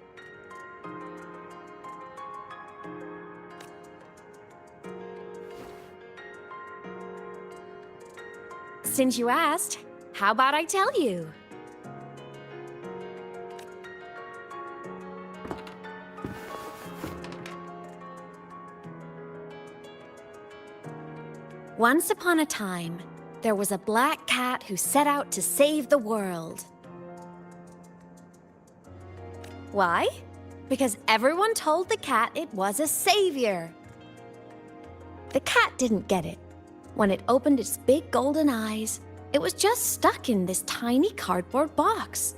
S2: Since you asked, how about I tell you? Once upon a time, there was a black cat who set out to save the world. Why? Because everyone told the cat it was a savior. The cat didn't get it. When it opened its big golden eyes, it was just stuck in this tiny cardboard box.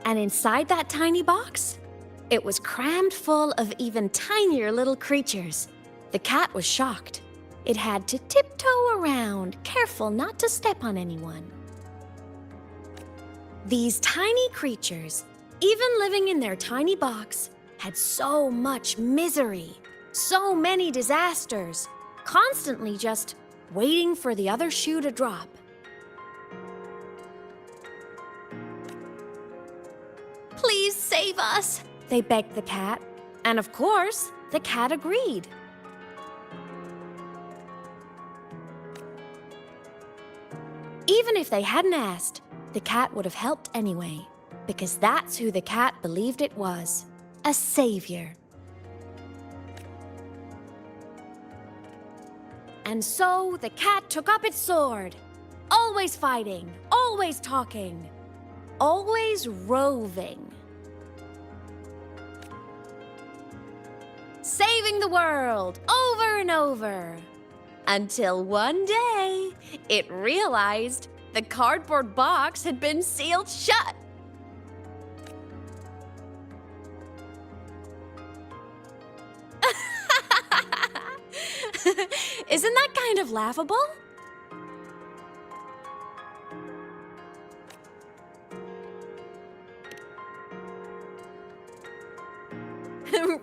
S2: And inside that tiny box, it was crammed full of even tinier little creatures. The cat was shocked. It had to tiptoe around, careful not to step on anyone. These tiny creatures, even living in their tiny box, had so much misery, so many disasters, constantly just waiting for the other shoe to drop. Please save us, they begged the cat. And of course, the cat agreed. Even if they hadn't asked, the cat would have helped anyway. Because that's who the cat believed it was. A savior. And so the cat took up its sword. Always fighting, always talking, always roving. Saving the world over and over. Until one day, it realized the cardboard box had been sealed shut. Isn't that kind of laughable?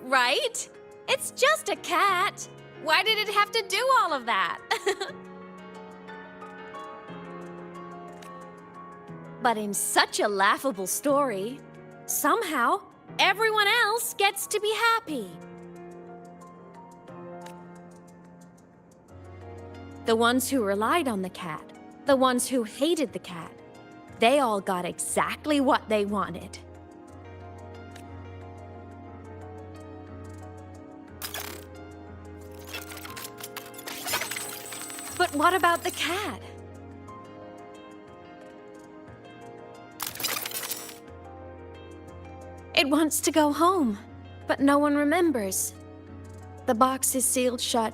S2: Right? It's just a cat. Why did it have to do all of that? But in such a laughable story, somehow everyone else gets to be happy. The ones who relied on the cat, the ones who hated the cat, they all got exactly what they wanted. But what about the cat? It wants to go home, but no one remembers. The box is sealed shut,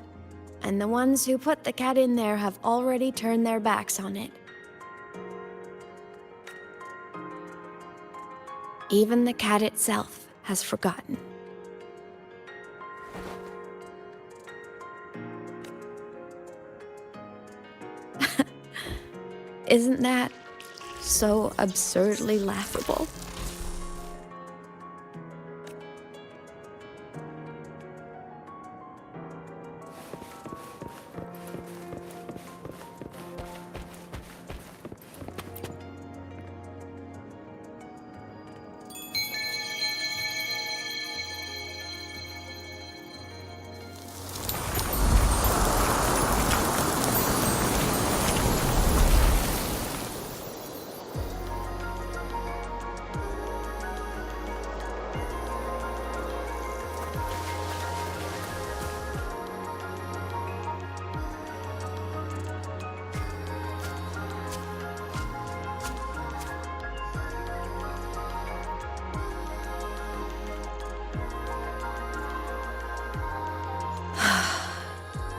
S2: and the ones who put the cat in there have already turned their backs on it. Even the cat itself has forgotten. Isn't that so absurdly laughable?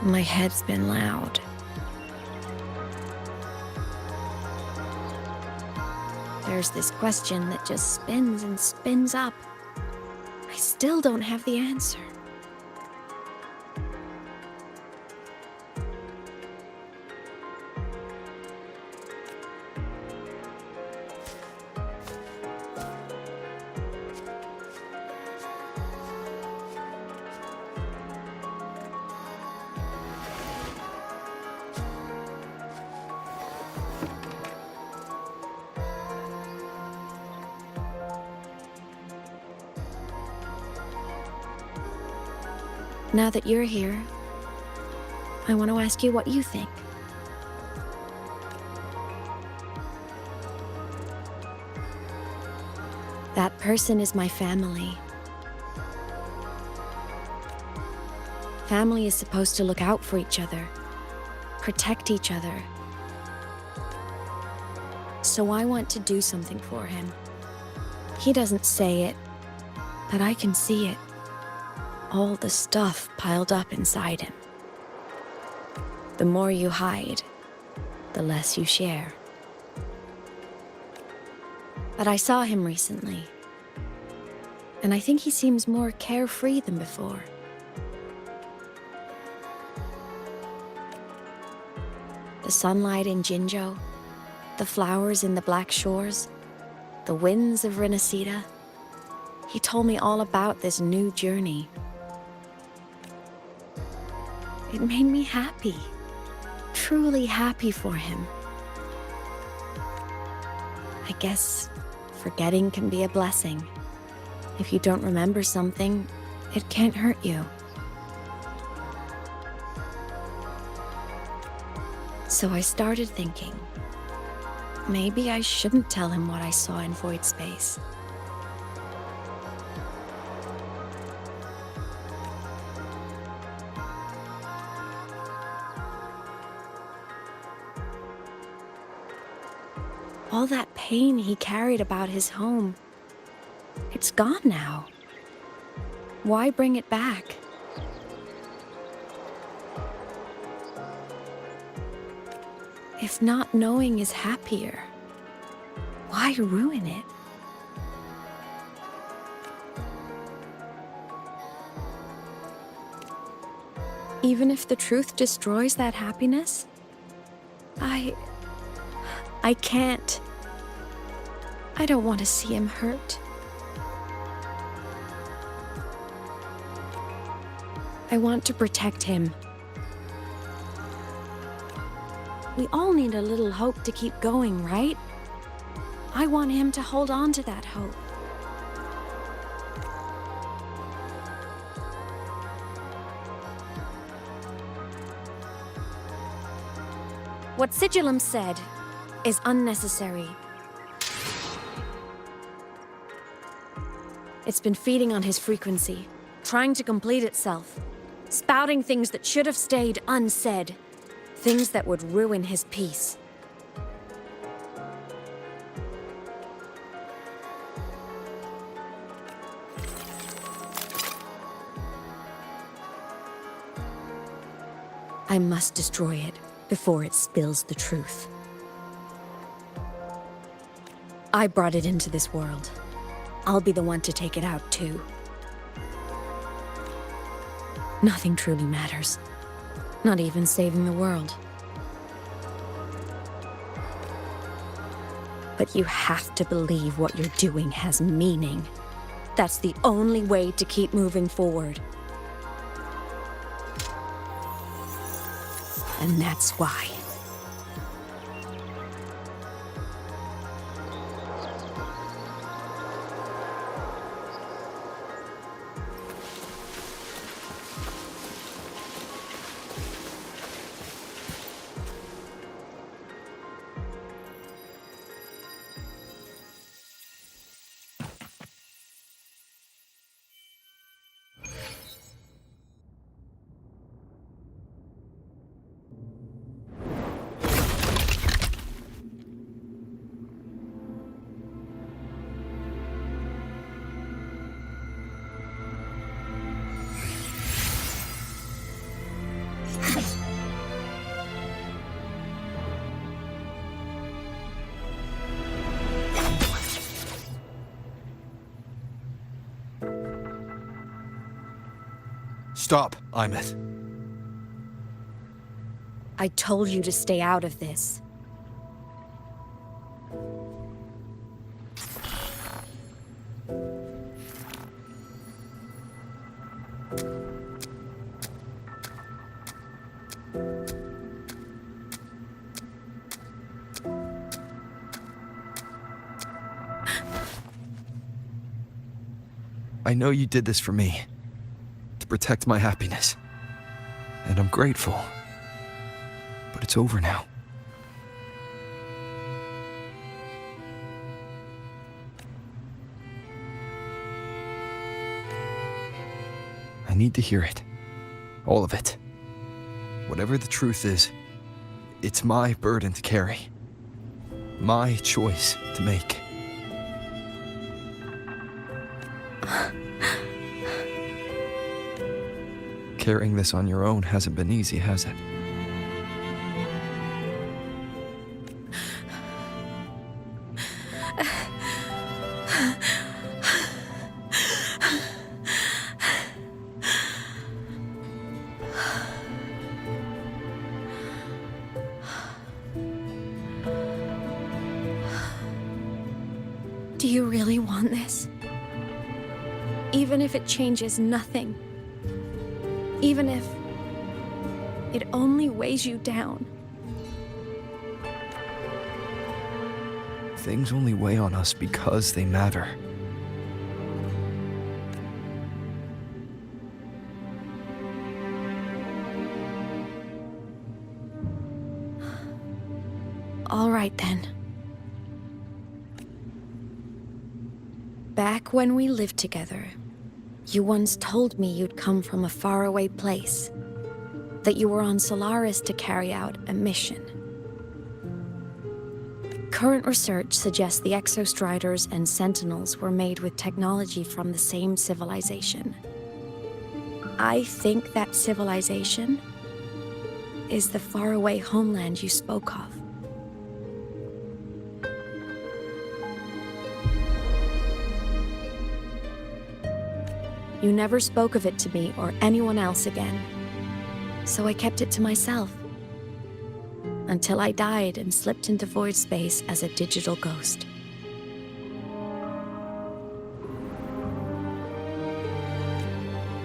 S2: My head's been loud. There's this question that just spins and spins up. I still don't have the answer. Now that you're here, I want to ask you what you think. That person is my family. Family is supposed to look out for each other, protect each other. So I want to do something for him. He doesn't say it, but I can see it. All the stuff piled up inside him. The more you hide, the less you share. But I saw him recently, and I think he seems more carefree than before. The sunlight in Jinzhou, the flowers in the Black Shores, the winds of Renacida. He told me all about this new journey. It made me happy, truly happy for him. I guess forgetting can be a blessing. If you don't remember something, it can't hurt you. So I started thinking, Maybe I shouldn't tell him what I saw in void space. All that pain he carried about his home, it's gone now. Why bring it back? If not knowing is happier, why ruin it? Even if the truth destroys that happiness, I can't. I don't want to see him hurt. I want to protect him. We all need a little hope to keep going, right? I want him to hold on to that hope. What Sigillum said is unnecessary. It's been feeding on his frequency, trying to complete itself, spouting things that should have stayed unsaid, things that would ruin his peace. I must destroy it before it spills the truth. I brought it into this world. I'll be the one to take it out, too. Nothing truly matters. Not even saving the world. But you have to believe what you're doing has meaning. That's the only way to keep moving forward. And that's why.
S8: Stop, Aemeath.
S2: I told you to stay out of this.
S8: I know you did this for me, to protect my happiness. And I'm grateful. But it's over now. I need to hear it. All of it. Whatever the truth is, it's my burden to carry. My choice to make. Carrying this on your own hasn't been easy, has it?
S2: Do you really want this? Even if it changes nothing? Even if it only weighs you down?
S8: Things only weigh on us because they matter.
S2: All right then. Back when we lived together, you once told me you'd come from a faraway place, that you were on Solaris to carry out a mission. Current research suggests the Exostriders and Sentinels were made with technology from the same civilization. I think that civilization is the faraway homeland you spoke of. You never spoke of it to me or anyone else again, so I kept it to myself. Until I died and slipped into void space as a digital ghost.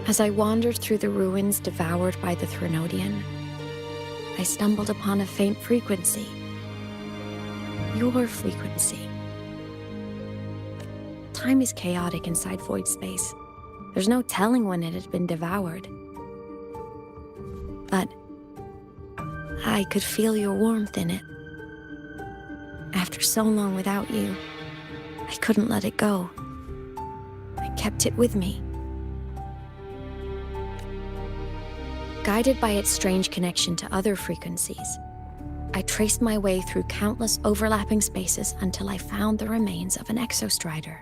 S2: As I wandered through the ruins devoured by the Threnodian, I stumbled upon a faint frequency. Your frequency. Time is chaotic inside void space. There's no telling when it had been devoured. But I could feel your warmth in it. After so long without you, I couldn't let it go. I kept it with me. Guided by its strange connection to other frequencies, I traced my way through countless overlapping spaces until I found the remains of an Exostrider.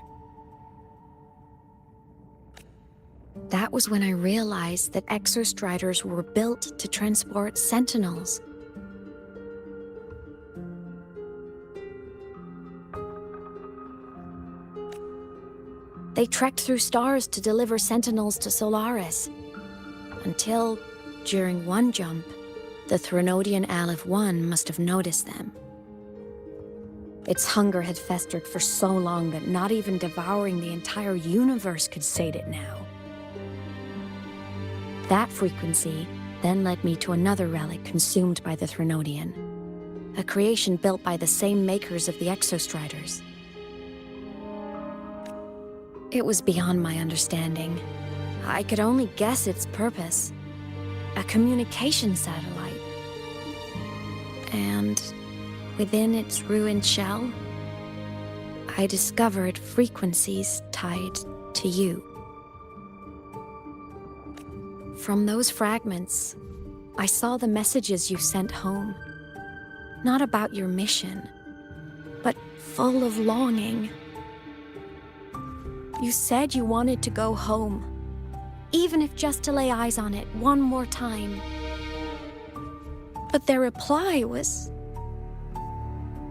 S2: That was when I realized that Exostriders were built to transport Sentinels. They trekked through stars to deliver Sentinels to Solaris, until, during one jump, the Threnodian Aleph 1 must have noticed them. Its hunger had festered for so long that not even devouring the entire universe could sate it now. That frequency then led me to another relic consumed by the Threnodian, a creation built by the same makers of the Exostriders. It was beyond my understanding. I could only guess its purpose. A communication satellite. And within its ruined shell, I discovered frequencies tied to you. From those fragments, I saw the messages you sent home. Not about your mission, but full of longing. You said you wanted to go home, even if just to lay eyes on it one more time. But their reply was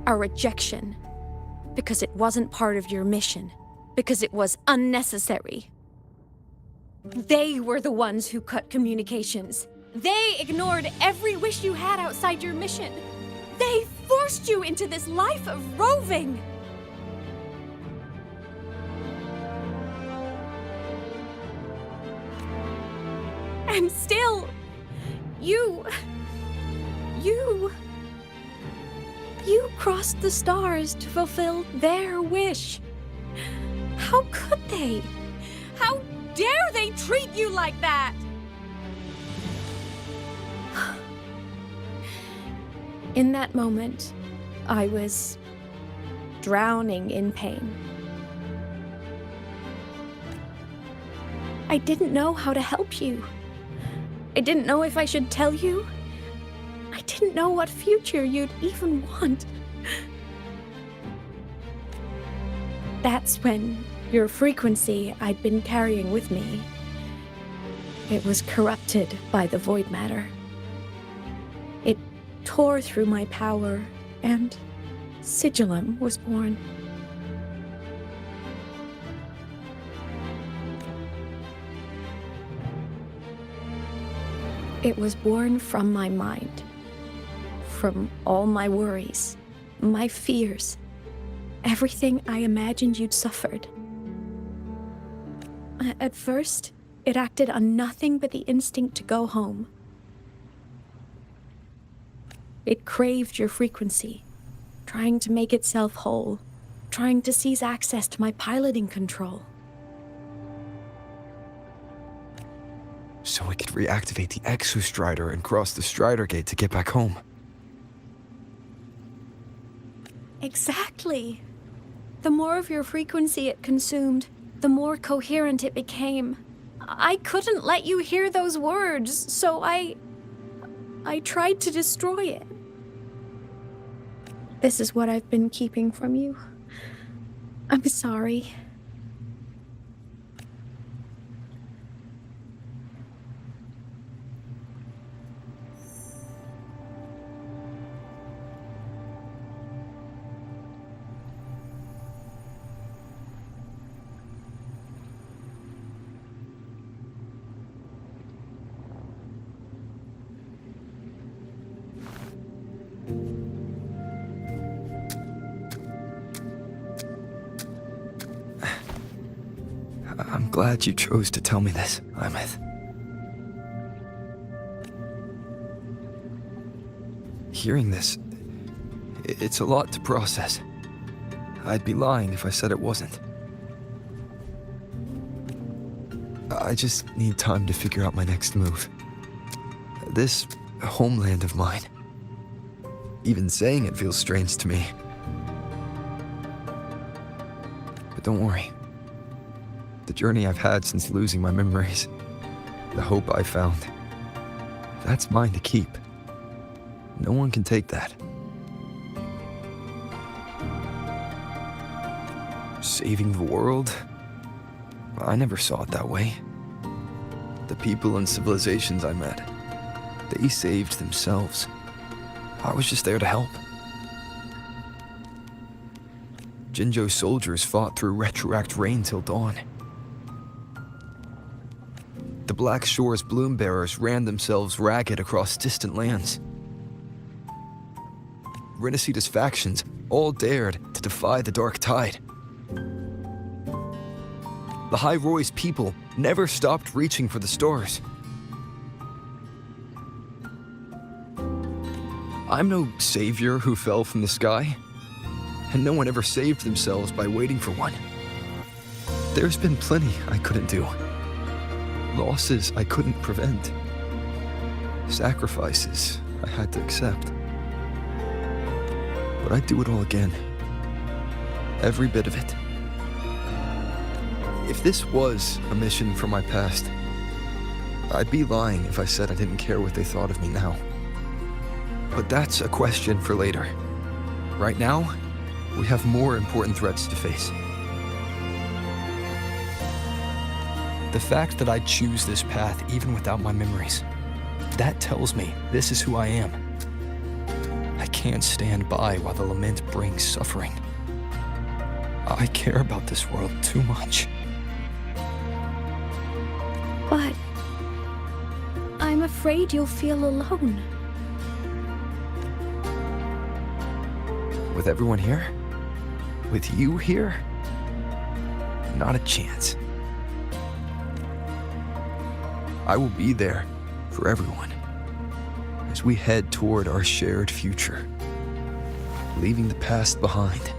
S2: a rejection, because it wasn't part of your mission, because it was unnecessary. They were the ones who cut communications. They ignored every wish you had outside your mission. They forced you into this life of roving. And still, you crossed the stars to fulfill their wish. How could they? How dare they treat you like that? In that moment, I was drowning in pain. I didn't know how to help you. I didn't know if I should tell you. I didn't know what future you'd even want. That's when your frequency I'd been carrying with me, it was corrupted by the void matter. It tore through my power, and Sigillum was born. It was born from my mind, from all my worries, my fears, everything I imagined you'd suffered. At first, it acted on nothing but the instinct to go home. It craved your frequency, trying to make itself whole, trying to seize access to my piloting control.
S8: So I could reactivate the Exostrider and cross the Strider Gate to get back home.
S2: Exactly. The more of your frequency it consumed, the more coherent it became. I couldn't let you hear those words, so I tried to destroy it. This is what I've been keeping from you. I'm sorry.
S8: I'm glad you chose to tell me this, Aemeath. Hearing this, it's a lot to process. I'd be lying if I said it wasn't. I just need time to figure out my next move. This homeland of mine, even saying it feels strange to me. But don't worry. The journey I've had since losing my memories, the hope I found, that's mine to keep. No one can take that. Saving the world? I never saw it that way. The people and civilizations I met, they saved themselves. I was just there to help. Jinzhou's soldiers fought through retroact rain till dawn. The Black Shore's bloom bearers ran themselves ragged across distant lands. Renacita's factions all dared to defy the dark tide. The High Roy's people never stopped reaching for the stars. I'm no savior who fell from the sky, and no one ever saved themselves by waiting for one. There's been plenty I couldn't do. Losses I couldn't prevent. Sacrifices I had to accept. But I'd do it all again. Every bit of it. If this was a mission from my past, I'd be lying if I said I didn't care what they thought of me now. But that's a question for later. Right now, we have more important threats to face. The fact that I choose this path even without my memories, that tells me this is who I am. I can't stand by while the lament brings suffering. I care about this world too much.
S2: But I'm afraid you'll feel alone.
S8: With everyone here? With you here? Not a chance. I will be there for everyone as we head toward our shared future, leaving the past behind.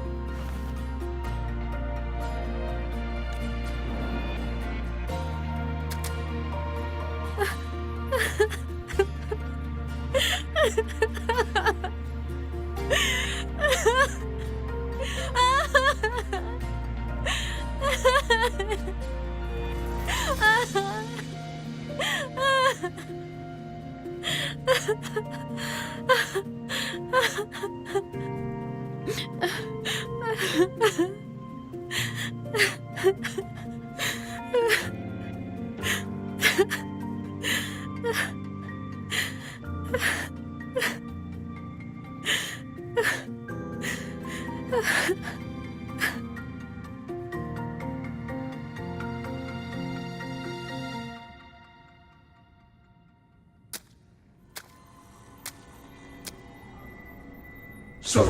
S3: So,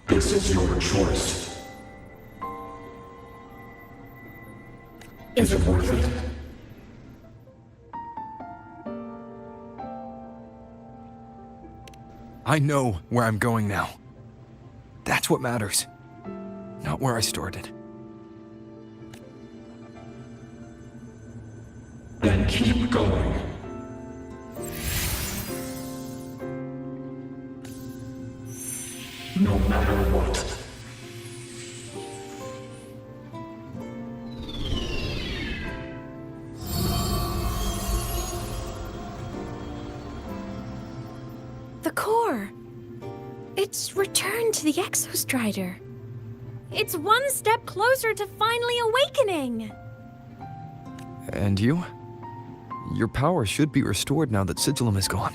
S3: this is your choice. Is it worth it?
S8: I know where I'm going now. That's what matters, not where I started.
S3: Then keep going. No matter what.
S2: The core. It's returned to the Exostrider. It's one step closer to finally awakening.
S8: And you? Your power should be restored now that Sigillum is gone.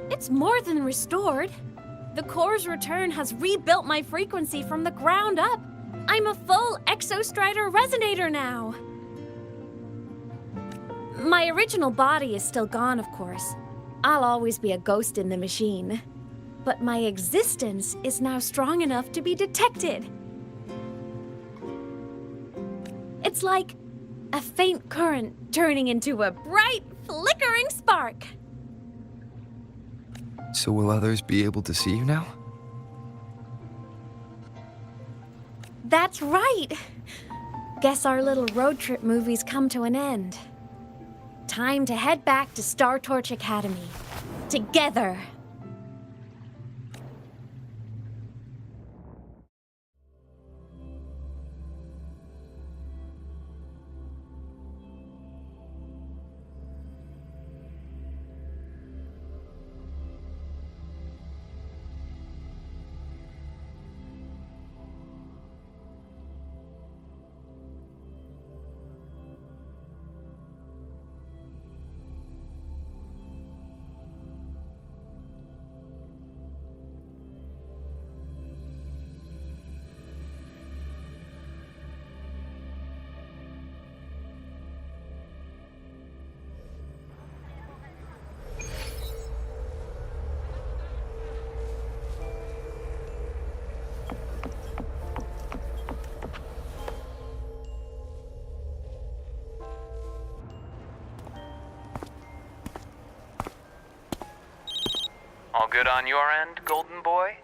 S2: It's more than restored. The core's return has rebuilt my frequency from the ground up. I'm a full Exostrider resonator now. My original body is still gone, of course. I'll always be a ghost in the machine. But my existence is now strong enough to be detected. It's like a faint current turning into a bright, flickering spark.
S8: So will others be able to see you now?
S2: That's right. Guess our little road trip movie's come to an end. Time to head back to Star Torch Academy. Together.
S18: All good on your end, Golden Boy?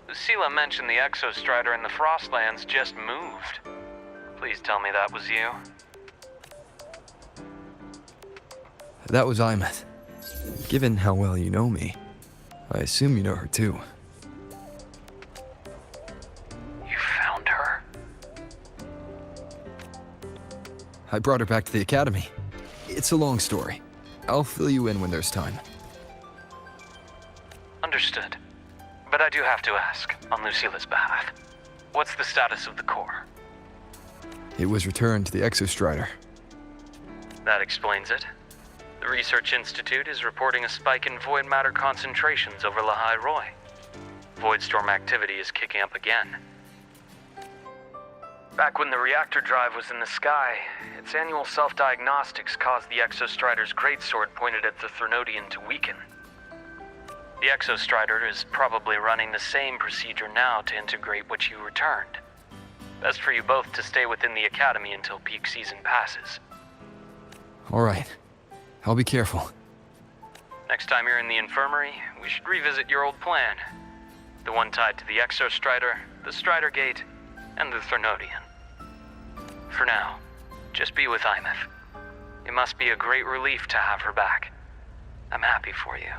S18: Lucilla mentioned the Exostrider in the Frostlands just moved. Please tell me that was you.
S8: That was Aemeath. Given how well you know me, I assume you know her too.
S18: You found her?
S8: I brought her back to the academy. It's a long story. I'll fill you in when there's time.
S18: Understood. But I do have to ask, on Lucilla's behalf, what's the status of the core?
S8: It was returned to the Exostrider.
S18: That explains it. The Research Institute is reporting a spike in void matter concentrations over Lahai Roi. Voidstorm activity is kicking up again. Back when the reactor drive was in the sky, its annual self-diagnostics caused the Exostrider's greatsword pointed at the Threnodian to weaken. The Exostrider is probably running the same procedure now to integrate what you returned. Best for you both to stay within the Academy until peak season passes.
S8: All right. I'll be careful.
S18: Next time you're in the infirmary, we should revisit your old plan. The one tied to the Exostrider, the Strider Gate, and the Threnodian. For now, just be with Aemeath. It must be a great relief to have her back. I'm happy for you.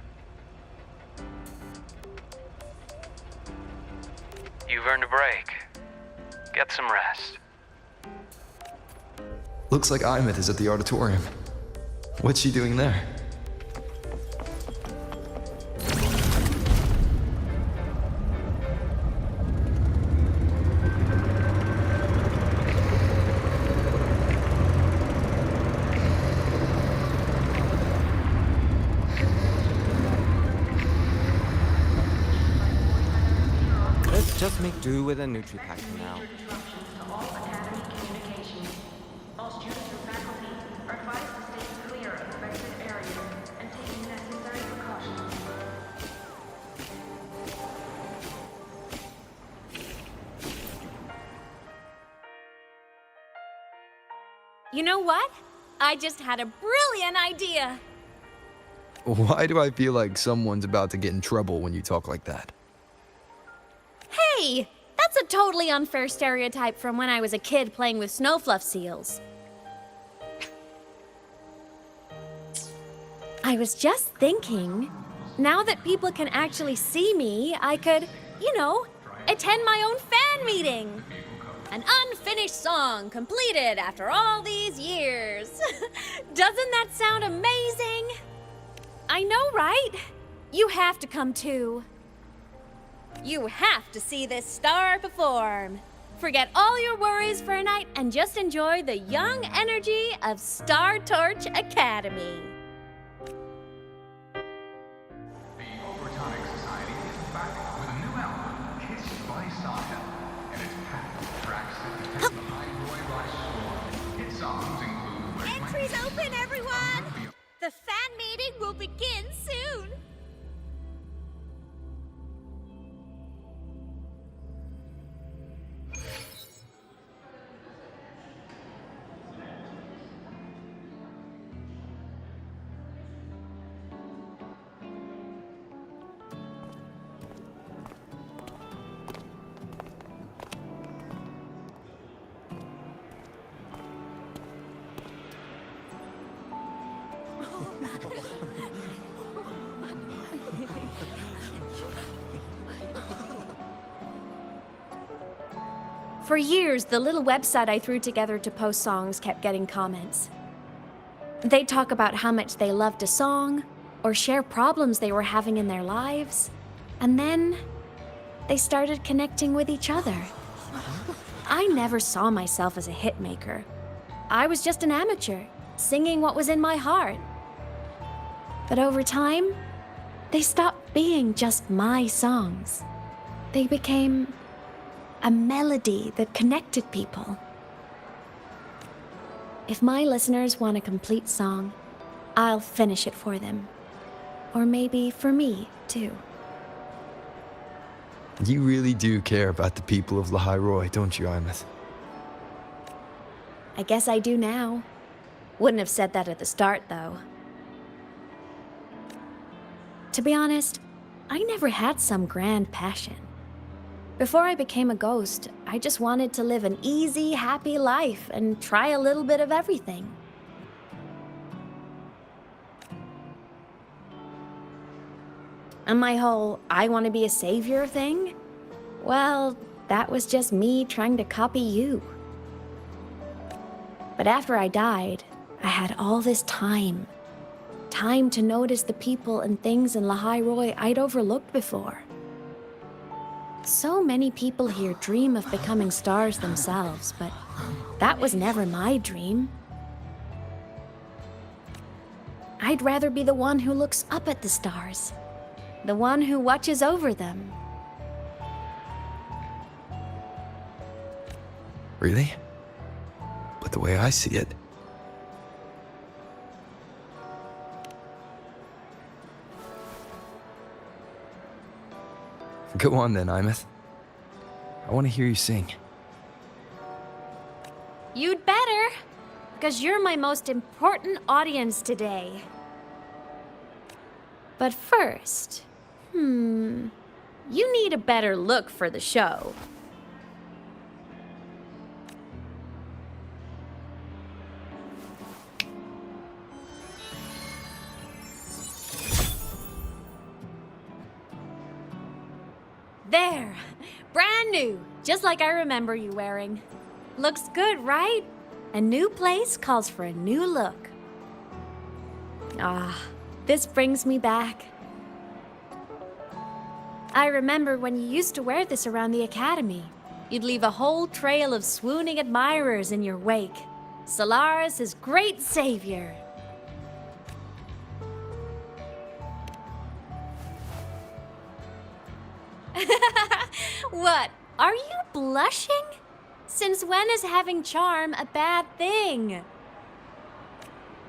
S18: You've earned a break. Get some rest.
S8: Looks like Aemeath is at the auditorium. What's she doing there?
S15: Let's just make do with a Nutri-Pack for now.
S2: You know what? I just had a brilliant idea.
S8: Why do I feel like someone's about to get in trouble when you talk like that?
S2: Hey, that's a totally unfair stereotype from when I was a kid playing with snowfluff seals. I was just thinking, now that people can actually see me, I could, attend my own fan meeting. An unfinished song completed after all these years. Doesn't that sound amazing? I know, right? You have to come too. You have to see this star perform. Forget all your worries for a night and just enjoy the young energy of Star Torch Academy.
S5: The Overtonic Society is back with a new album, Kissed by Stardom, and it's packed with tracks that depict the High Roy by storm. Hit songs include...
S1: Entries open, everyone! The fan meeting will begin soon!
S2: For years, the little website I threw together to post songs kept getting comments. They'd talk about how much they loved a song, or share problems they were having in their lives, and then they started connecting with each other. I never saw myself as a hitmaker. I was just an amateur, singing what was in my heart. But over time, they stopped being just my songs. They became a melody that connected people. If my listeners want a complete song, I'll finish it for them. Or maybe for me, too.
S8: You really do care about the people of Lahai Roy, don't you, Aemeath?
S2: I guess I do now. Wouldn't have said that at the start, though. To be honest, I never had some grand passion. Before I became a ghost, I just wanted to live an easy, happy life and try a little bit of everything. And my whole I want to be a savior thing? Well, that was just me trying to copy you. But after I died, I had all this time. Time to notice the people and things in Lahai Roy I'd overlooked before. So many people here dream of becoming stars themselves, but that was never my dream. I'd rather be the one who looks up at the stars, the one who watches over them.
S8: Really? But the way I see it... Go on then, Aemeath. I want to hear you sing.
S2: You'd better, because you're my most important audience today. But first, you need a better look for the show. There! Brand new! Just like I remember you wearing. Looks good, right? A new place calls for a new look. Ah, this brings me back. I remember when you used to wear this around the academy. You'd leave a whole trail of swooning admirers in your wake. Solaris' great savior. What? Are you blushing? Since when is having charm a bad thing?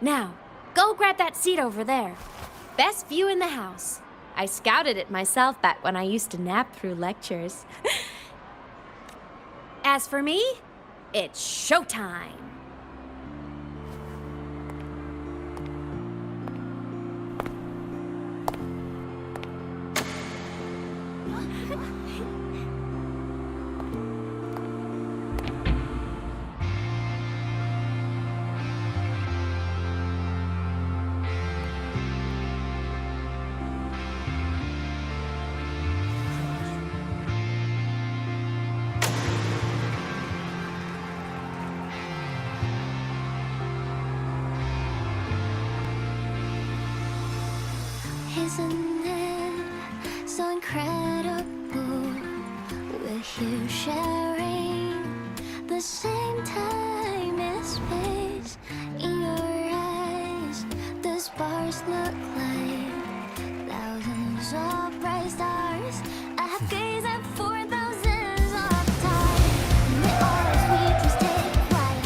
S2: Now, go grab that seat over there. Best view in the house. I scouted it myself back when I used to nap through lectures. As for me, it's showtime.
S14: Isn't it so incredible? We're here sharing the same time and space. In your eyes, the sparks look like thousands of bright stars. I have gazed at for thousands of times. And they always we just take flight.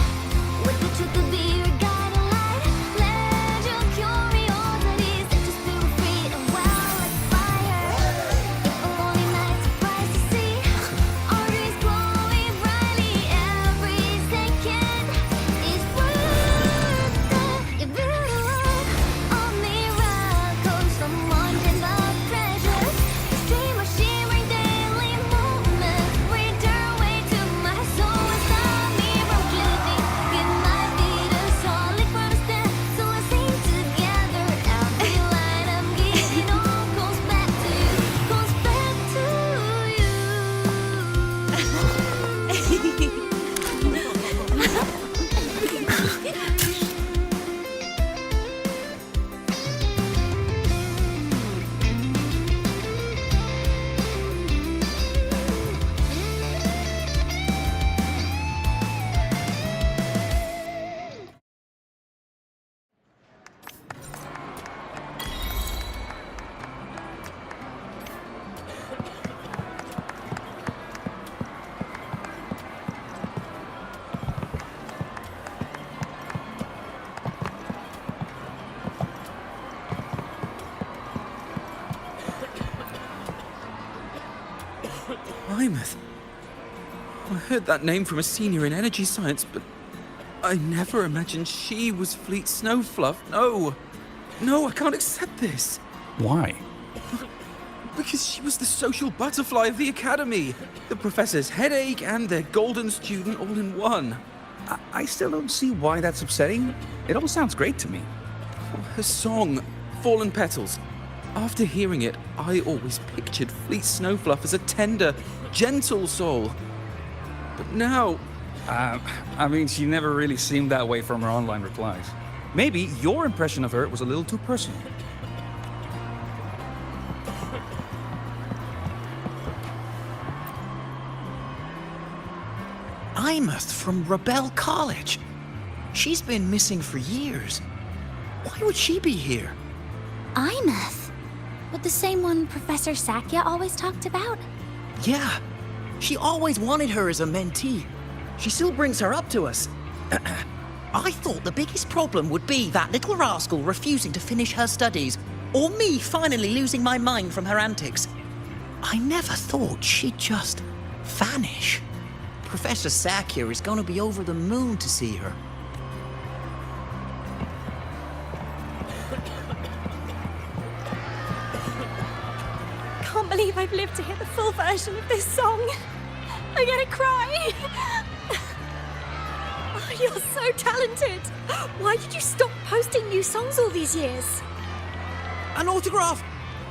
S14: With the truth to be your guiding light. Let your curiosity set your spirit free and well like fire. If a lonely night surprised to see our dreams glowing brightly, every second is worth it. You're beautiful, all miracles, someone in the treasures. The stream of shimmering daily moments read their way to my soul. It's a mirror beauty. It might be the solid understand. So let's sing together. Every line I'm giving all goes back to you. Goes back to
S12: Aemeath. I heard that name from a senior in energy science, but I never imagined she was Fleet Snowfluff. No, I can't accept this.
S9: Why?
S12: Because she was the social butterfly of the academy, the professor's headache and their golden student all in one.
S9: I still don't see why that's upsetting. It all sounds great to me.
S12: Her song, Fallen Petals. After hearing it, I always pictured Fleet Snowfluff as a tender, gentle soul. But now...
S9: I mean, she never really seemed that way from her online replies. Maybe your impression of her was a little too personal.
S16: Aemeath from Rebel College. She's been missing for years. Why would she be here?
S1: Aemeath? But the same one Professor Sakya always talked about?
S16: Yeah, she always wanted her as a mentee. She still brings her up to us. I thought the biggest problem would be that little rascal refusing to finish her studies, or me finally losing my mind from her antics. I never thought she'd just vanish. Professor Sakya is going to be over the moon to see her.
S1: Can't believe I've lived to hear the full version of this song. I'm gonna cry. Oh, you're so talented. Why did you stop posting new songs all these years?
S16: An autograph!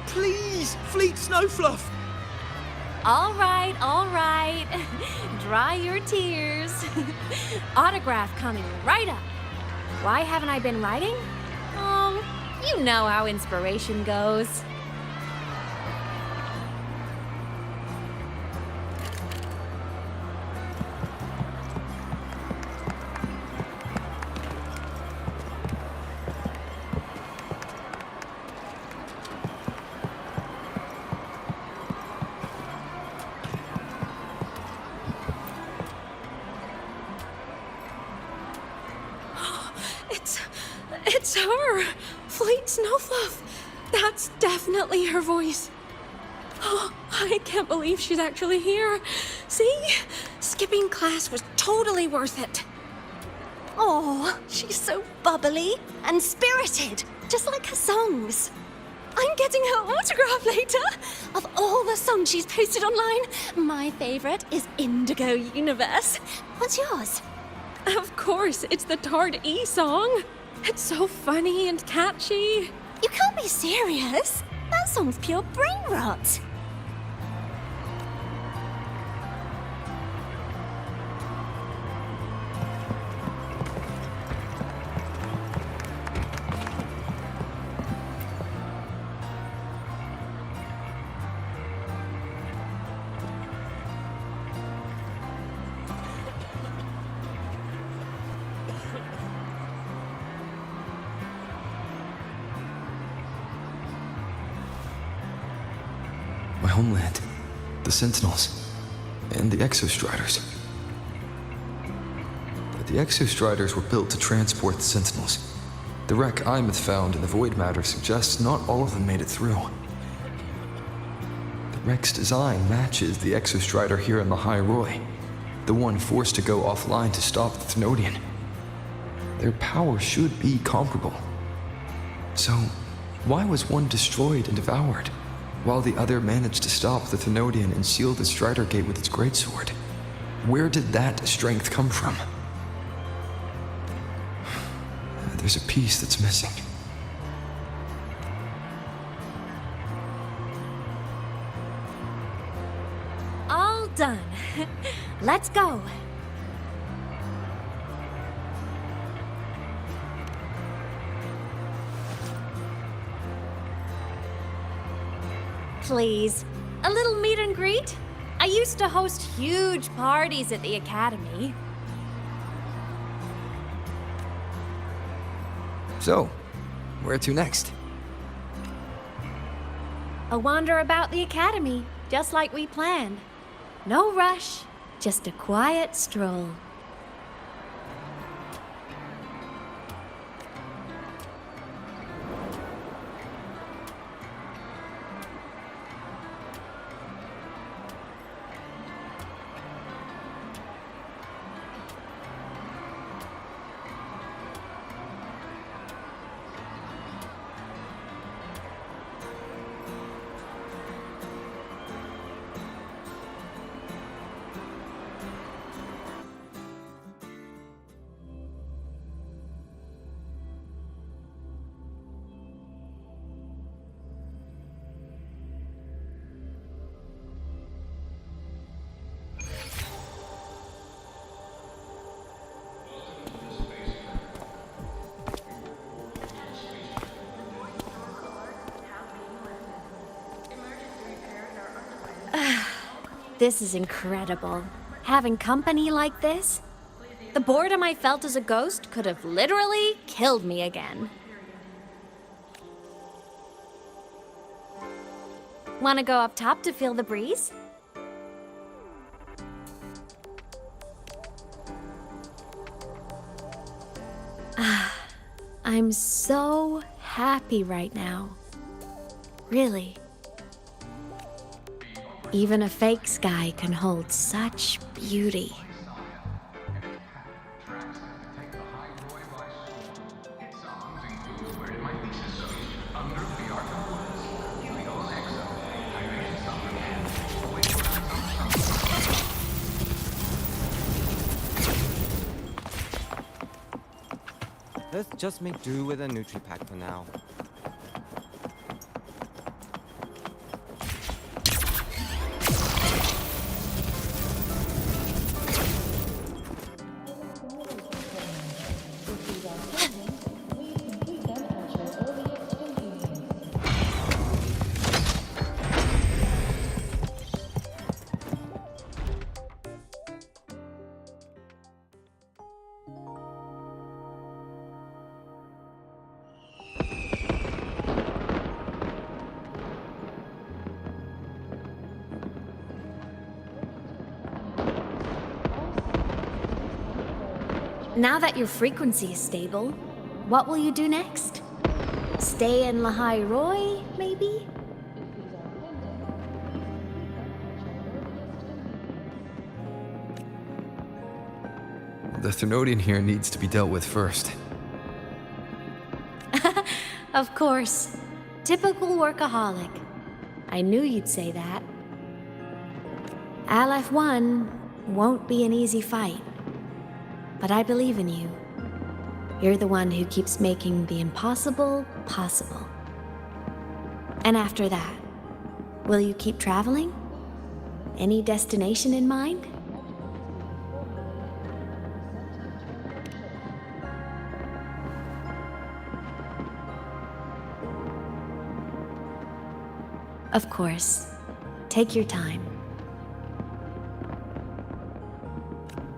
S16: Please, Fleet Snowfluff!
S2: All right. Dry your tears. Autograph coming right up. Why haven't I been writing? You know how inspiration goes.
S17: It's her! Fleet Snowfluff! That's definitely her voice. Oh, I can't believe she's actually here. See? Skipping class was totally worth it.
S1: Oh, she's so bubbly and spirited, just like her songs. I'm getting her autograph later. Of all the songs she's posted online, my favorite is Indigo Universe. What's yours?
S17: Of course, it's the Tard E song. It's so funny and catchy.
S1: You can't be serious. That song's pure brain rot.
S8: homeland, the Sentinels, and the Exostriders. But the Exostriders were built to transport the Sentinels. The wreck Aemeath found in the void matter suggests not all of them made it through. The wreck's design matches the Exostrider here in the High Roy, the one forced to go offline to stop the Thenodian. Their power should be comparable. So, why was one destroyed and devoured, while the other managed to stop the Thenodian and seal the Strider Gate with its greatsword? Where did that strength come from? There's a piece that's missing.
S2: All done. Let's go. Please, a little meet and greet? I used to host huge parties at the Academy.
S8: So, where to next?
S2: A wander about the Academy, just like we planned. No rush, just a quiet stroll. This is incredible. Having company like this? The boredom I felt as a ghost could have literally killed me again. Want to go up top to feel the breeze? I'm so happy right now. Really. Even a fake sky can hold such beauty.
S15: Let's just make do with a Nutri-Pack for now.
S2: Now that your frequency is stable, what will you do next? Stay in Lahai Roy, maybe?
S8: The Thenodian here needs to be dealt with first.
S2: Of course. Typical workaholic. I knew you'd say that. Aleph 1 won't be an easy fight. But I believe in you. You're the one who keeps making the impossible possible. And after that, will you keep traveling? Any destination in mind? Of course. Take your time.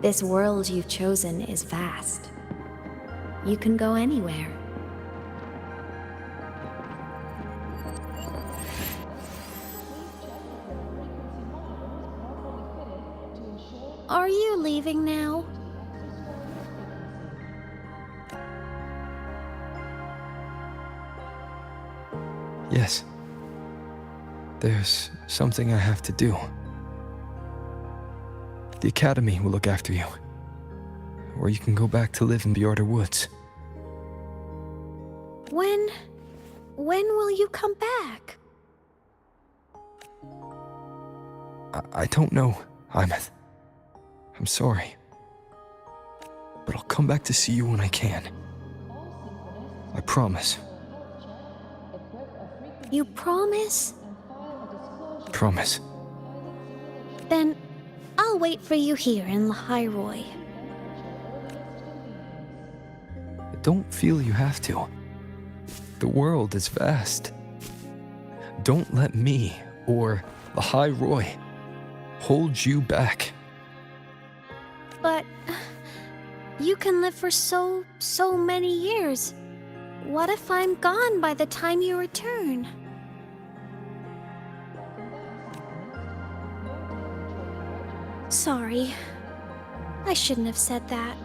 S2: This world you've chosen is vast. You can go anywhere. Are you leaving now?
S8: Yes. There's something I have to do. The Academy will look after you. Or you can go back to live in Bjorder Woods.
S2: When will you come back?
S8: I don't know, Aemeath. I'm sorry. But I'll come back to see you when I can. I promise.
S2: You promise?
S8: Promise.
S2: Then I'll wait for you here in Lahairoi.
S8: Don't feel you have to. The world is vast. Don't let me or Lahairoi hold you back.
S2: But you can live for so many years. What if I'm gone by the time you return? Sorry. I shouldn't have said that.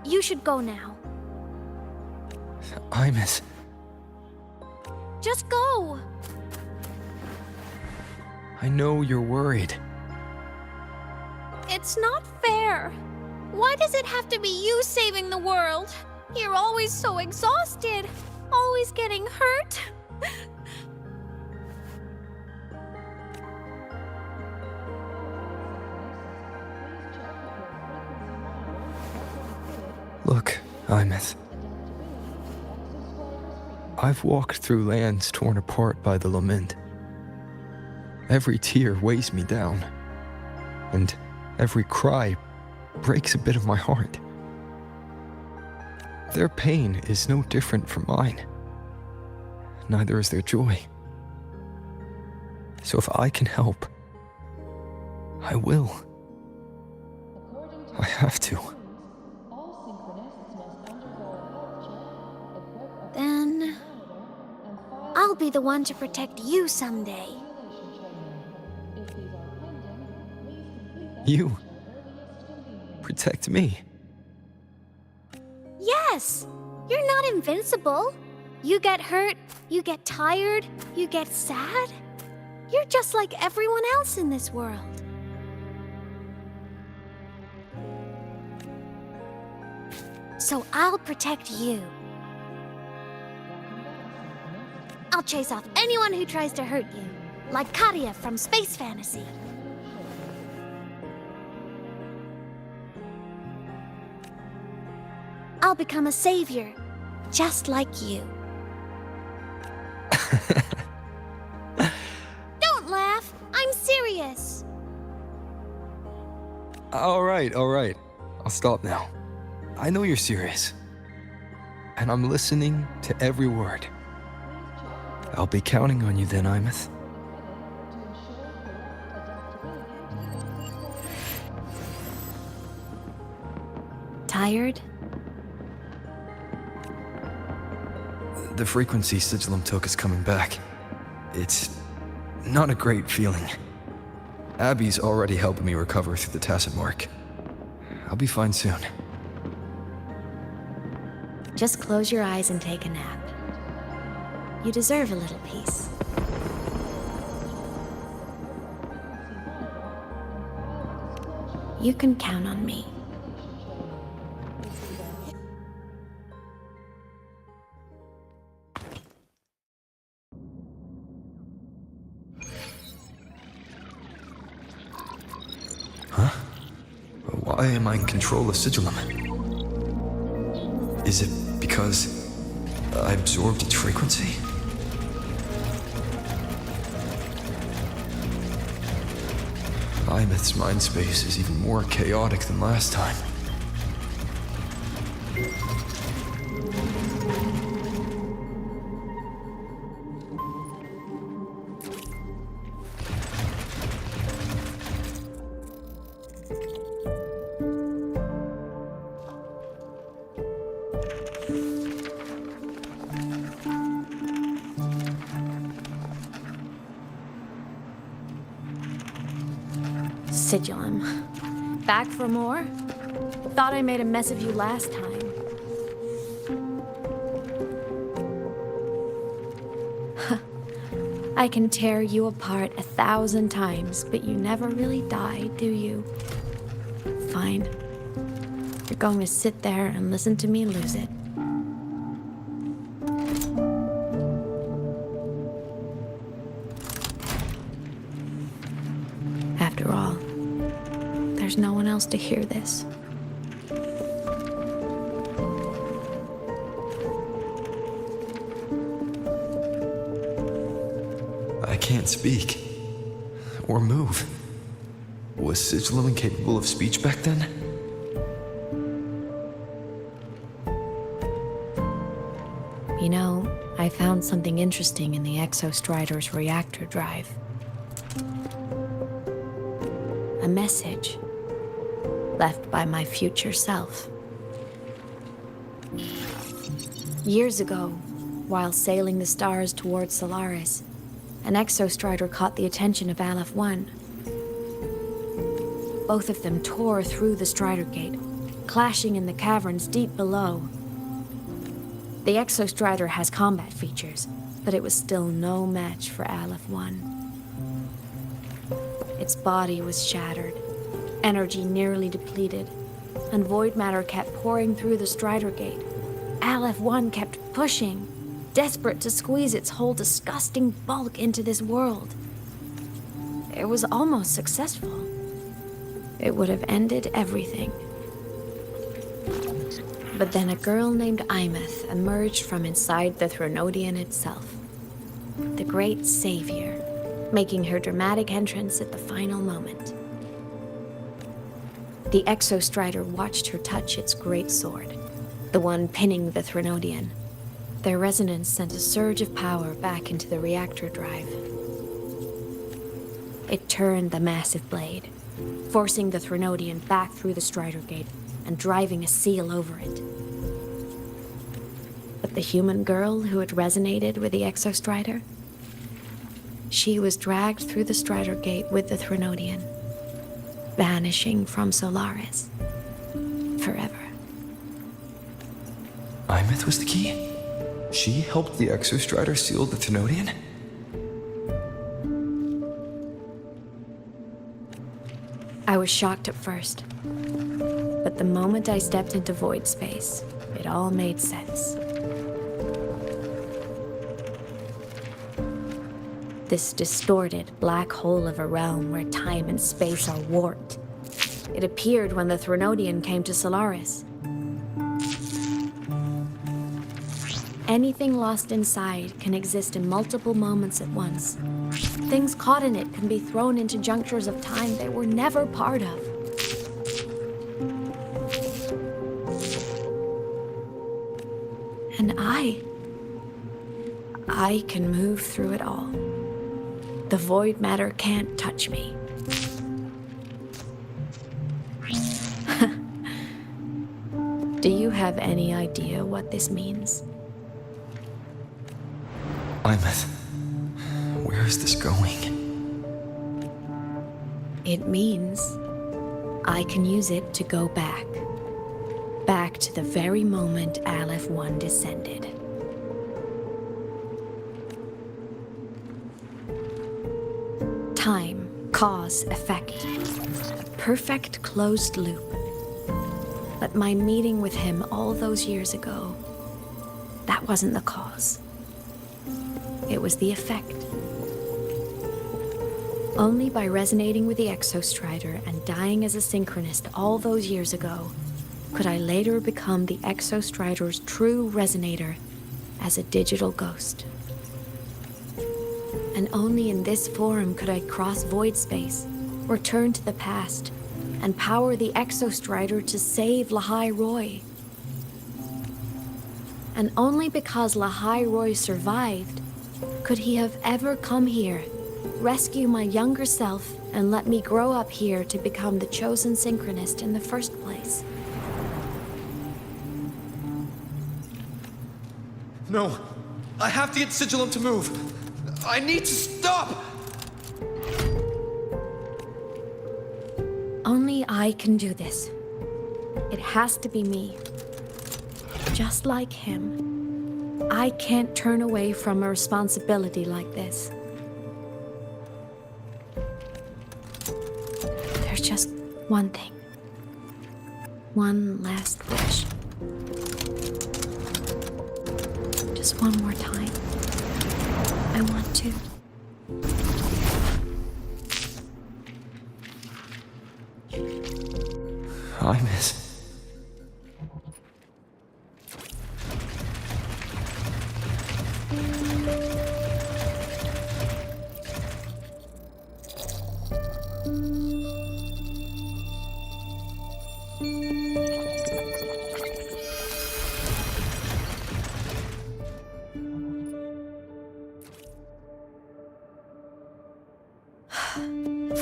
S2: You should go now.
S8: Aemeath.
S2: Just go!
S8: I know you're worried.
S2: It's not fair. Why does it have to be you saving the world? You're always so exhausted, always getting hurt.
S8: Look, Aemeath. I've walked through lands torn apart by the lament. Every tear weighs me down, and every cry breaks a bit of my heart. Their pain is no different from mine. Neither is their joy. So if I can help, I will. I have to.
S2: Then I'll be the one to protect you someday.
S8: You protect me.
S2: Yes! You're not invincible. You get hurt, you get tired, you get sad. You're just like everyone else in this world. So I'll protect you. I'll chase off anyone who tries to hurt you, like Katia from Space Fantasy. I'll become a savior, just like you. Don't laugh! I'm serious!
S8: All right. I'll stop now. I know you're serious. And I'm listening to every word. I'll be counting on you then, Aemeath.
S2: Tired?
S8: The frequency Sigillum took is coming back. It's not a great feeling. Abby's already helping me recover through the tacit mark. I'll be fine soon.
S2: Just close your eyes and take a nap. You deserve a little peace. You can count on me.
S8: Huh? Why am I in control of Sigillum? Is it because I absorbed its frequency? Aemeath's mind space is even more chaotic than last time.
S2: Sigillum. Back for more? Thought I made a mess of you last time. I can tear you apart 1,000 times, but you never really die, do you? Fine. You're going to sit there and listen to me lose it. After all, there's no one else to hear this.
S8: I can't speak. Or move. Was Sigilum incapable of speech back then?
S2: You know, I found something interesting in the Exostrider's reactor drive. A message left by my future self. Years ago, while sailing the stars towards Solaris, an Exostrider caught the attention of Aleph 1. Both of them tore through the Strider Gate, clashing in the caverns deep below. The Exostrider has combat features, but it was still no match for Aleph 1. Its body was shattered, energy nearly depleted, and void matter kept pouring through the Strider Gate. Aleph 1 kept pushing, desperate to squeeze its whole disgusting bulk into this world. It was almost successful. It would have ended everything. But then a girl named Aemeath emerged from inside the Threnodian itself. The great savior, making her dramatic entrance at the final moment. The Exostrider watched her touch its great sword, the one pinning the Threnodian. Their resonance sent a surge of power back into the reactor drive. It turned the massive blade, forcing the Threnodian back through the Strider Gate and driving a seal over it. But the human girl who had resonated with the Exostrider, she was dragged through the Strider Gate with the Threnodian, vanishing from Solaris forever.
S8: Aemeath was the key? She helped the Exostrider seal the Threnodian?
S2: I was shocked at first, but the moment I stepped into void space, it all made sense. This distorted black hole of a realm where time and space are warped. It appeared when the Threnodian came to Solaris. Anything lost inside can exist in multiple moments at once. Things caught in it can be thrown into junctures of time they were never part of. And I can move through it all. The void matter can't touch me. Do you have any idea what this means?
S8: Aemeath, where is this going?
S2: It means I can use it to go back. Back to the very moment Aleph 1 descended. Time, cause, effect. A perfect closed loop. But my meeting with him all those years ago, that wasn't the cause. It was the effect. Only by resonating with the Exostrider and dying as a synchronist all those years ago could I later become the Exostrider's true resonator as a digital ghost. And only in this form could I cross void space, return to the past, and power the Exostrider to save Lahai Roy. And only because Lahai Roy survived could he have ever come here, rescue my younger self, and let me grow up here to become the chosen synchronist in the first place.
S19: No, I have to get Sigilum to move. I need to stop!
S17: Only I can do this. It has to be me. Just like him, I can't turn away from a responsibility like this. There's just one thing. One last wish. Just one more time. I want to.
S22: Aemeath.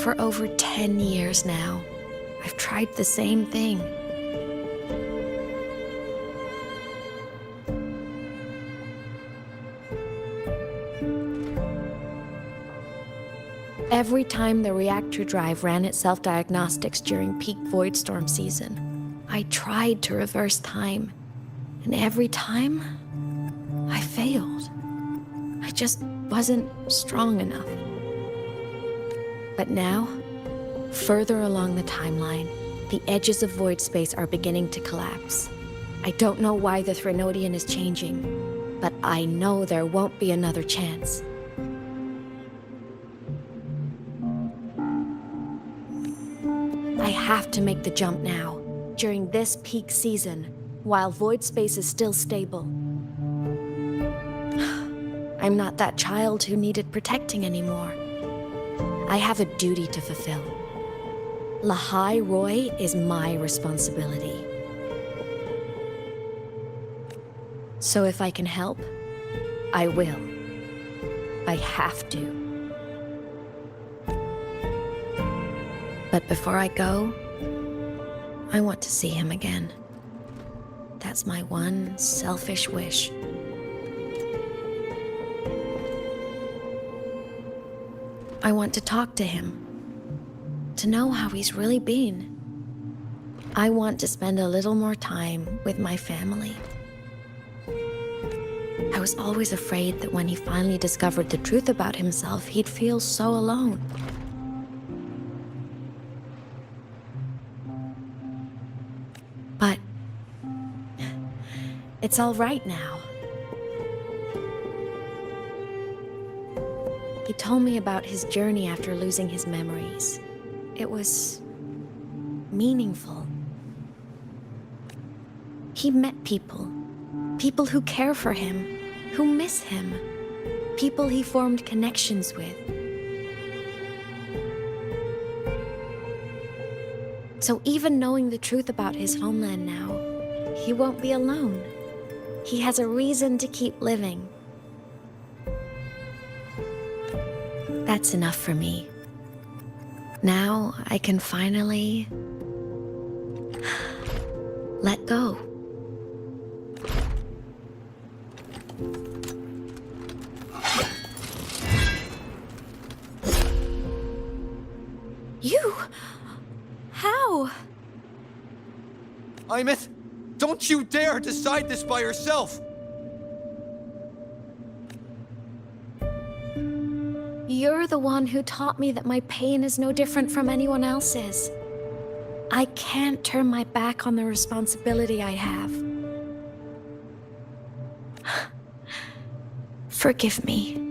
S17: For over 10 years now, I've tried the same thing. Every time the reactor drive ran its self-diagnostics during peak void storm season, I tried to reverse time. And every time, I failed. I just wasn't strong enough. But now, further along the timeline, the edges of void space are beginning to collapse. I don't know why the Threnodian is changing, but I know there won't be another chance. I have to make the jump now, during this peak season, while void space is still stable. I'm not that child who needed protecting anymore. I have a duty to fulfill. Lahai Roy is my responsibility. So if I can help, I will. I have to. But before I go, I want to see him again. That's my one selfish wish. I want to talk to him, to know how he's really been. I want to spend a little more time with my family. I was always afraid that when he finally discovered the truth about himself, he'd feel so alone. But it's all right now. He told me about his journey after losing his memories. It was meaningful. He met people. People who care for him, who miss him. People he formed connections with. So even knowing the truth about his homeland now, he won't be alone. He has a reason to keep living. That's enough for me. Now I can finally let go. You? How?
S19: Aemeath, don't you dare decide this by yourself!
S17: You're the one who taught me that my pain is no different from anyone else's. I can't turn my back on the responsibility I have. Forgive me.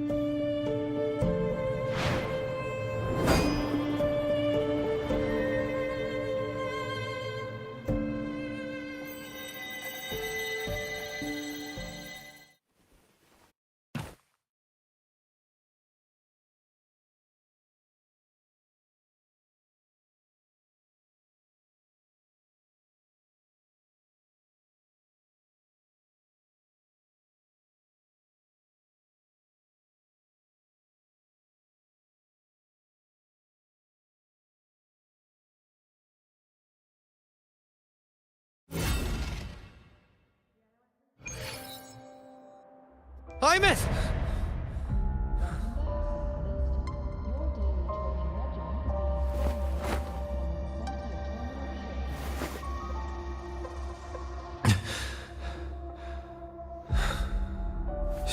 S19: Aemeath!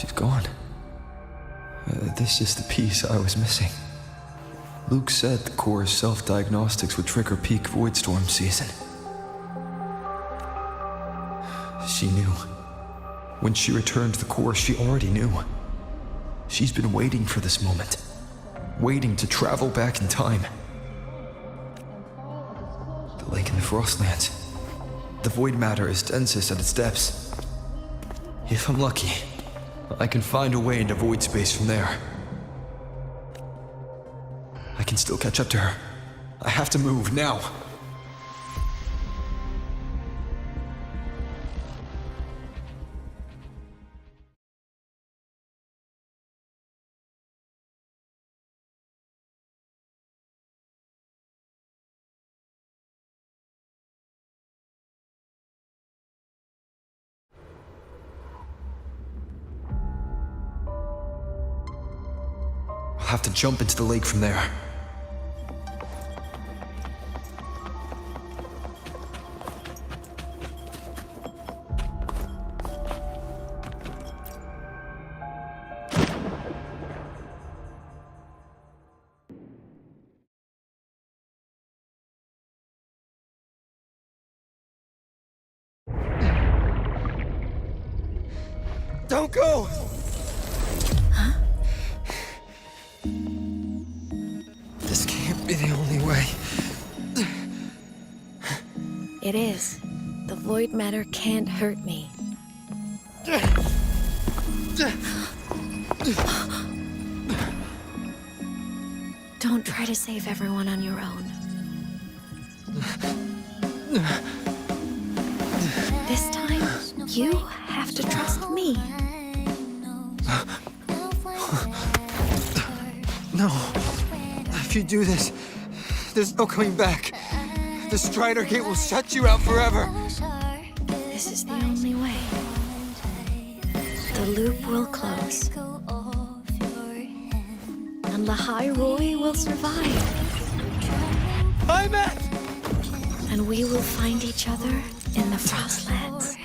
S8: She's gone. This is the piece I was missing. Luke said the core's self-diagnostics would trigger peak void storm season. She knew. When she returned to the core, she already knew. She's been waiting for this moment. Waiting to travel back in time. The lake in the Frostlands. The void matter is densest at its depths. If I'm lucky, I can find a way into void space from there. I can still catch up to her. I have to move now. I'll have to jump into the lake from there. Don't go!
S2: Huh?
S8: This can't be the only way.
S2: It is. The void matter can't hurt me. Don't try to save everyone on your own. This time, you have to trust me.
S8: No. If you do this, there's no coming back. The Strider Gate will shut you out forever.
S2: This is the only way. The loop will close. And Lahai Roy will survive.
S8: Aemeath!
S2: And we will find each other in the Frostlands.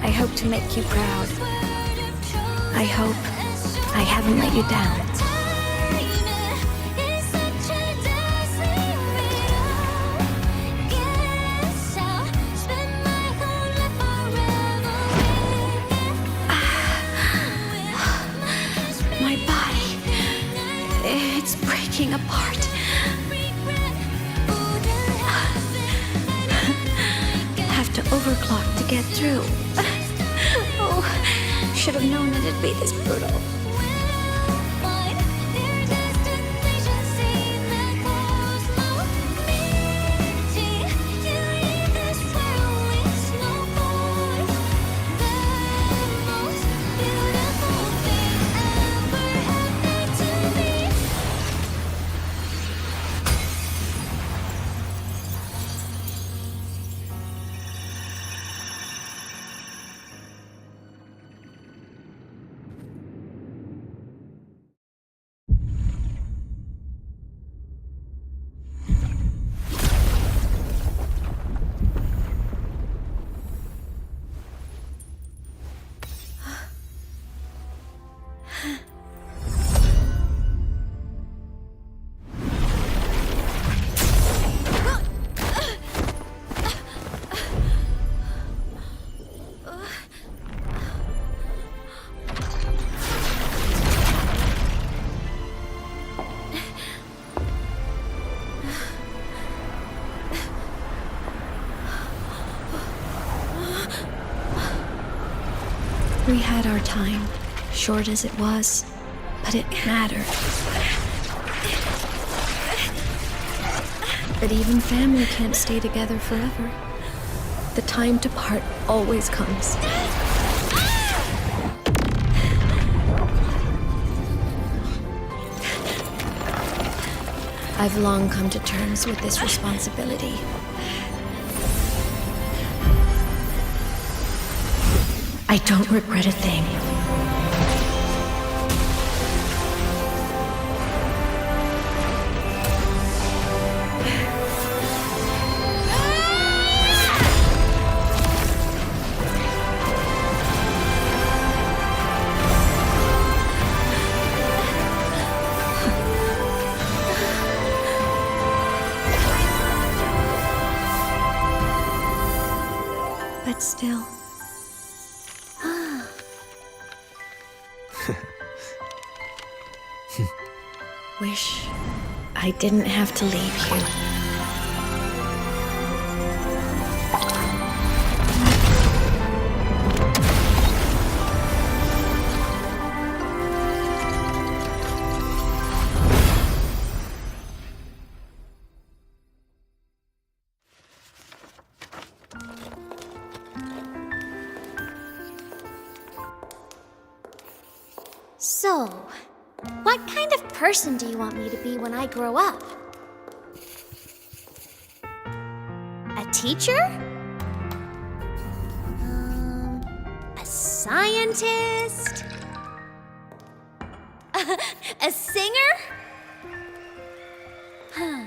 S2: I hope to make you proud. I hope I haven't let you down. My body, it's breaking apart. Have to overclock to get through. Oh, should have known that it'd be this brutal.
S17: We had our time, short as it was, but it mattered. But even family can't stay together forever. The time to part always comes. I've long come to terms with this responsibility. I don't regret a thing. But still. Wish I didn't have to leave you.
S1: So, what kind of person do you want me to be when I grow up? A teacher? A scientist? A singer? Huh.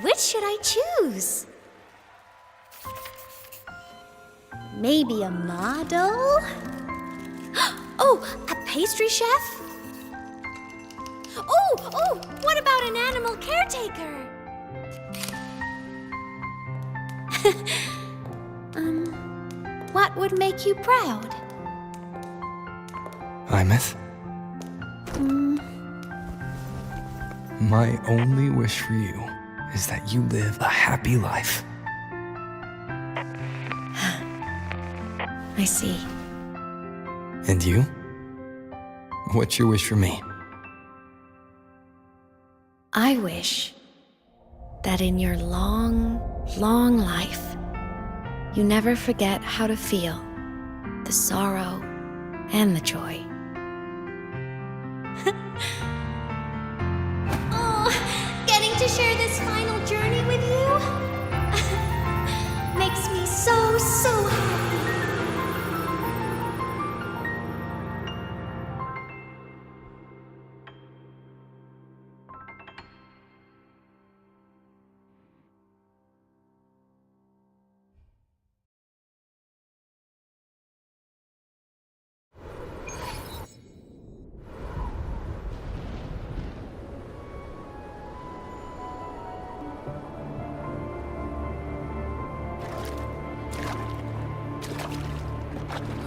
S1: Which should I choose? Maybe a model? Oh, a pastry chef? Oh, what about an animal caretaker? What would make you proud?
S8: Aemeath? My only wish for you is that you live a happy life.
S17: I see.
S8: And you? What's your wish for me?
S17: I wish that in your long, long life, you never forget how to feel the sorrow and the joy.
S1: Oh, getting to share this final journey with you makes me so, so happy.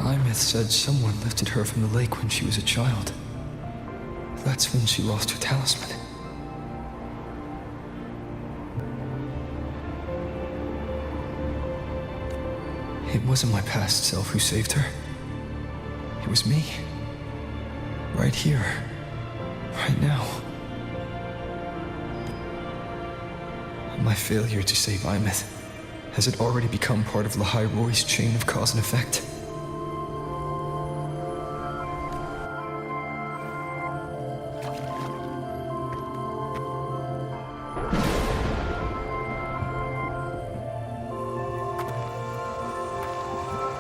S8: Aemeath said someone lifted her from the lake when she was a child. That's when she lost her talisman. It wasn't my past self who saved her. It was me. Right here. Right now. My failure to save Aemeath, has it already become part of Lahai Roy's chain of cause and effect?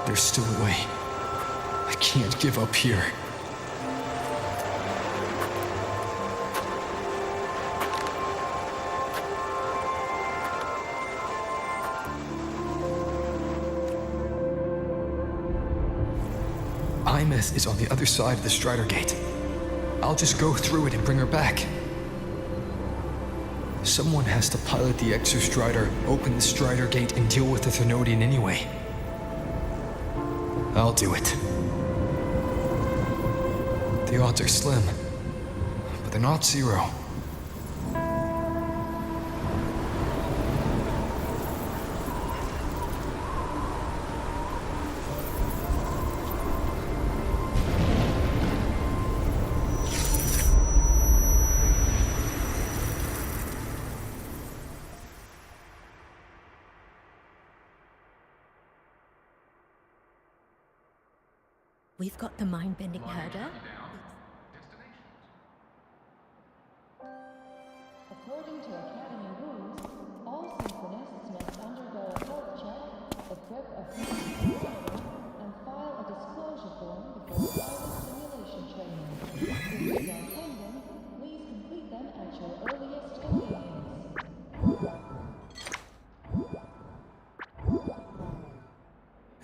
S8: There's still a way. I can't give up here. Aemeath is on the other side of the Strider Gate. I'll just go through it and bring her back. Someone has to pilot the Exostrider, open the Strider Gate, and deal with the Thernoidian anyway. I'll do it. The odds are slim, but they're not zero.
S20: We've got the mind-bending herder.
S21: According to Academy rules, all Synchronicists must undergo a health check, equip a physical and file a disclosure form before private simulation training. If these are pending, please complete them at your earliest convenience.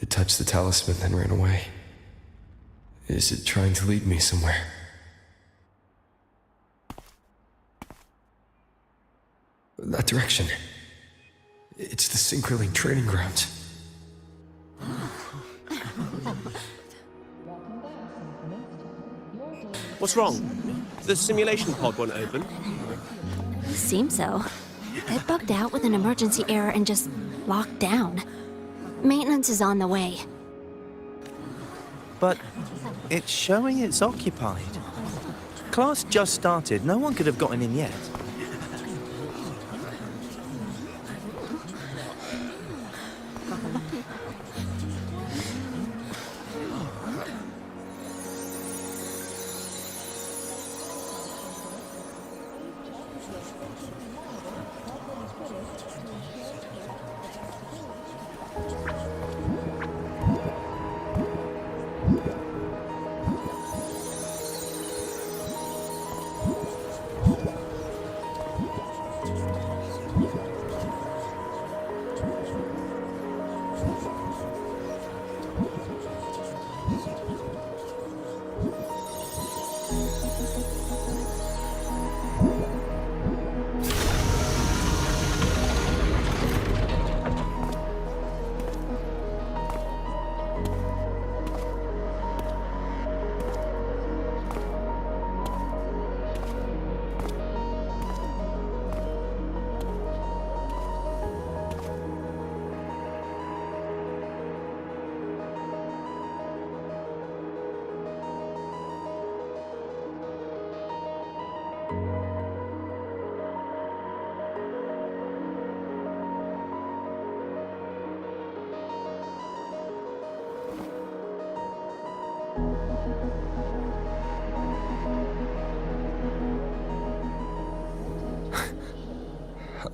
S23: It touched the talisman, then ran away. Is it trying to lead me somewhere? That direction. It's the Synchroling training grounds.
S24: What's wrong? The simulation pod won't open?
S2: Seems so. It bugged out with an emergency error and just locked down. Maintenance is on the way.
S25: But it's showing it's occupied. Class just started. No one could have gotten in yet.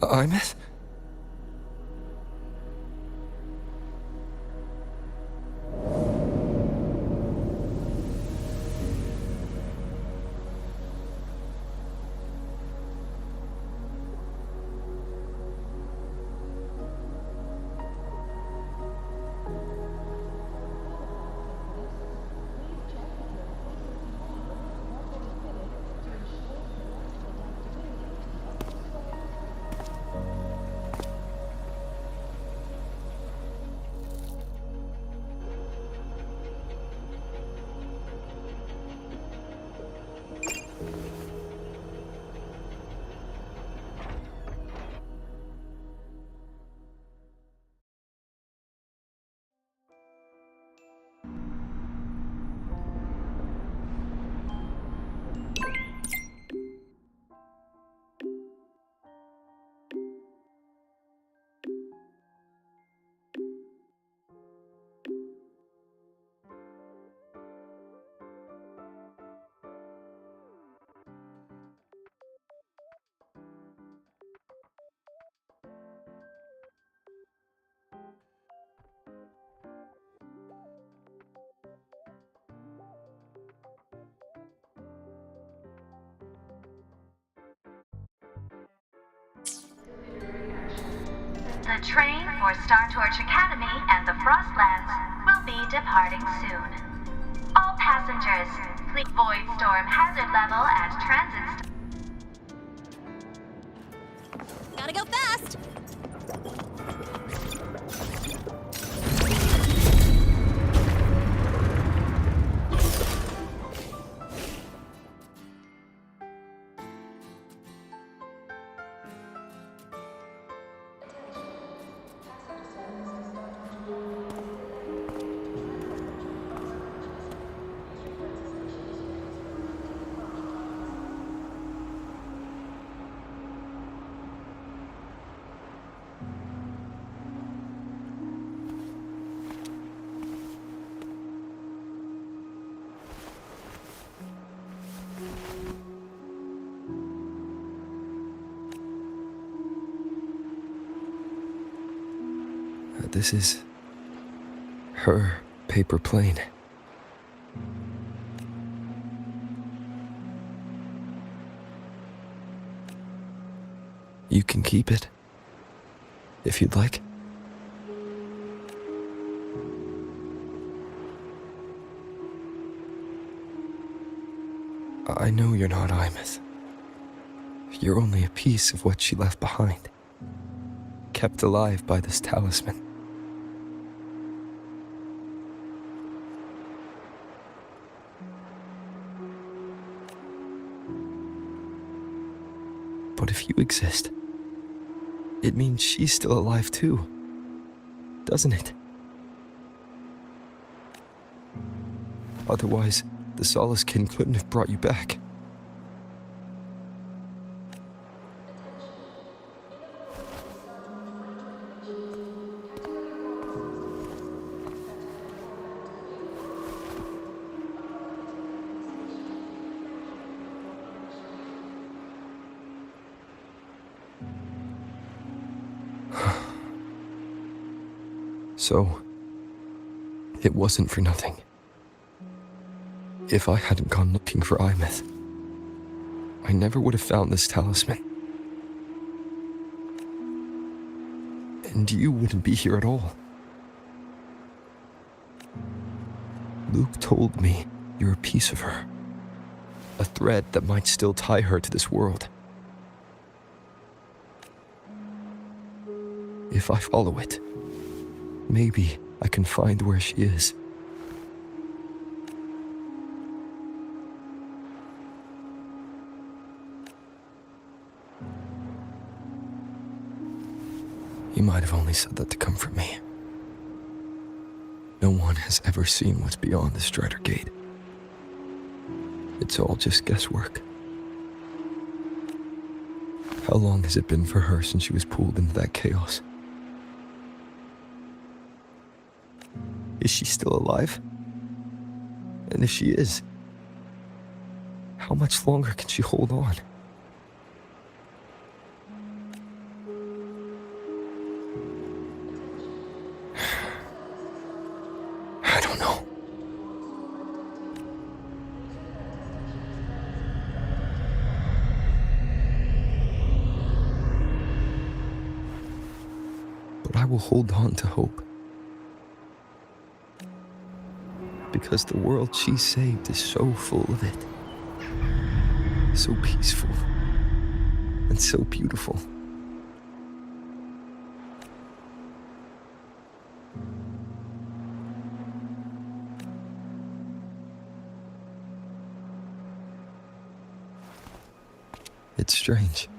S23: Aemeath?
S11: The train for Star Torch Academy and the Frostlands will be departing soon. All passengers, please void storm hazard level at transit.
S1: Gotta go fast!
S23: this is her paper plane. You can keep it, if you'd like. I know you're not Aemeath. You're only a piece of what she left behind, kept alive by this talisman. But if you exist, it means she's still alive too, doesn't it? Otherwise, the Solace Kin couldn't have brought you back. So, it wasn't for nothing. If I hadn't gone looking for Aemeath, I never would have found this talisman. And you wouldn't be here at all. Luke told me you're a piece of her. A thread that might still tie her to this world. If I follow it, maybe I can find where she is. You might have only said that to comfort me. No one has ever seen what's beyond the Strider Gate. It's all just guesswork. How long has it been for her since she was pulled into that chaos? Is she still alive? And if she is, how much longer can she hold on? I don't know. But I will hold on to hope. Because the world she saved is so full of it. So peaceful. And so beautiful. It's strange,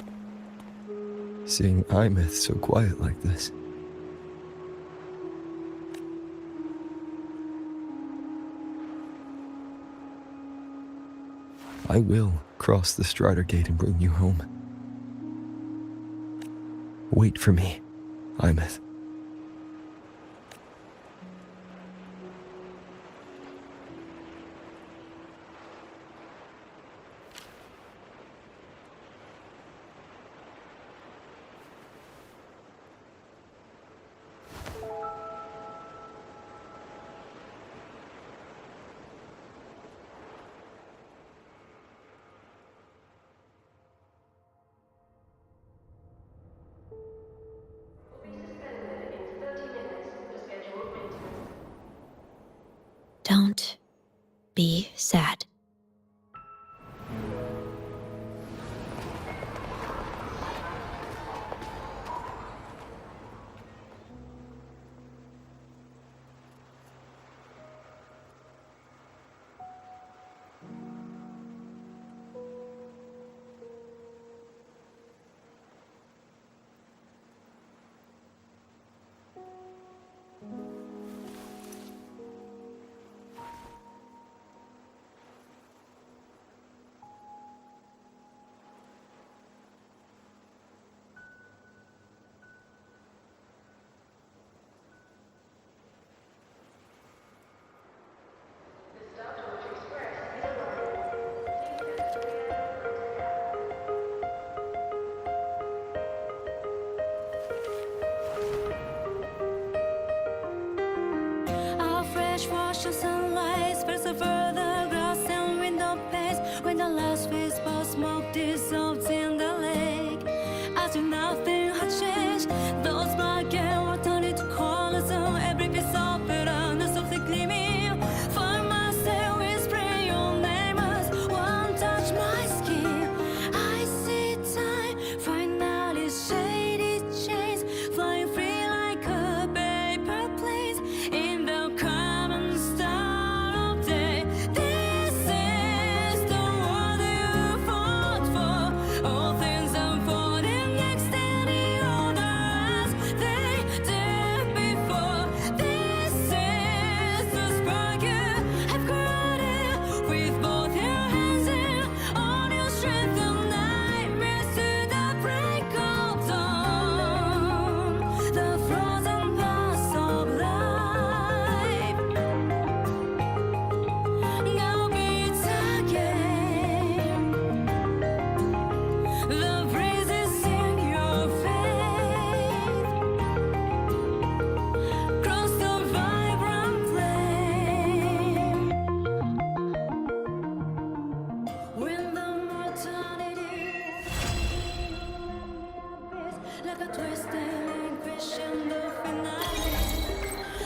S23: seeing Aemeath so quiet like this. I will cross the Strider Gate and bring you home. Wait for me, Aemeath.
S17: Don't be sad.
S14: Partial sunlight spreads over the grass and window panes. When the last wisp of smoke dissolves in the lake, as if nothing had changed, those black and white turned into colors on every piece of it, and softly gleaming. For myself, whispering your name as one touch my skin. I see time finally shaded chains, flying free like a paper plane in the common style of day. This is the world you fought for. All things unfolding next any order as they did before. This is the spark you have created with both your hands and all your strength and nightmares to the break of dawn. The frozen past of life now beats again. The breezes in your face cross the vibrant flame. When the mortality like a twisted link crescendo finale.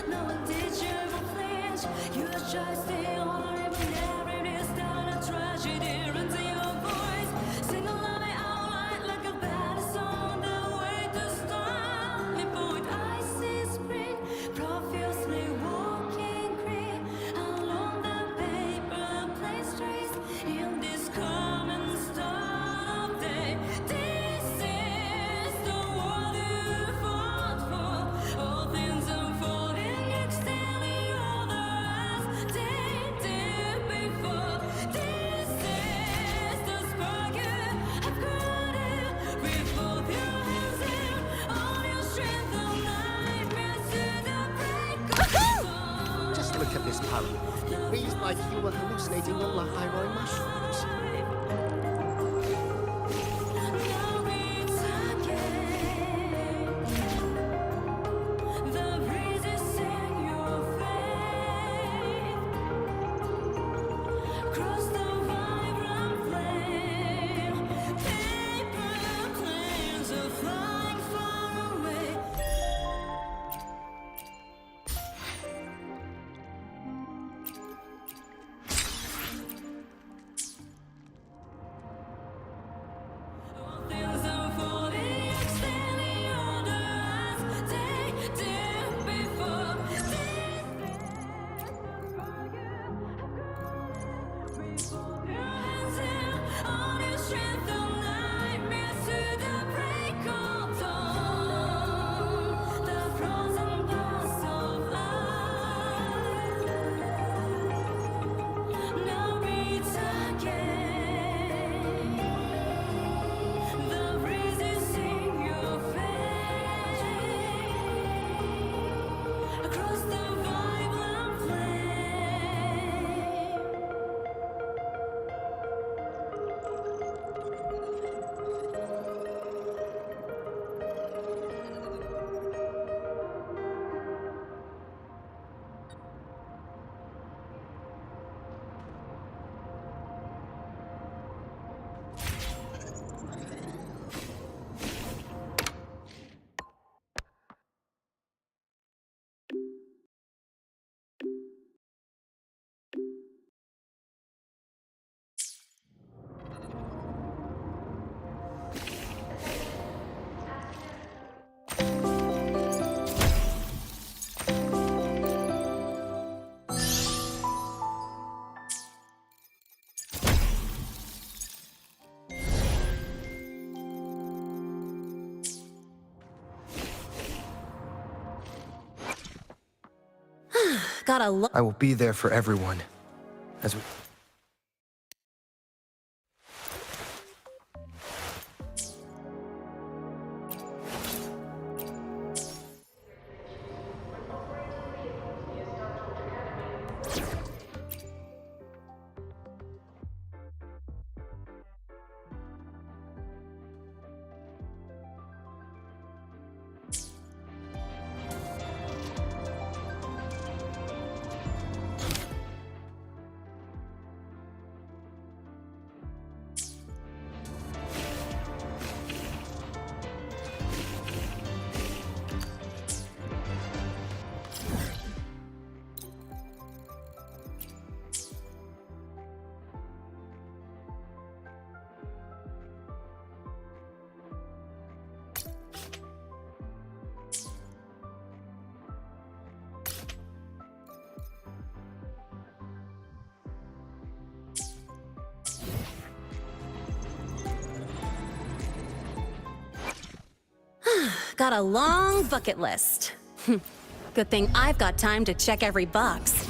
S14: No one did you ever flinch. You just stay on when every is down a tragedy runs in your voice. Sing along my outline like a battle song. The way to start me point. I see spring profusely walking green along the paper plane streets in this common style of day. This is the world you fought for. All things unfolding extending order as they did before. This is the spark you have created with both your hands and all your strength and nightmares to the break of dawn.
S4: Just look at this pony. It breathes like you were hallucinating on Lahairoi mushrooms.
S14: Now beats again. The breezes in your face cross the vibrant flame. Paper planes are flying far away. Things unfolding extending order as they did before. This is the spark you have created with both your hands and all your strength and nightmares to the break of dawn. The frozen past of life now beats again. The breezes in your face across the vibrant flame.
S1: Gotta look.
S8: I will be there for everyone. As we...
S3: got a long bucket list. Good thing I've got time to check every box.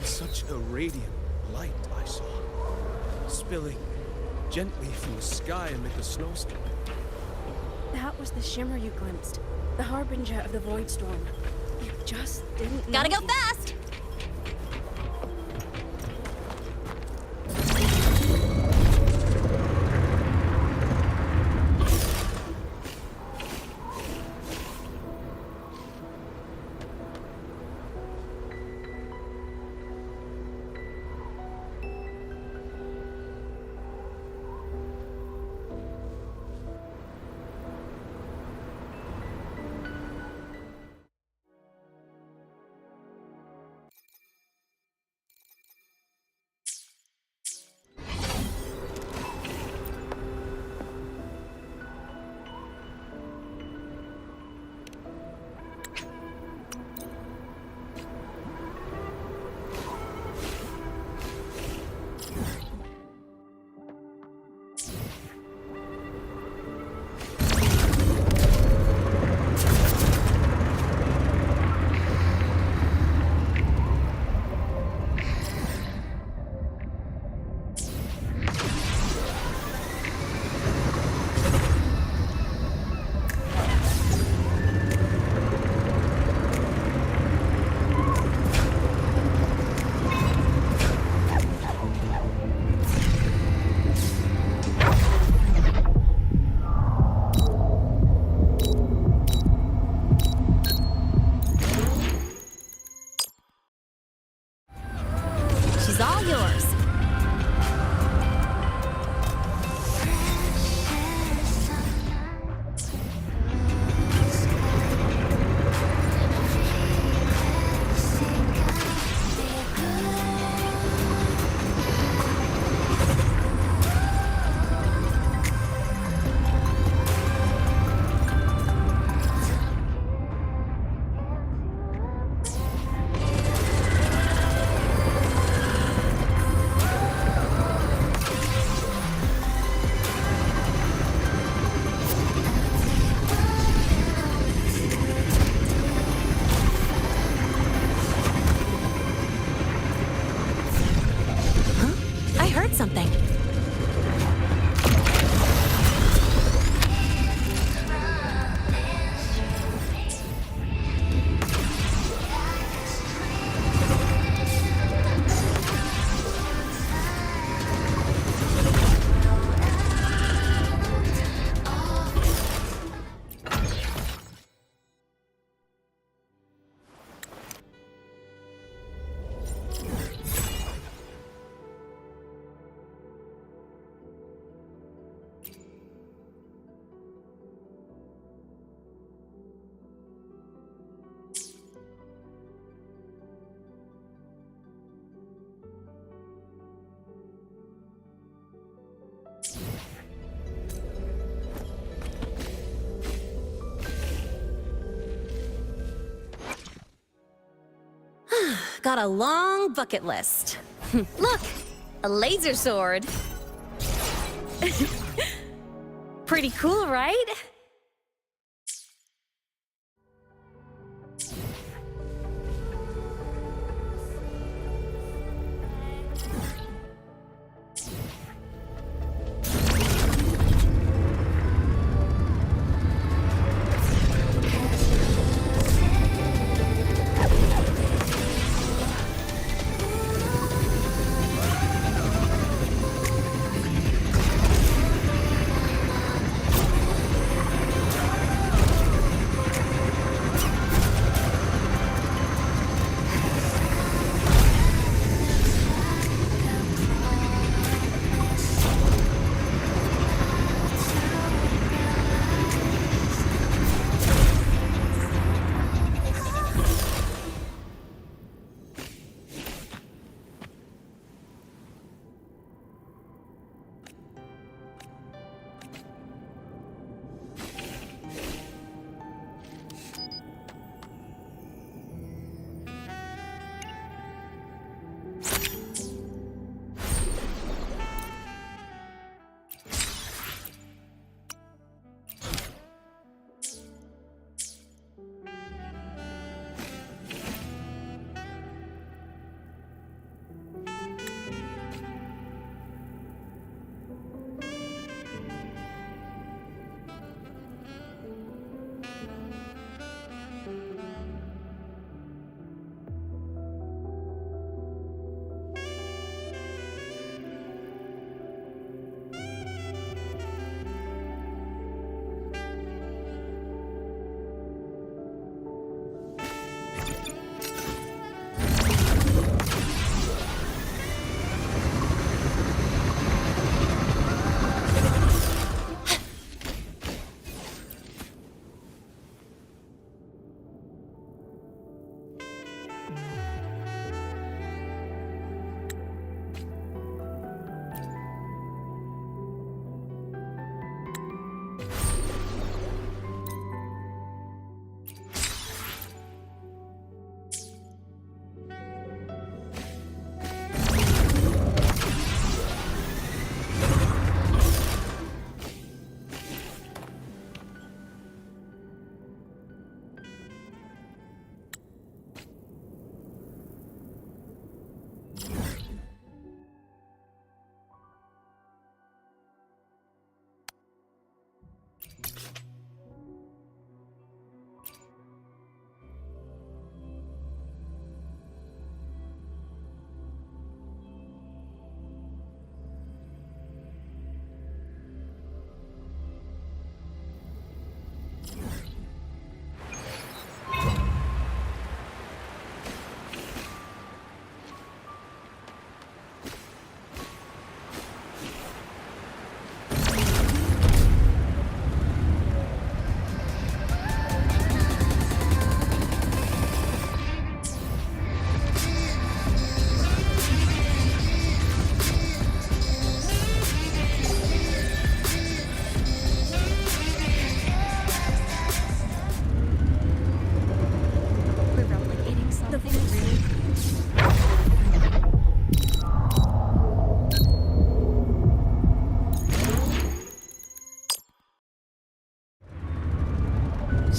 S25: Such a radiant light I saw, spilling gently from the sky amid the snowstorm.
S17: That was the shimmer you glimpsed, the harbinger of the void storm. You just didn't
S3: Gotta
S17: know
S3: go fast! got a long bucket list.
S2: Look, a laser sword. Pretty cool, right?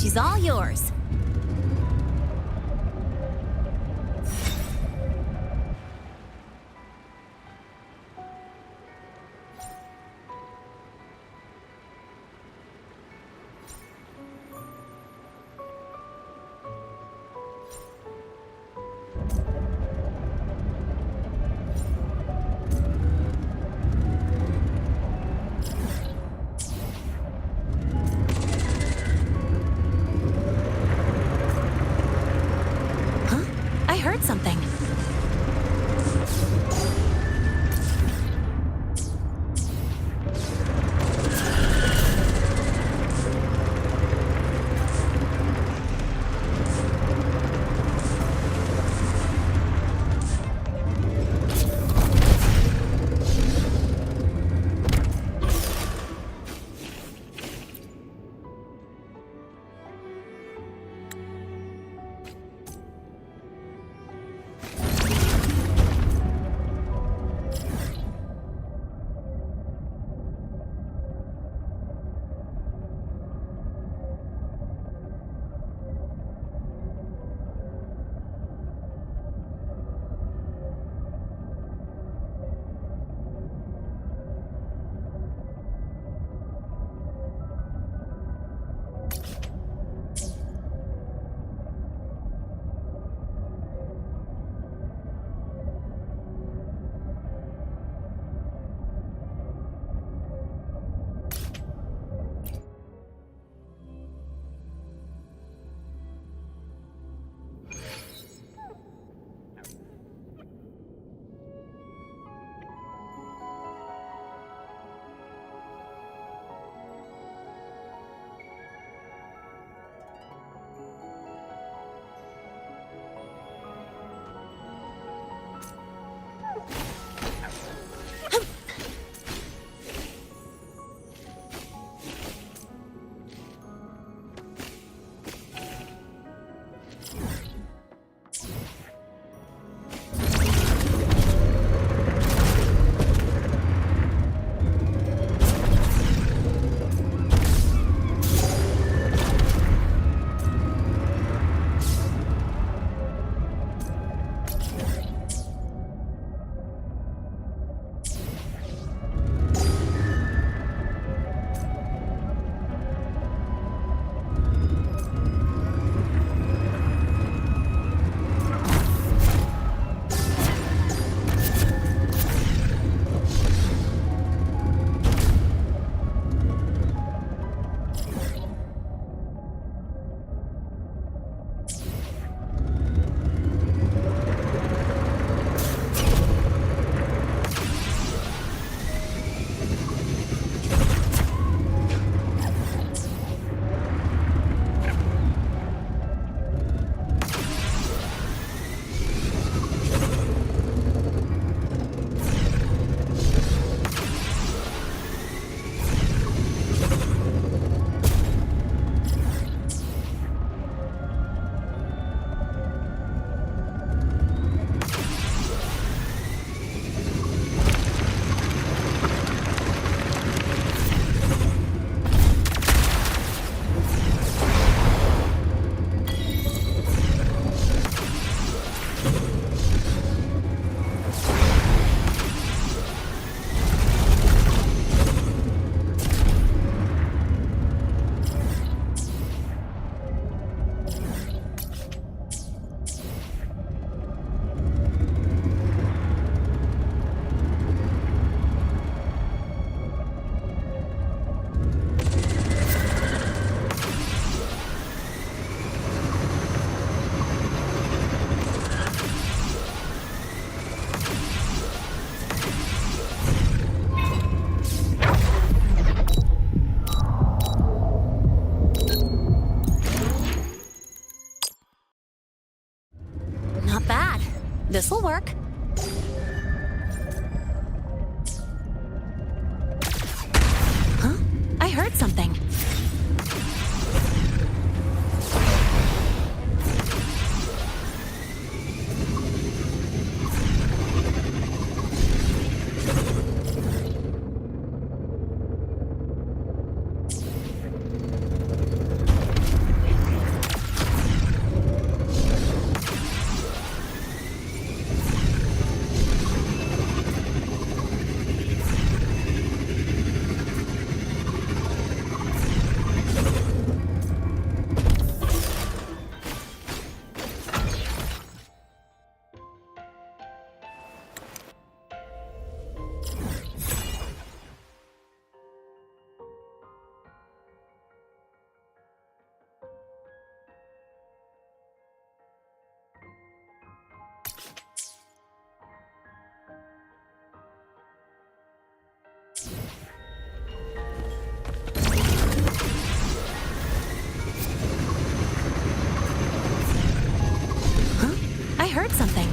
S3: She's all yours. This'll work. Huh? I heard something. I heard something.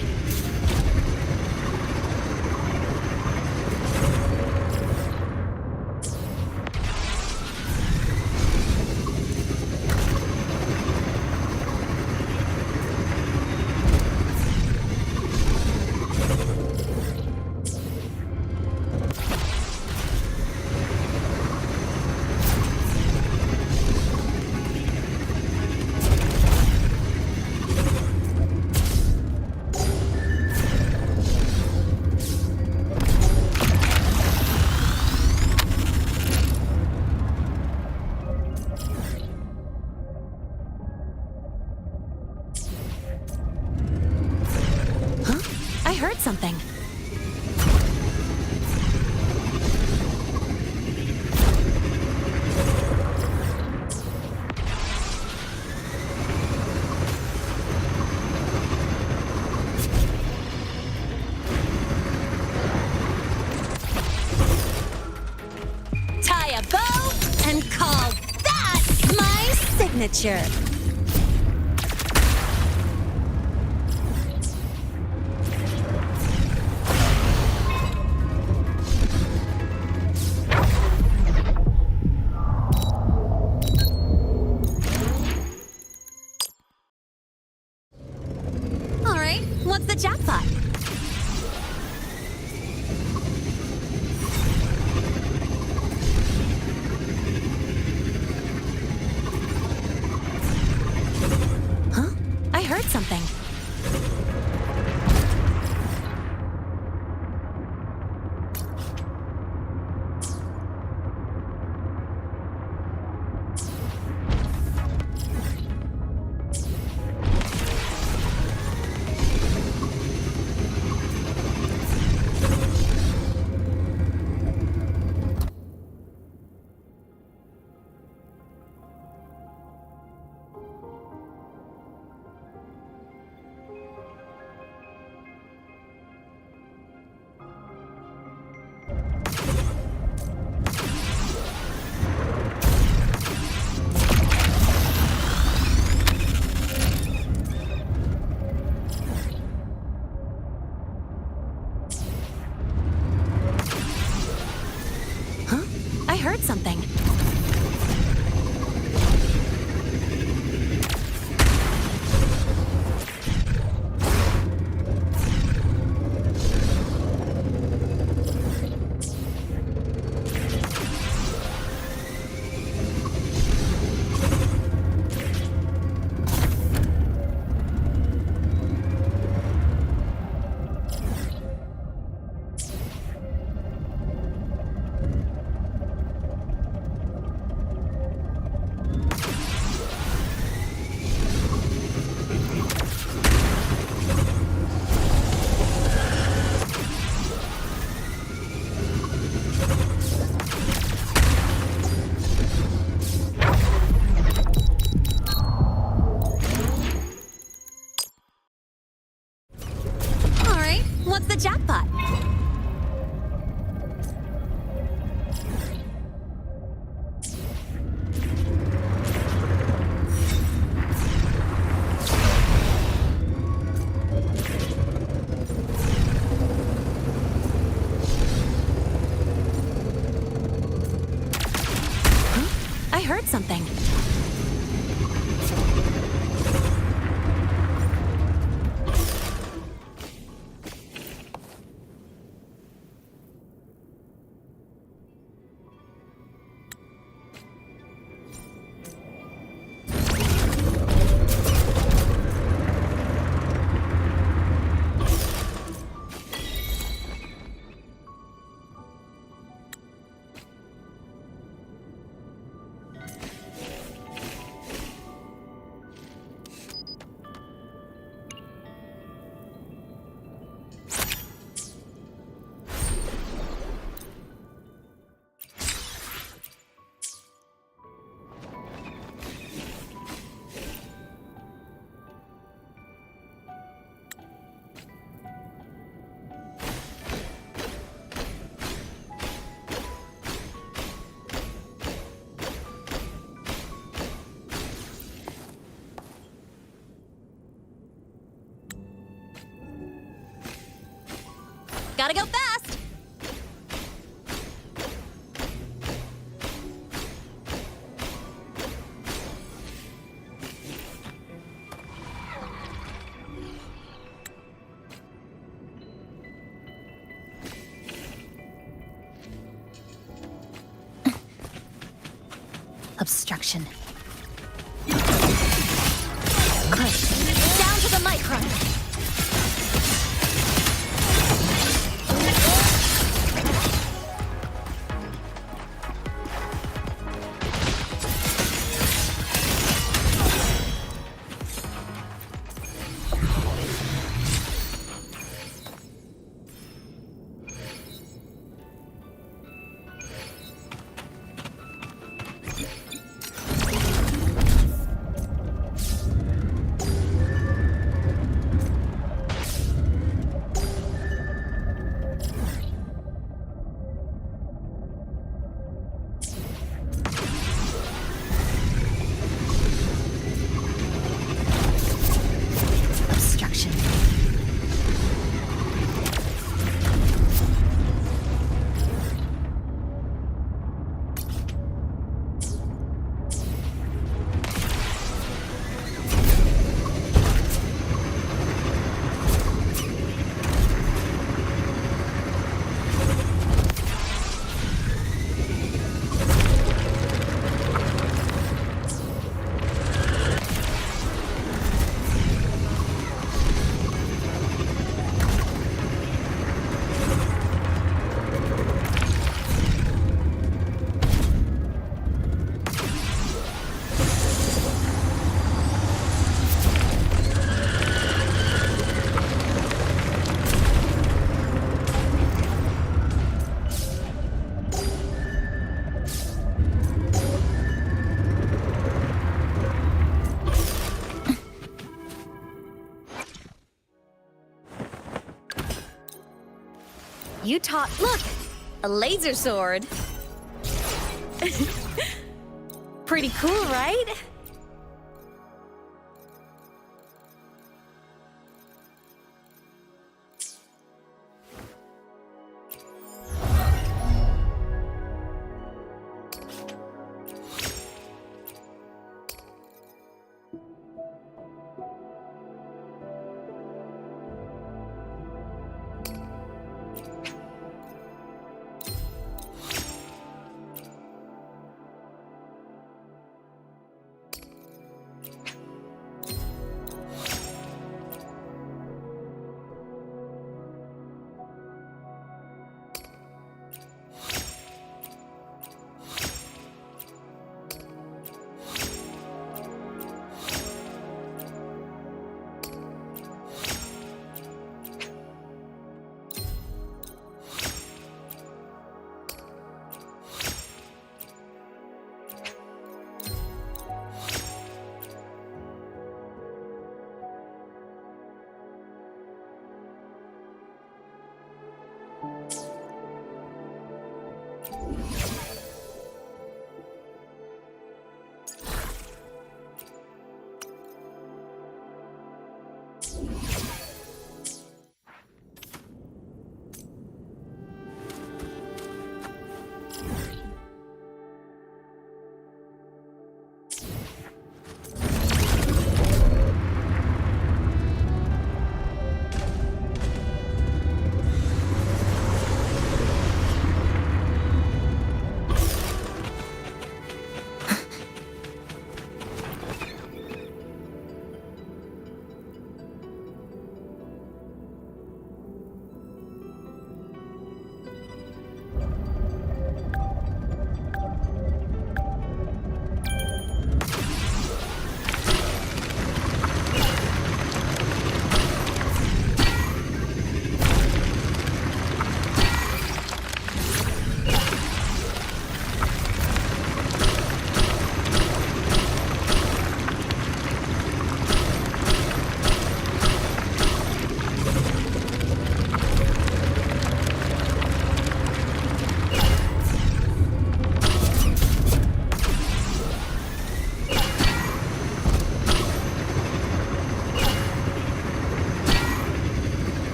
S3: I heard something. Tie a bow and call that my signature. All right, what's the jackpot? Huh? I heard something. I heard something. heard something.
S2: Gotta go fast!
S3: Obstruction. Crush. Down to the micron.
S2: You taught. Look! A laser sword. Pretty cool, right?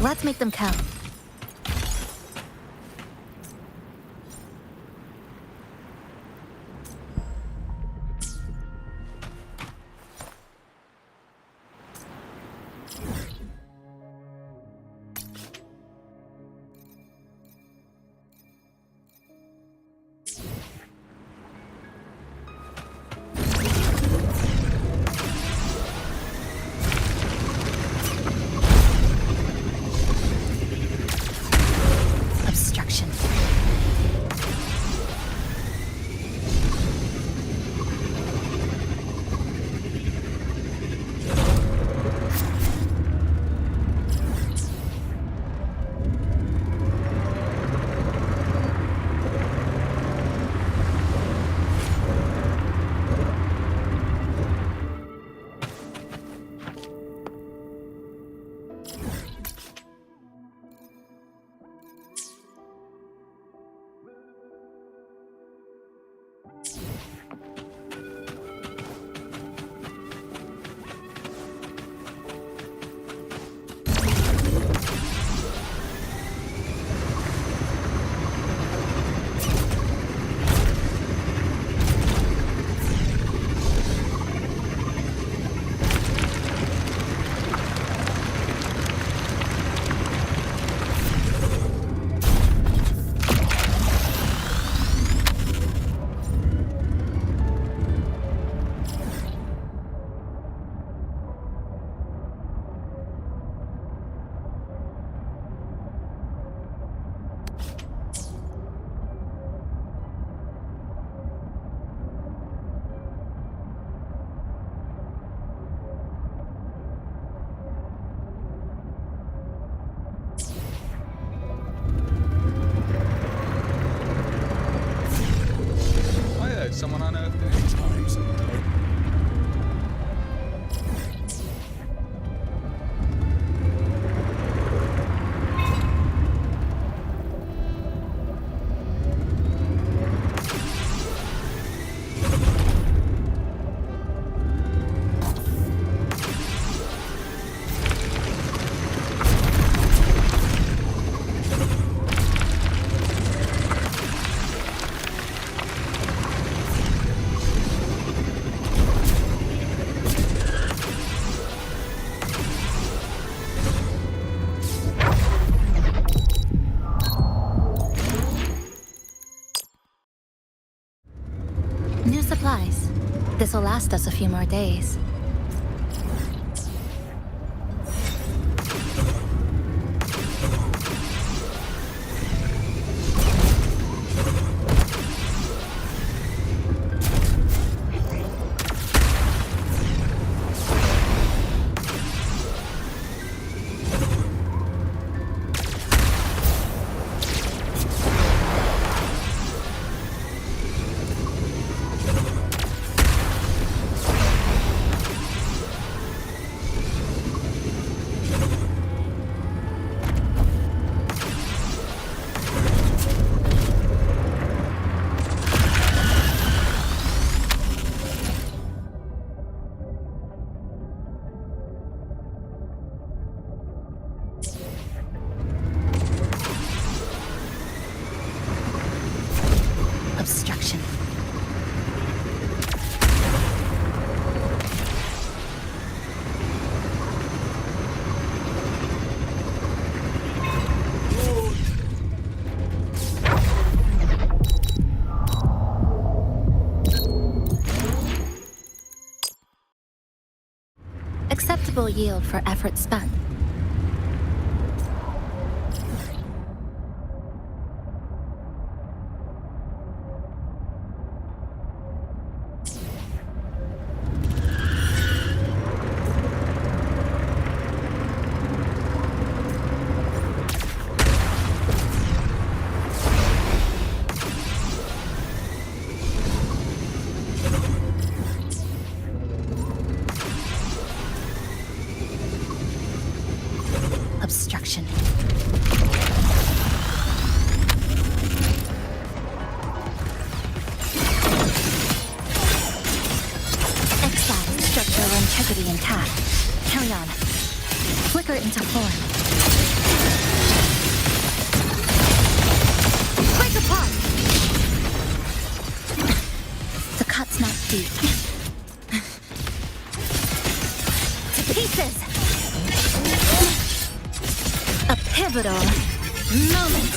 S11: Let's make them count. Obstruction.
S9: I heard someone unearthed it in times.
S11: New supplies. This'll last us a few more days. Obstruction. Acceptable yield for effort spent.
S1: feet. To pieces! A pivotal moment.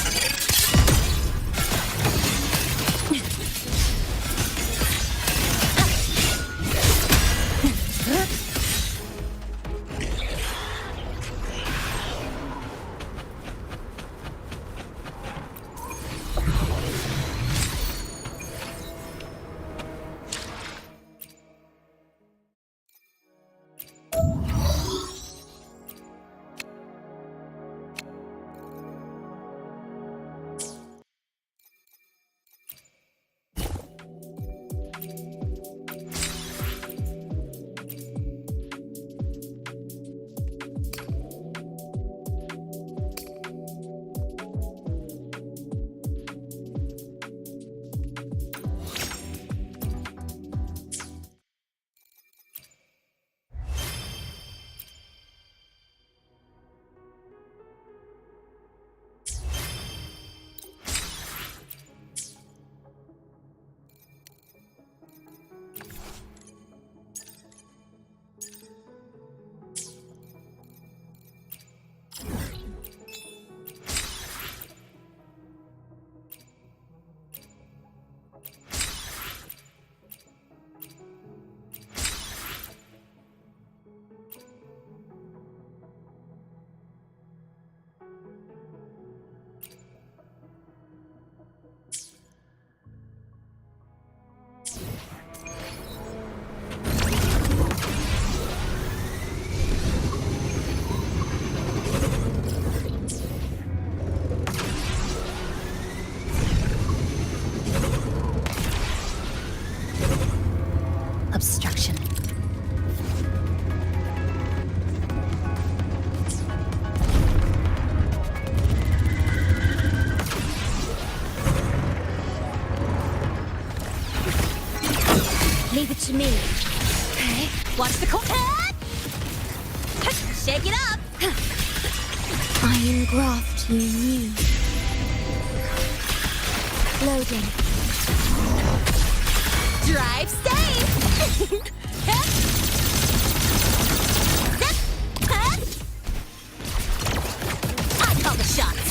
S1: Obstruction. Leave it to me. Okay. Watch the cold head! Shake it up! Iron graft you knew. Loading. Drive safe! I call the shots.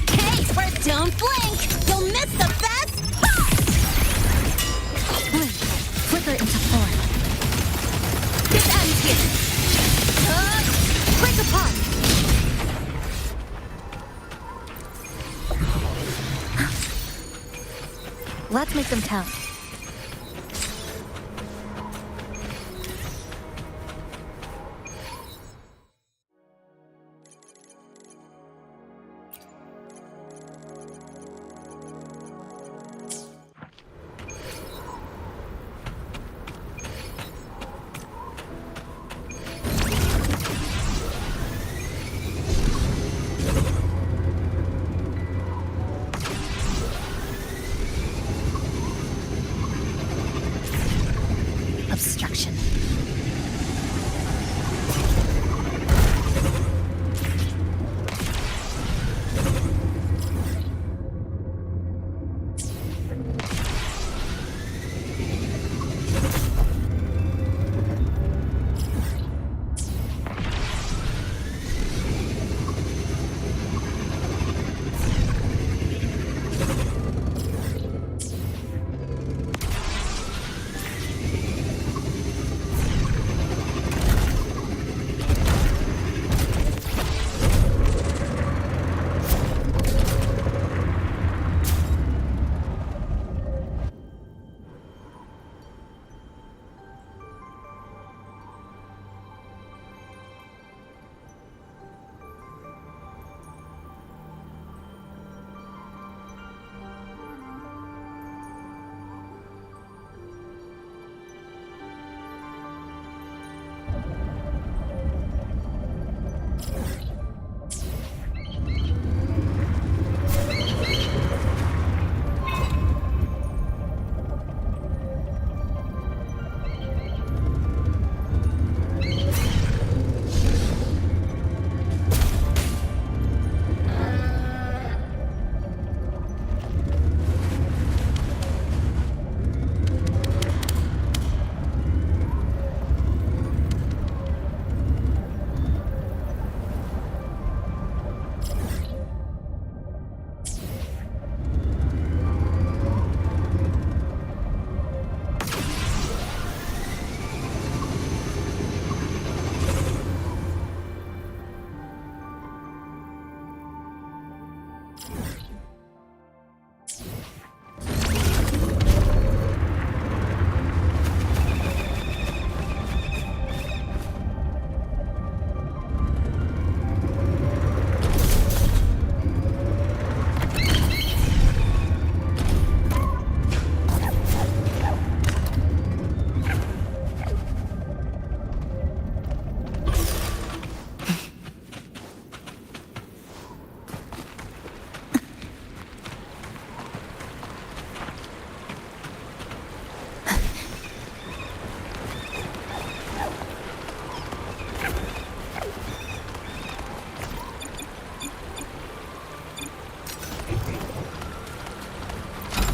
S1: Case first, don't blink! You'll miss the best spot! Flicker into form. This Aemeath. Break apart! Let's make them count.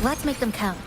S1: Let's make them count.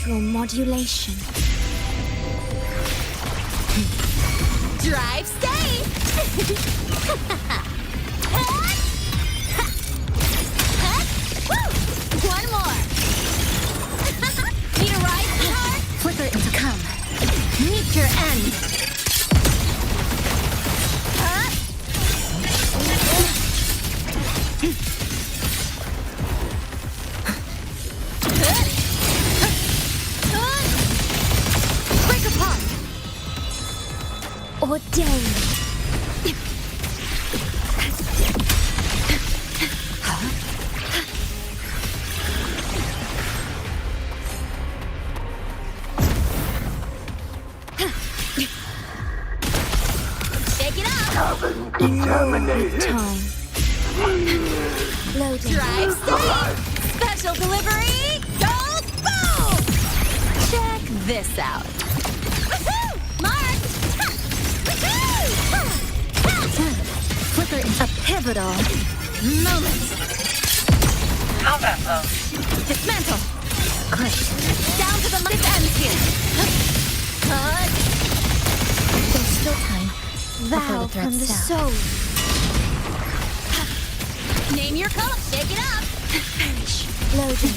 S1: Astral modulation.
S2: Drive safe! One more! Need a ride, sweetheart?
S1: Flicker into come. Meet your end.
S2: Break apart!
S1: Ordained.
S2: Shake it up!
S1: With time. Loading.
S2: Drive safe! Special delivery! Go boom! Check this out. Woohoo! Mark!
S1: Flicker into a pivotal
S2: Moment!
S11: Combat
S2: Dismantle!
S1: Great.
S2: Down to the this ends here!
S1: There's still time.
S2: Vow
S1: Before the
S2: from the
S1: threats
S2: soul. Name your color. Shake it up.
S1: Finish. Loading.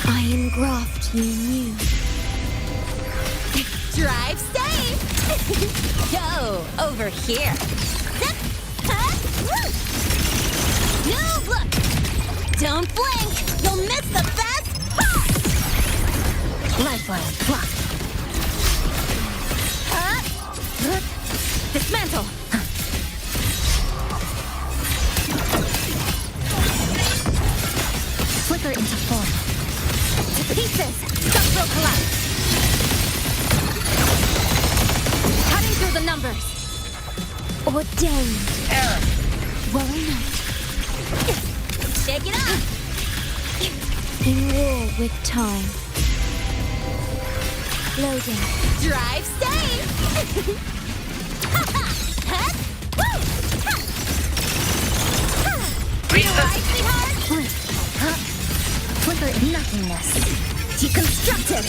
S1: Iron graft you knew.
S2: Drive safe. Go over here. No, look. Don't blink. You'll miss the best part.
S1: Lifeline. Block.
S2: Dismantle.
S1: Flicker into form.
S2: Pieces. Structural collapse. Cutting through the numbers.
S1: Ordained.
S11: Error.
S1: Worry not.
S2: Shake it up.
S1: In war with time. Loading.
S2: Drive safe. Right, sweetheart?
S1: Flicker in nothingness.
S2: Deconstructed.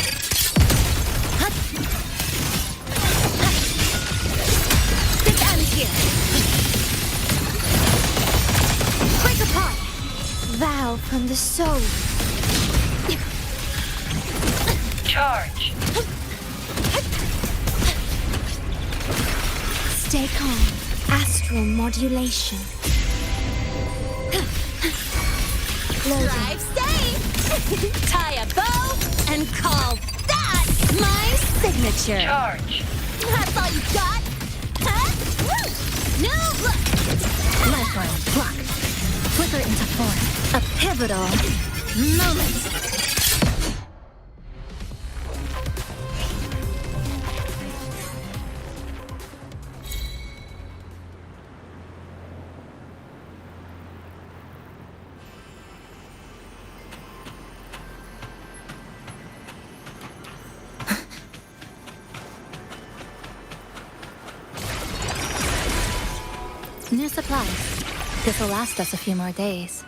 S2: This ends here. Break apart.
S1: Vow from the soul.
S11: Charge.
S1: Stay calm. Astral modulation. Loading.
S2: Drive safe. Tie a bow and call that my signature.
S11: Charge.
S2: That's all you got? Huh? Woo! No, look.
S1: Lifeline. Block. Flicker into form. A pivotal
S2: Moment.
S1: New supplies. This'll last us a few more days.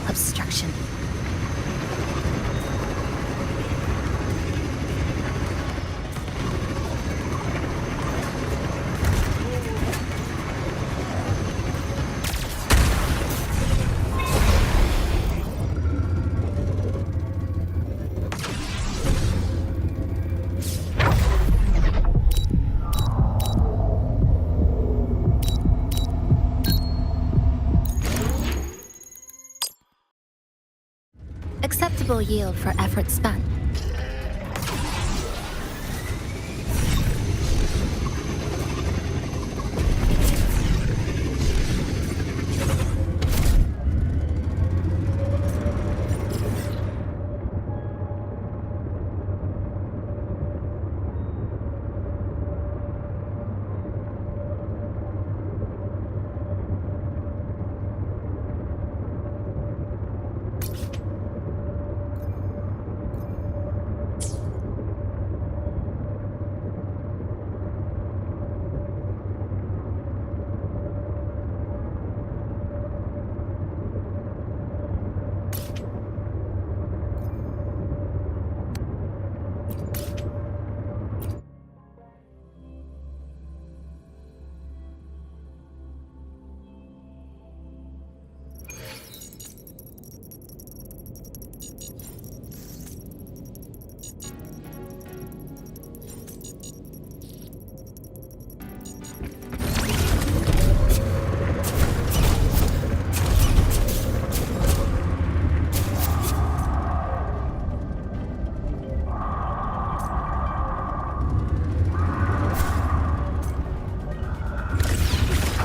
S1: Obstruction. Acceptable yield for effort spent.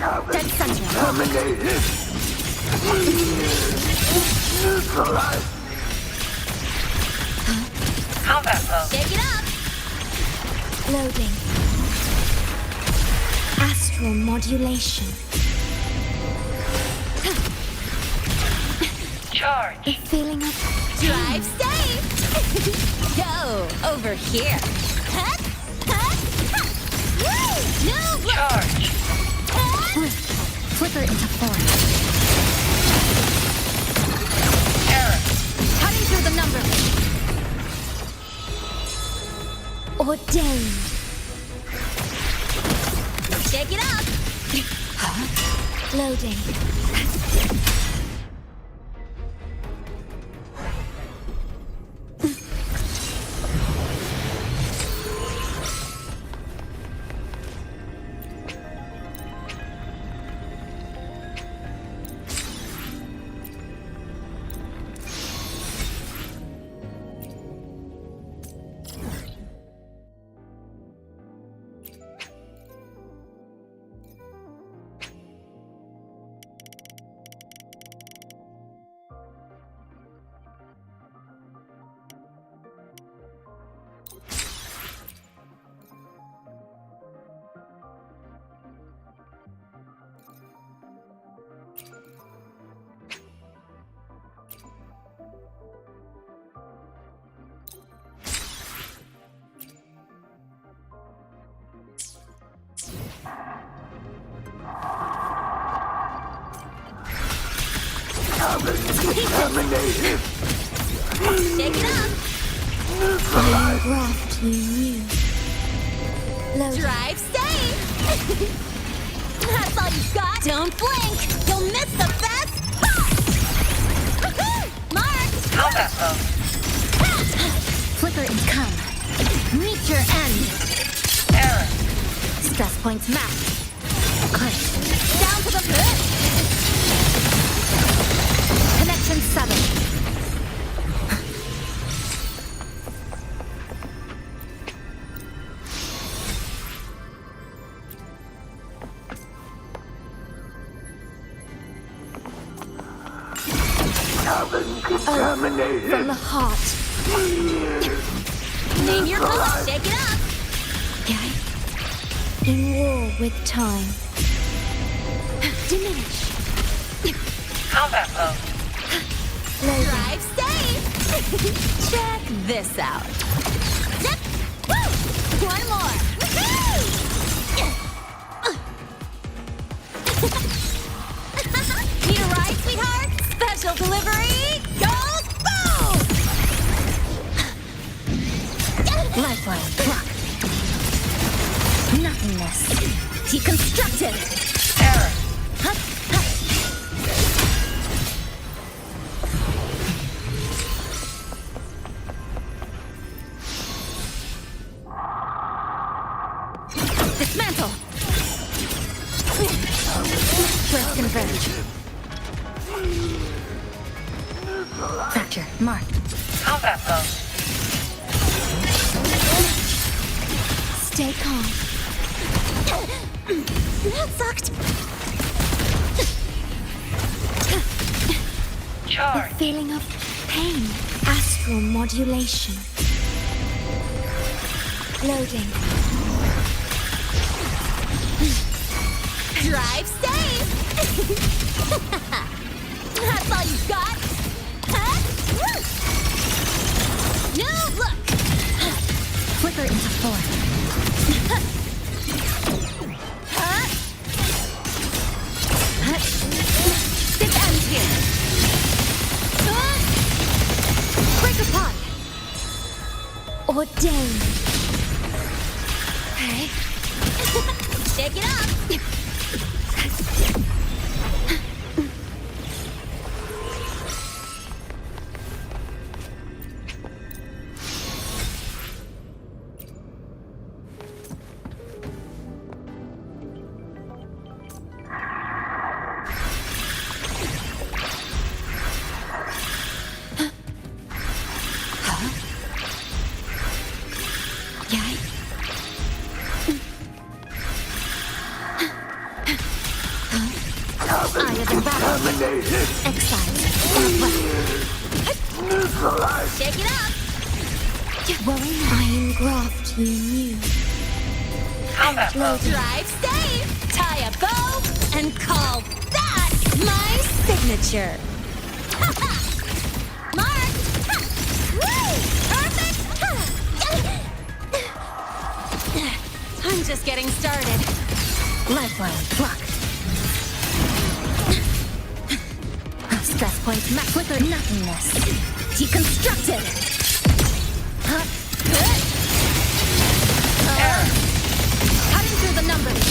S1: Dead center.
S14: Terminated. Neutralized.
S11: Combat mode.
S1: Shake it up.
S14: Loading. Astral modulation.
S11: Charge.
S14: The feeling of
S1: Drive safe. Go over here. Huh? Huh? Huh. Woo! No, look.
S11: Charge.
S1: Huh?
S14: flicker into form.
S11: Error.
S1: Cutting through the numbers.
S14: Ordained.
S1: Shake it up.
S14: Loading. Terminated.
S1: Shake it up.
S14: I graft you new. Loading.
S1: Drive safe. That's all you got. Don't blink. You'll miss the best part. Mark.
S11: Combat mode.
S1: Flicker and come. Reach your end.
S11: Error.
S1: Stress points mapped. Click. Down to the pit. Connection 7.
S14: Contaminated.
S1: From the heart. Name your color. Shake it up.
S14: Okay. In war with time. Diminish.
S11: Combat mode.
S14: Loading.
S1: Drive safe. Check this out. Zip. Woo! One more. Woohoo! Need a ride, sweetheart? Special delivery. Go boom! Lifeline blocked. Nothingness. Deconstructed.
S11: Error.
S1: Huh? Huh? Dismantle. First converge. Fracture. Mark.
S11: Combat mode.
S14: Stay calm.
S1: That sucked.
S14: The
S11: Charge.
S14: feeling of pain. Astral modulation. Loading.
S1: Drive safe. That's all you got. Huh? Woo! No, look.
S14: Flicker into form.
S1: Huh? Huh? This ends here. Break apart.
S14: Ordained.
S1: Okay. Shake it up. Eye of the battle. Exile. Farewell. Shake it up. I engraft you new.
S2: Drive safe, tie a bow, and call that my signature.
S1: Mark! Woo! Perfect!
S2: I'm just getting started.
S1: Lifeline, block. Stress point, max flicker, nothingness. Deconstructed!
S2: Cutting through the numbers.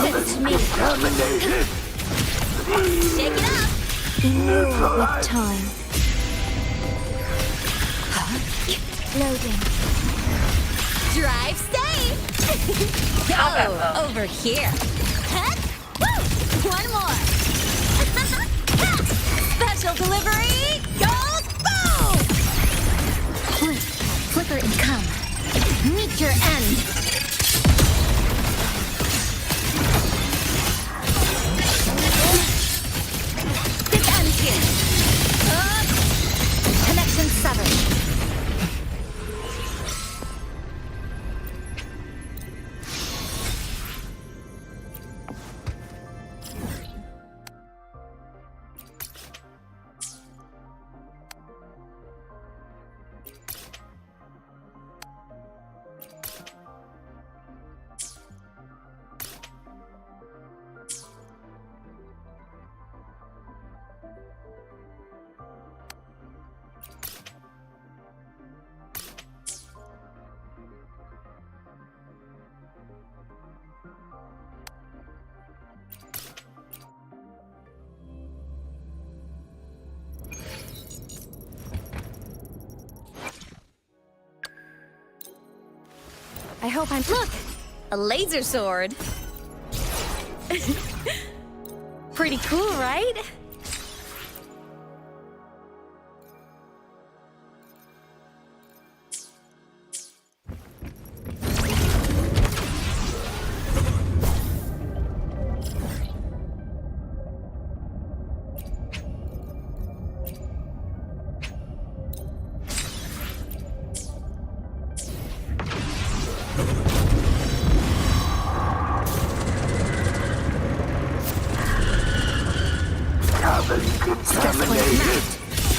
S1: Give it to me. Shake it up. Immune with time. Loading.
S2: Drive safe. Go over here.
S1: Woo! One more.
S2: Special delivery. Goes boom.
S1: Flicker and come. Meet your end.
S2: This ends here.
S1: Connection severed.
S2: I hope I'm. Look! A laser sword. Pretty cool, right?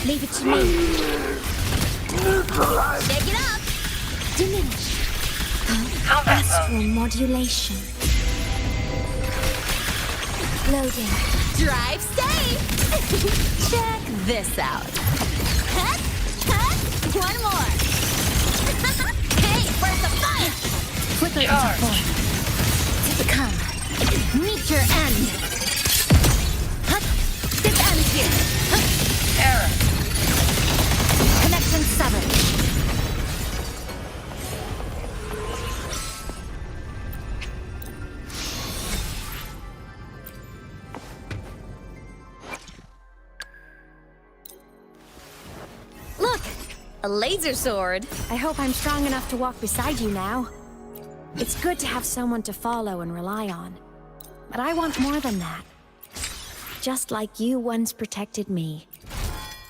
S1: Leave it to me. Shake it up. Diminish. Astral modulation. Loading.
S2: Drive safe. Check this out.
S1: One more. Hey, where's the fire? Flicker into form. Become. Meet your end. This ends here. Error. Connection severed.
S2: Look! A laser sword. I hope I'm strong enough to walk beside you now. It's good to have someone to follow and rely on. But I want more than that. Just like you once protected me,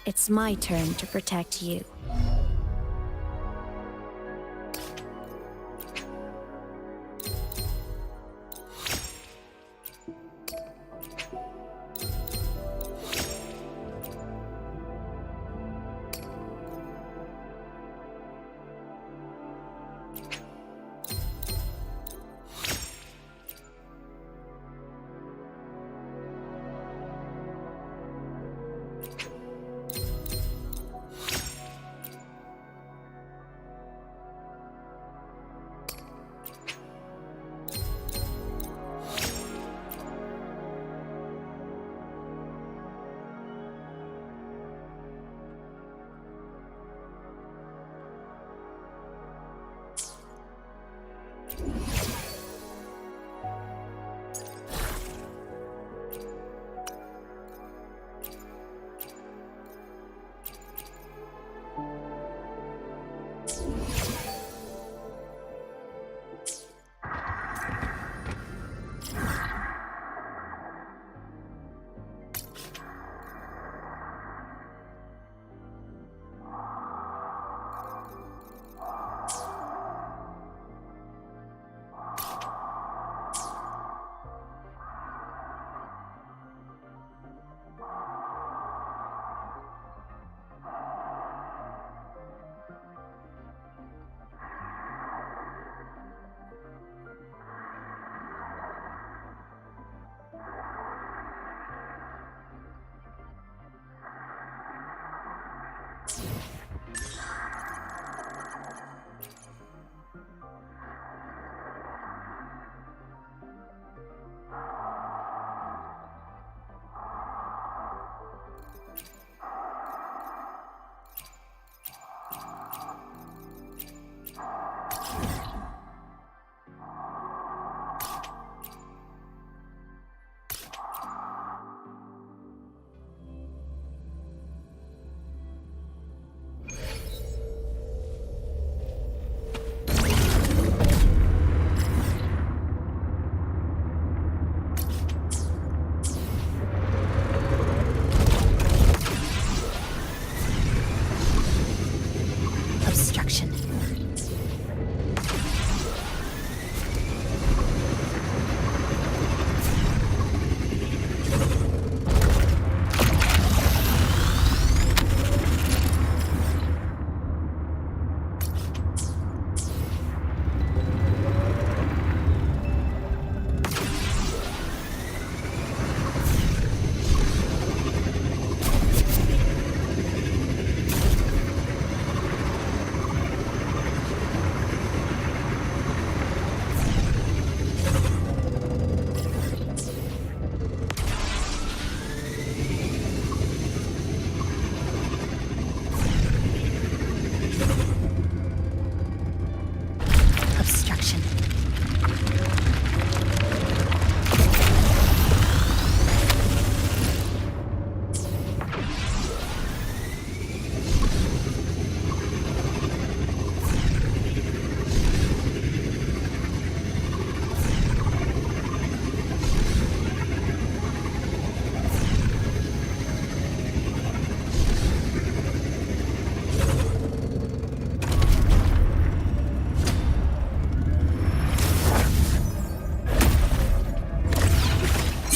S2: it's my turn to protect you.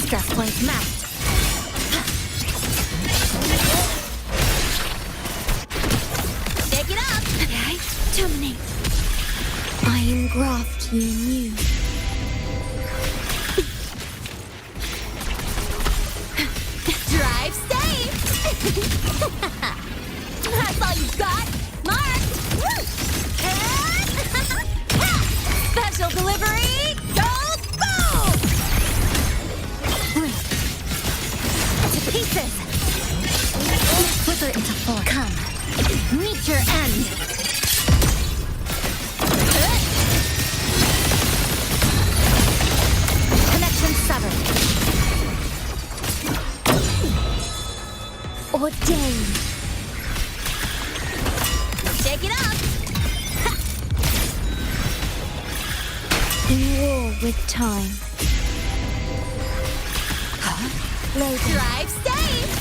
S1: Stress points mapped. Shake it up!
S17: Okay, terminate. I engraft you new.
S1: Drive safe! That's all you got? Marked! Special delivery! Go, go! To pieces! Slither into four. Come. Meet your end. Connection severed. Ordain. Shake it up.
S17: In war with time.
S1: Drive safe.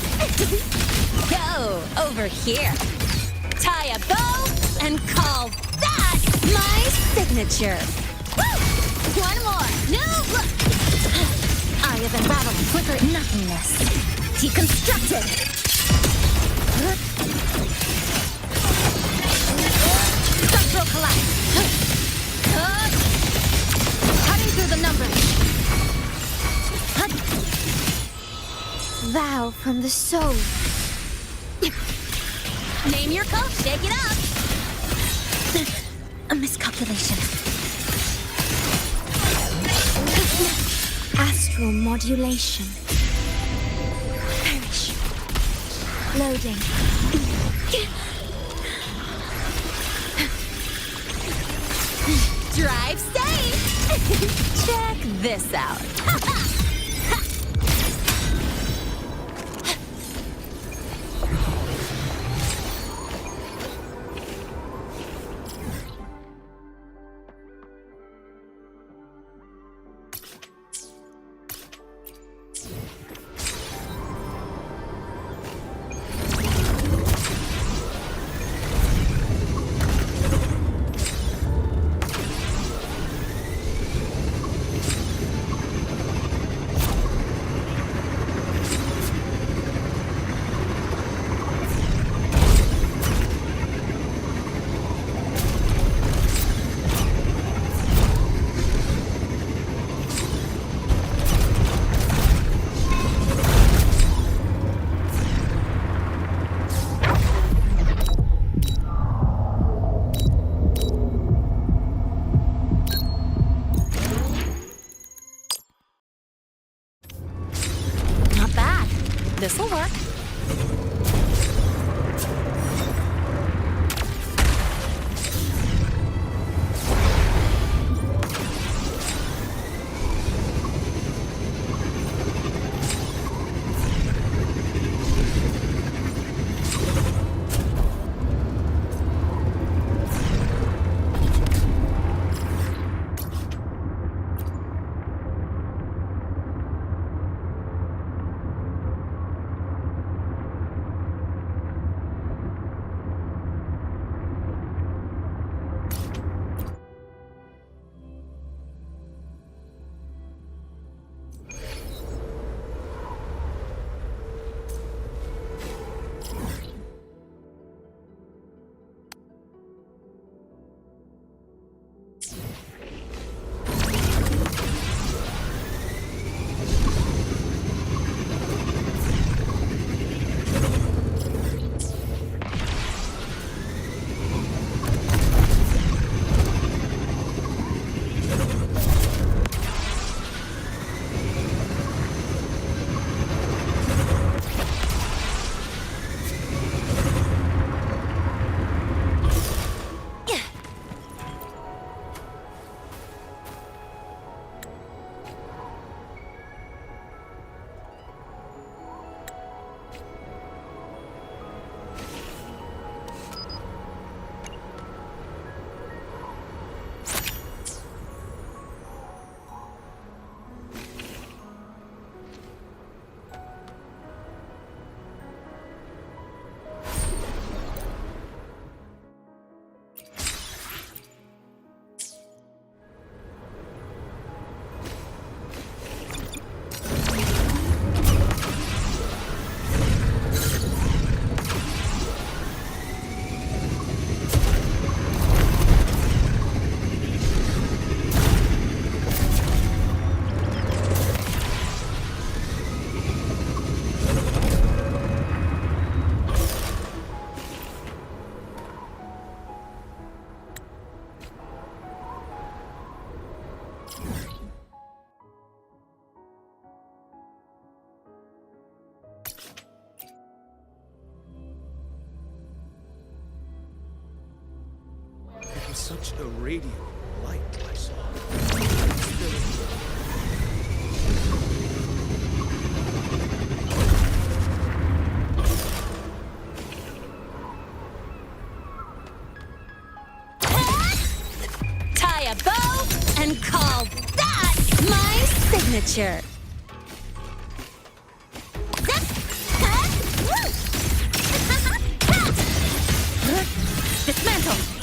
S1: Go over here. Tie a bow and call that my signature. Woo! One more. No look. Eye of unraveled, flicker nothingness. Deconstructed. Structural collapse. Cutting through the numbers.
S17: Vow from the soul.
S1: Name your coat. Shake it up.
S17: A miscalculation. Astral modulation. Perish. Loading.
S1: Drive safe. Check this out. This'll work.
S25: Such a radiant light I saw. Spilling.
S2: Tie a bow and call that my signature. Dismantle.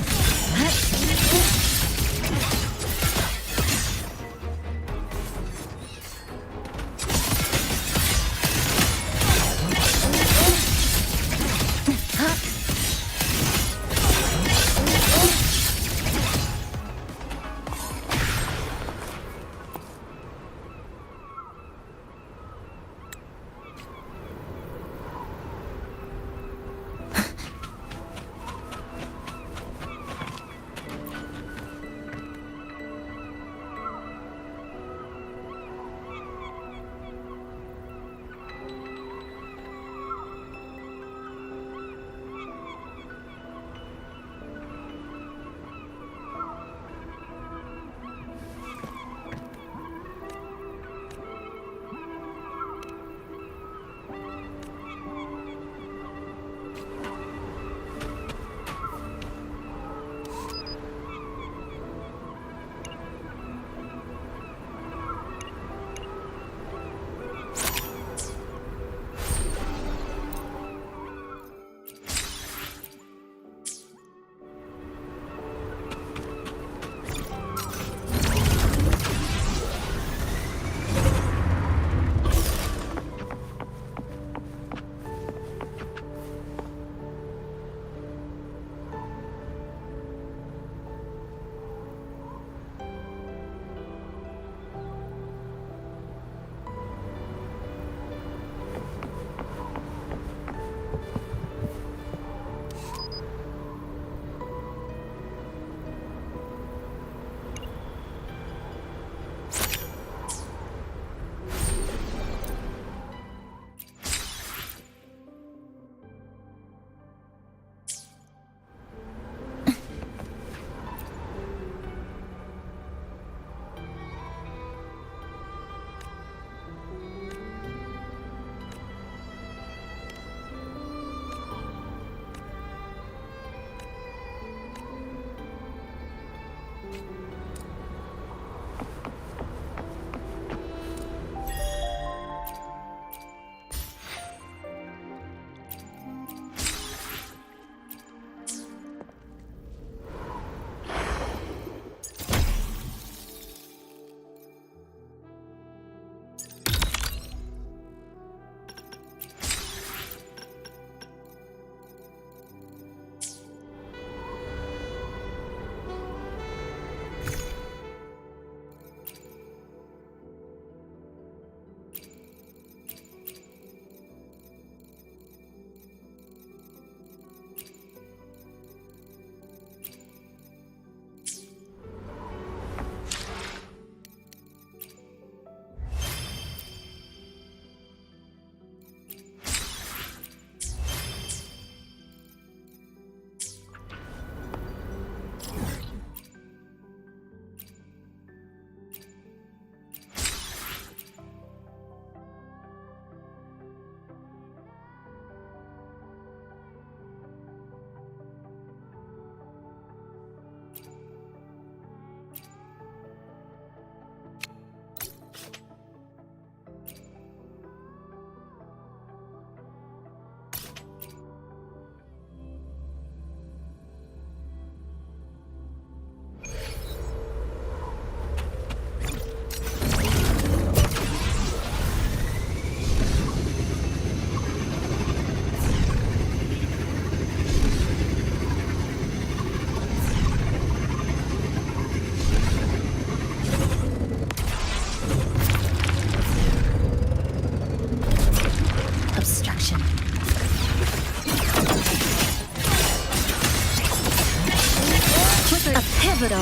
S1: pivotal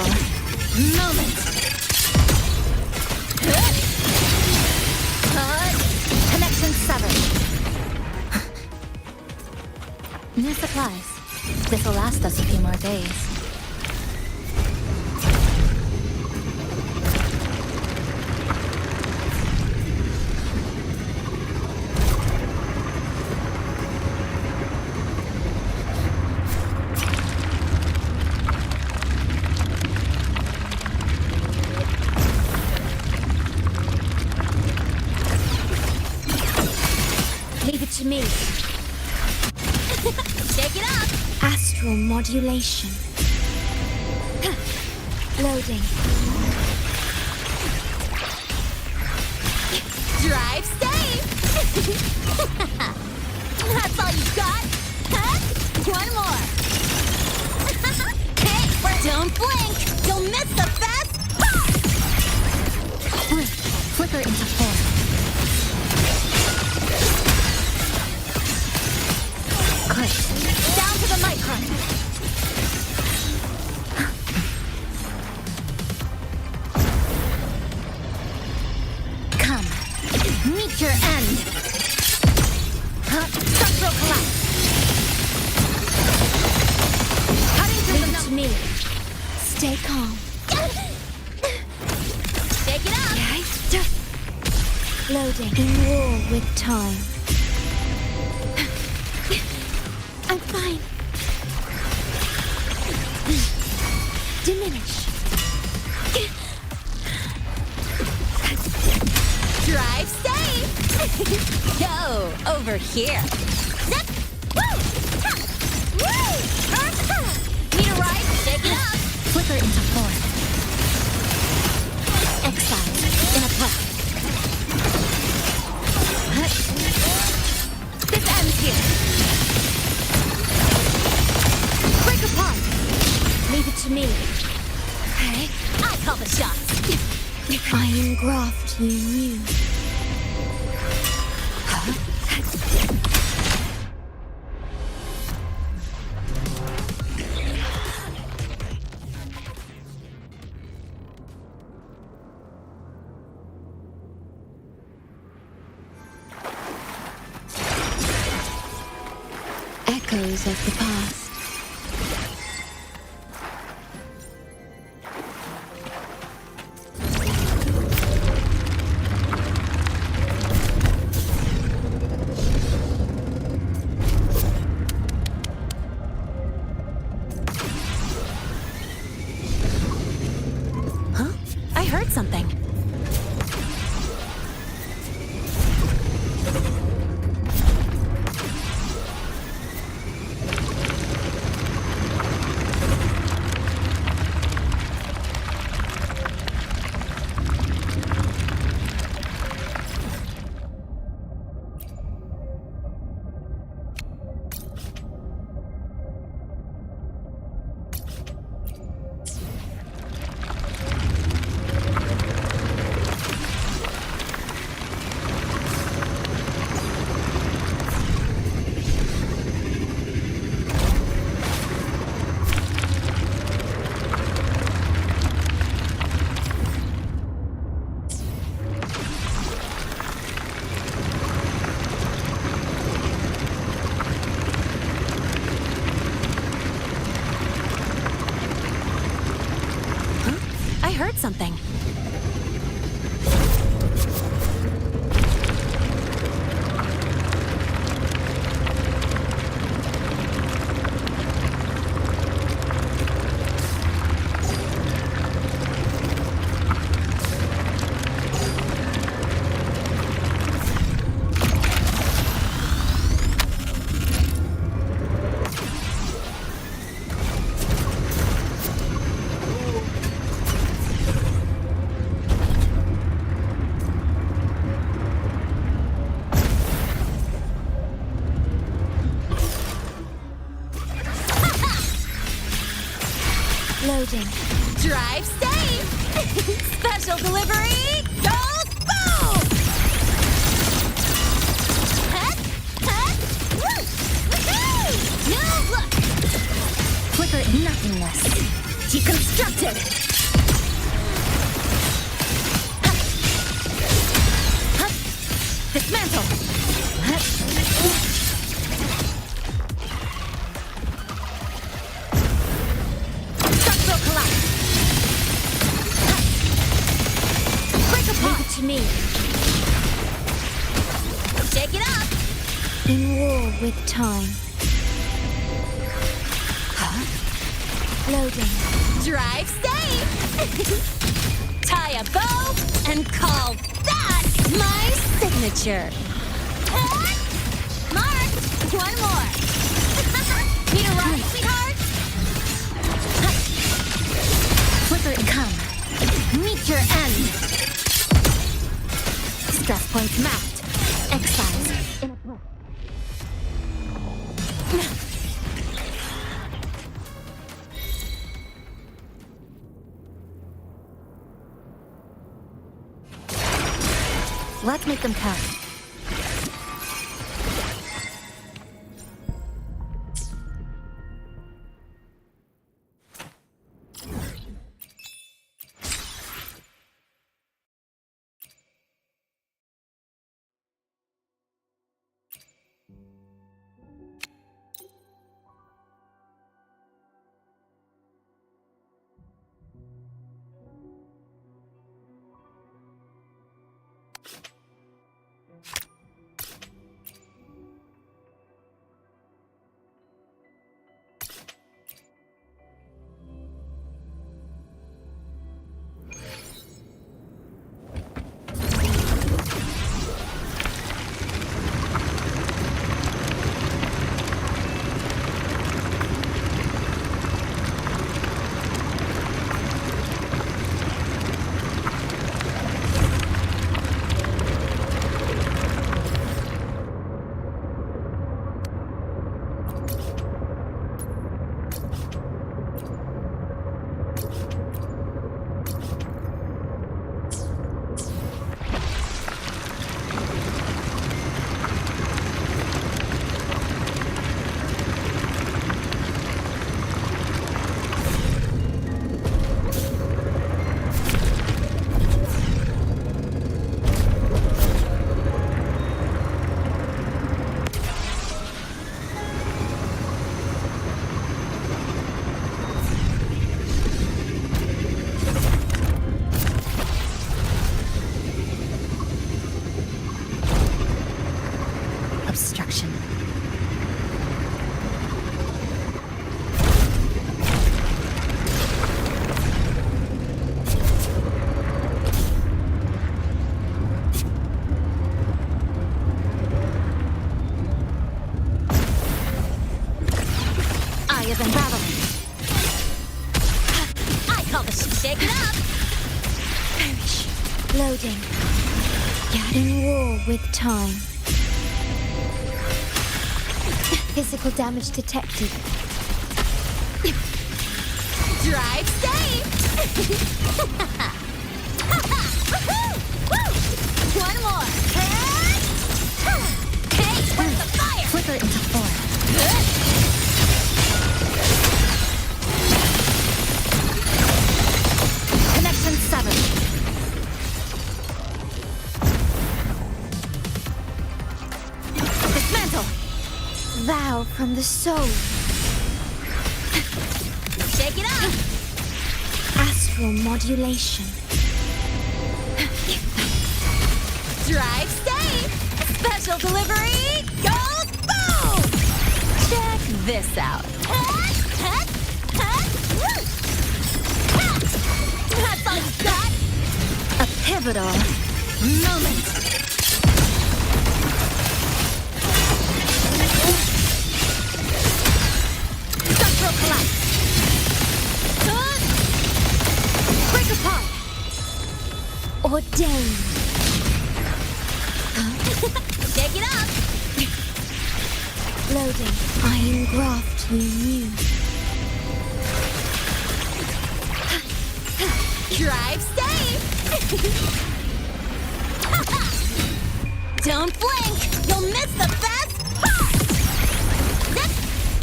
S1: moment. Connection severed. New supplies. This'll last us a few more days. to me. Shake it up! Astral modulation. Loading. Drive safe! That's all you got? Huh? One more. Hey, don't blink! You'll miss the best part! Flicker into form. Click. Down to the micron. Come. Meet your end. Structural collapse. Cutting through the to me. Stay calm. Shake it up. Loading. In war with time. I'm fine. Diminish. Drive safe! Go over here. Zip! Woo! Ha! Woo! Need a ride? Shake it up! Flicker into form. Exile in a puff. This ends here. Break apart. Leave it to me. Okay, I call the shots. I engraft you new. Echoes of the past.
S3: Huh? I heard something. I heard something.
S1: Loading. Drive safe! Special delivery! Goes boom! Hut! Hut! Woo! Woohoo! New look! Flicker nothingness. Deconstructed! Hut! Hut! Dismantle! Hut! To me. Shake it up! In war with time. Huh? Loading. Drive safe! Tie a bow and call that my signature.
S2: One more. Need a ride, sweetheart?
S1: Quicker it come. Meet your end. Stress points mapped. Exiled. In a breath. Let's make them come. Obstruction. Eye of unraveling.
S2: I call this shake it up.
S1: Perish. Loading. Getting war with time. Physical damage detected.
S2: Drive safe. One more. Hey, where's the fire?
S1: Flicker into form. Connection 7. Dismantle. Vow from the soul.
S2: Shake it up.
S1: Astral modulation.
S2: Drive safe. Special delivery goes boom. Check this out. That's all you got.
S1: A pivotal moment. Structural collapse. Break apart. Ordained.
S2: Shake it up.
S1: Loading. I engraft you new.
S2: Drive safe. Don't blink. You'll miss the best part. Zip.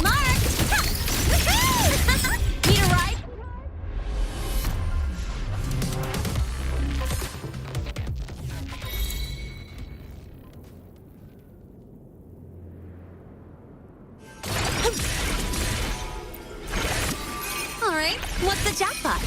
S2: Marked. Need a ride? All right. What's the jackpot?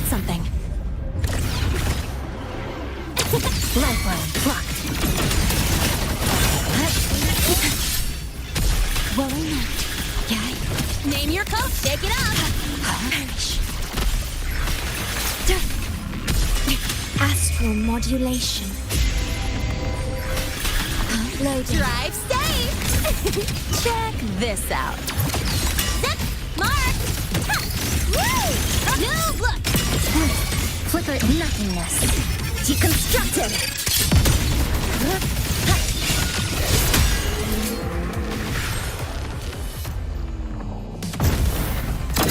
S2: something. Lifeline blocked. Worry not. Okay.
S3: Name your coat, shake it up.
S2: Vanish. Astral modulation. Loading.
S3: Drive safe. Check this out. Zip, mark. Ha. Woo! New look.
S2: Flicker nothingness.
S3: Deconstructed.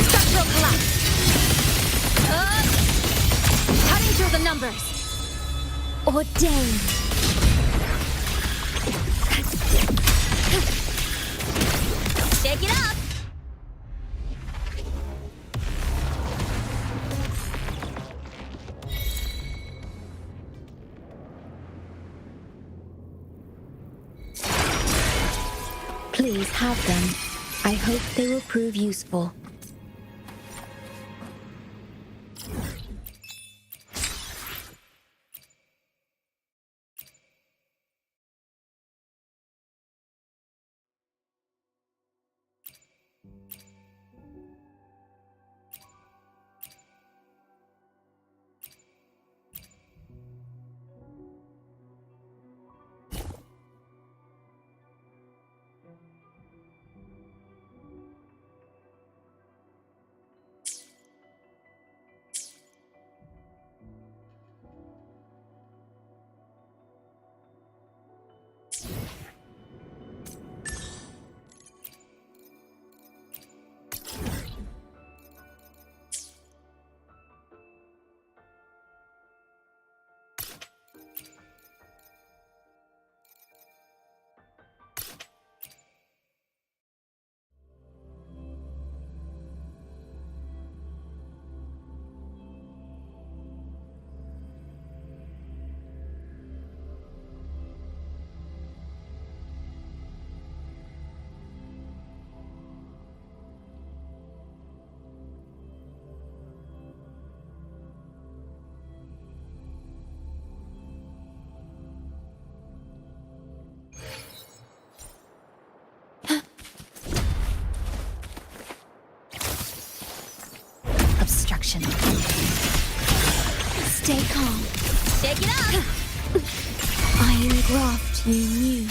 S3: Structural collapse. Cutting through the numbers.
S2: Ordained.
S3: Shake it up.
S2: Please have them. I hope they will prove useful. Obstruction. Stay calm.
S3: Shake it up.
S2: Iron graft you knew.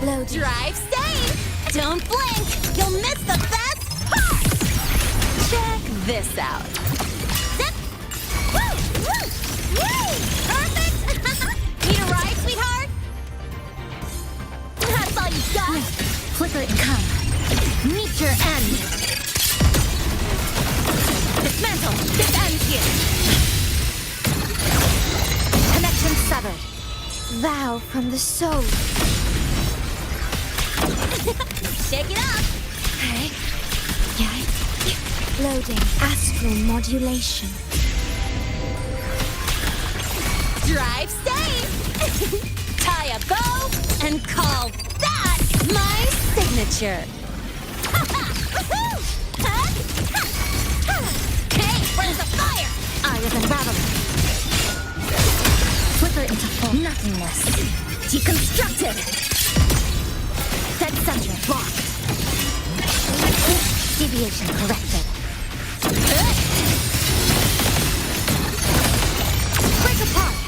S2: Loading.
S3: Drive safe. Don't blink. You'll miss the best part. Check this out. Zip. Woo! Woo! Woo! Perfect. Need a ride, sweetheart? That's all you got.
S2: Flicker and come.
S3: Meet your end. Dismantle. This ends here.
S2: Connection severed. Vow from the soul.
S3: Shake it up.
S2: Okay. Yeah. Loading. Astral modulation.
S3: Drive safe. Tie a bow and call that my signature. Hey, where's the fire?
S2: Eye of unraveling. Flicker into full nothingness.
S3: Deconstructed.
S2: Dead center blocked. Deviation corrected.
S3: Break apart.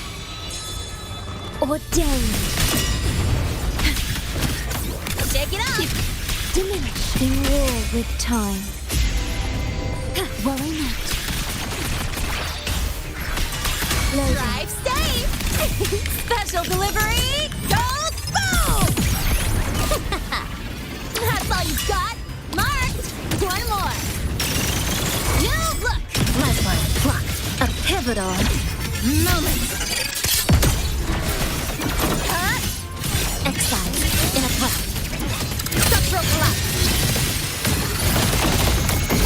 S2: Ordained.
S3: Shake it up.
S2: Diminishing war with time. Worry not. Loading.
S3: Drive safe. Special delivery. Goes boom. That's all you got. Marked. One more. New look.
S2: Lifeline blocked. A pivotal moment. Exile in a cloud.
S3: Structural collapse.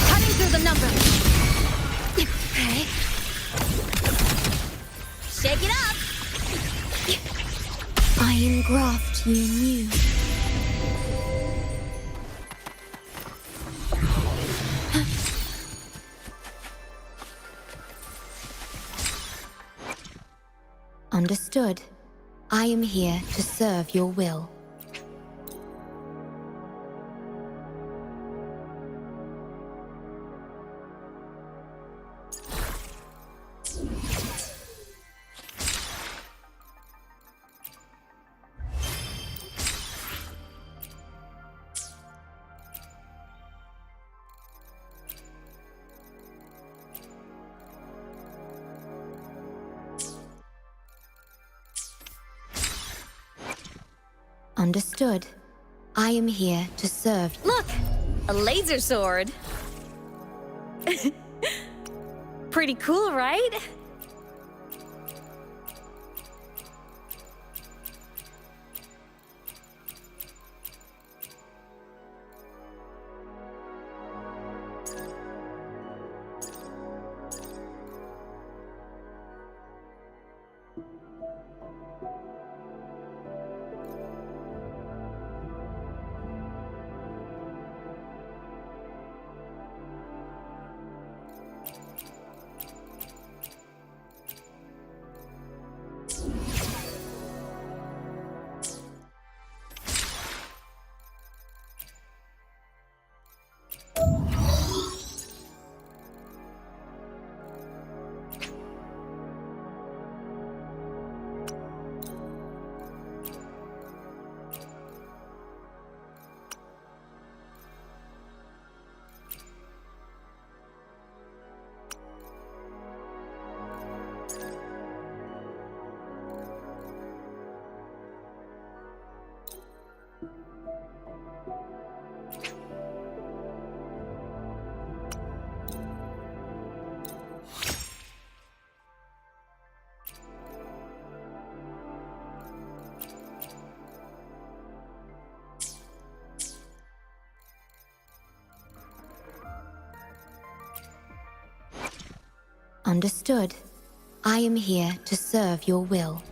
S3: Cutting through the numbers.
S2: Okay.
S3: Shake it up.
S2: Iron graft you knew.
S11: Understood. I am here to serve your will. Understood. I am here to serve.
S2: Look! A laser sword! Pretty cool, right?
S11: Understood. I am here to serve your will.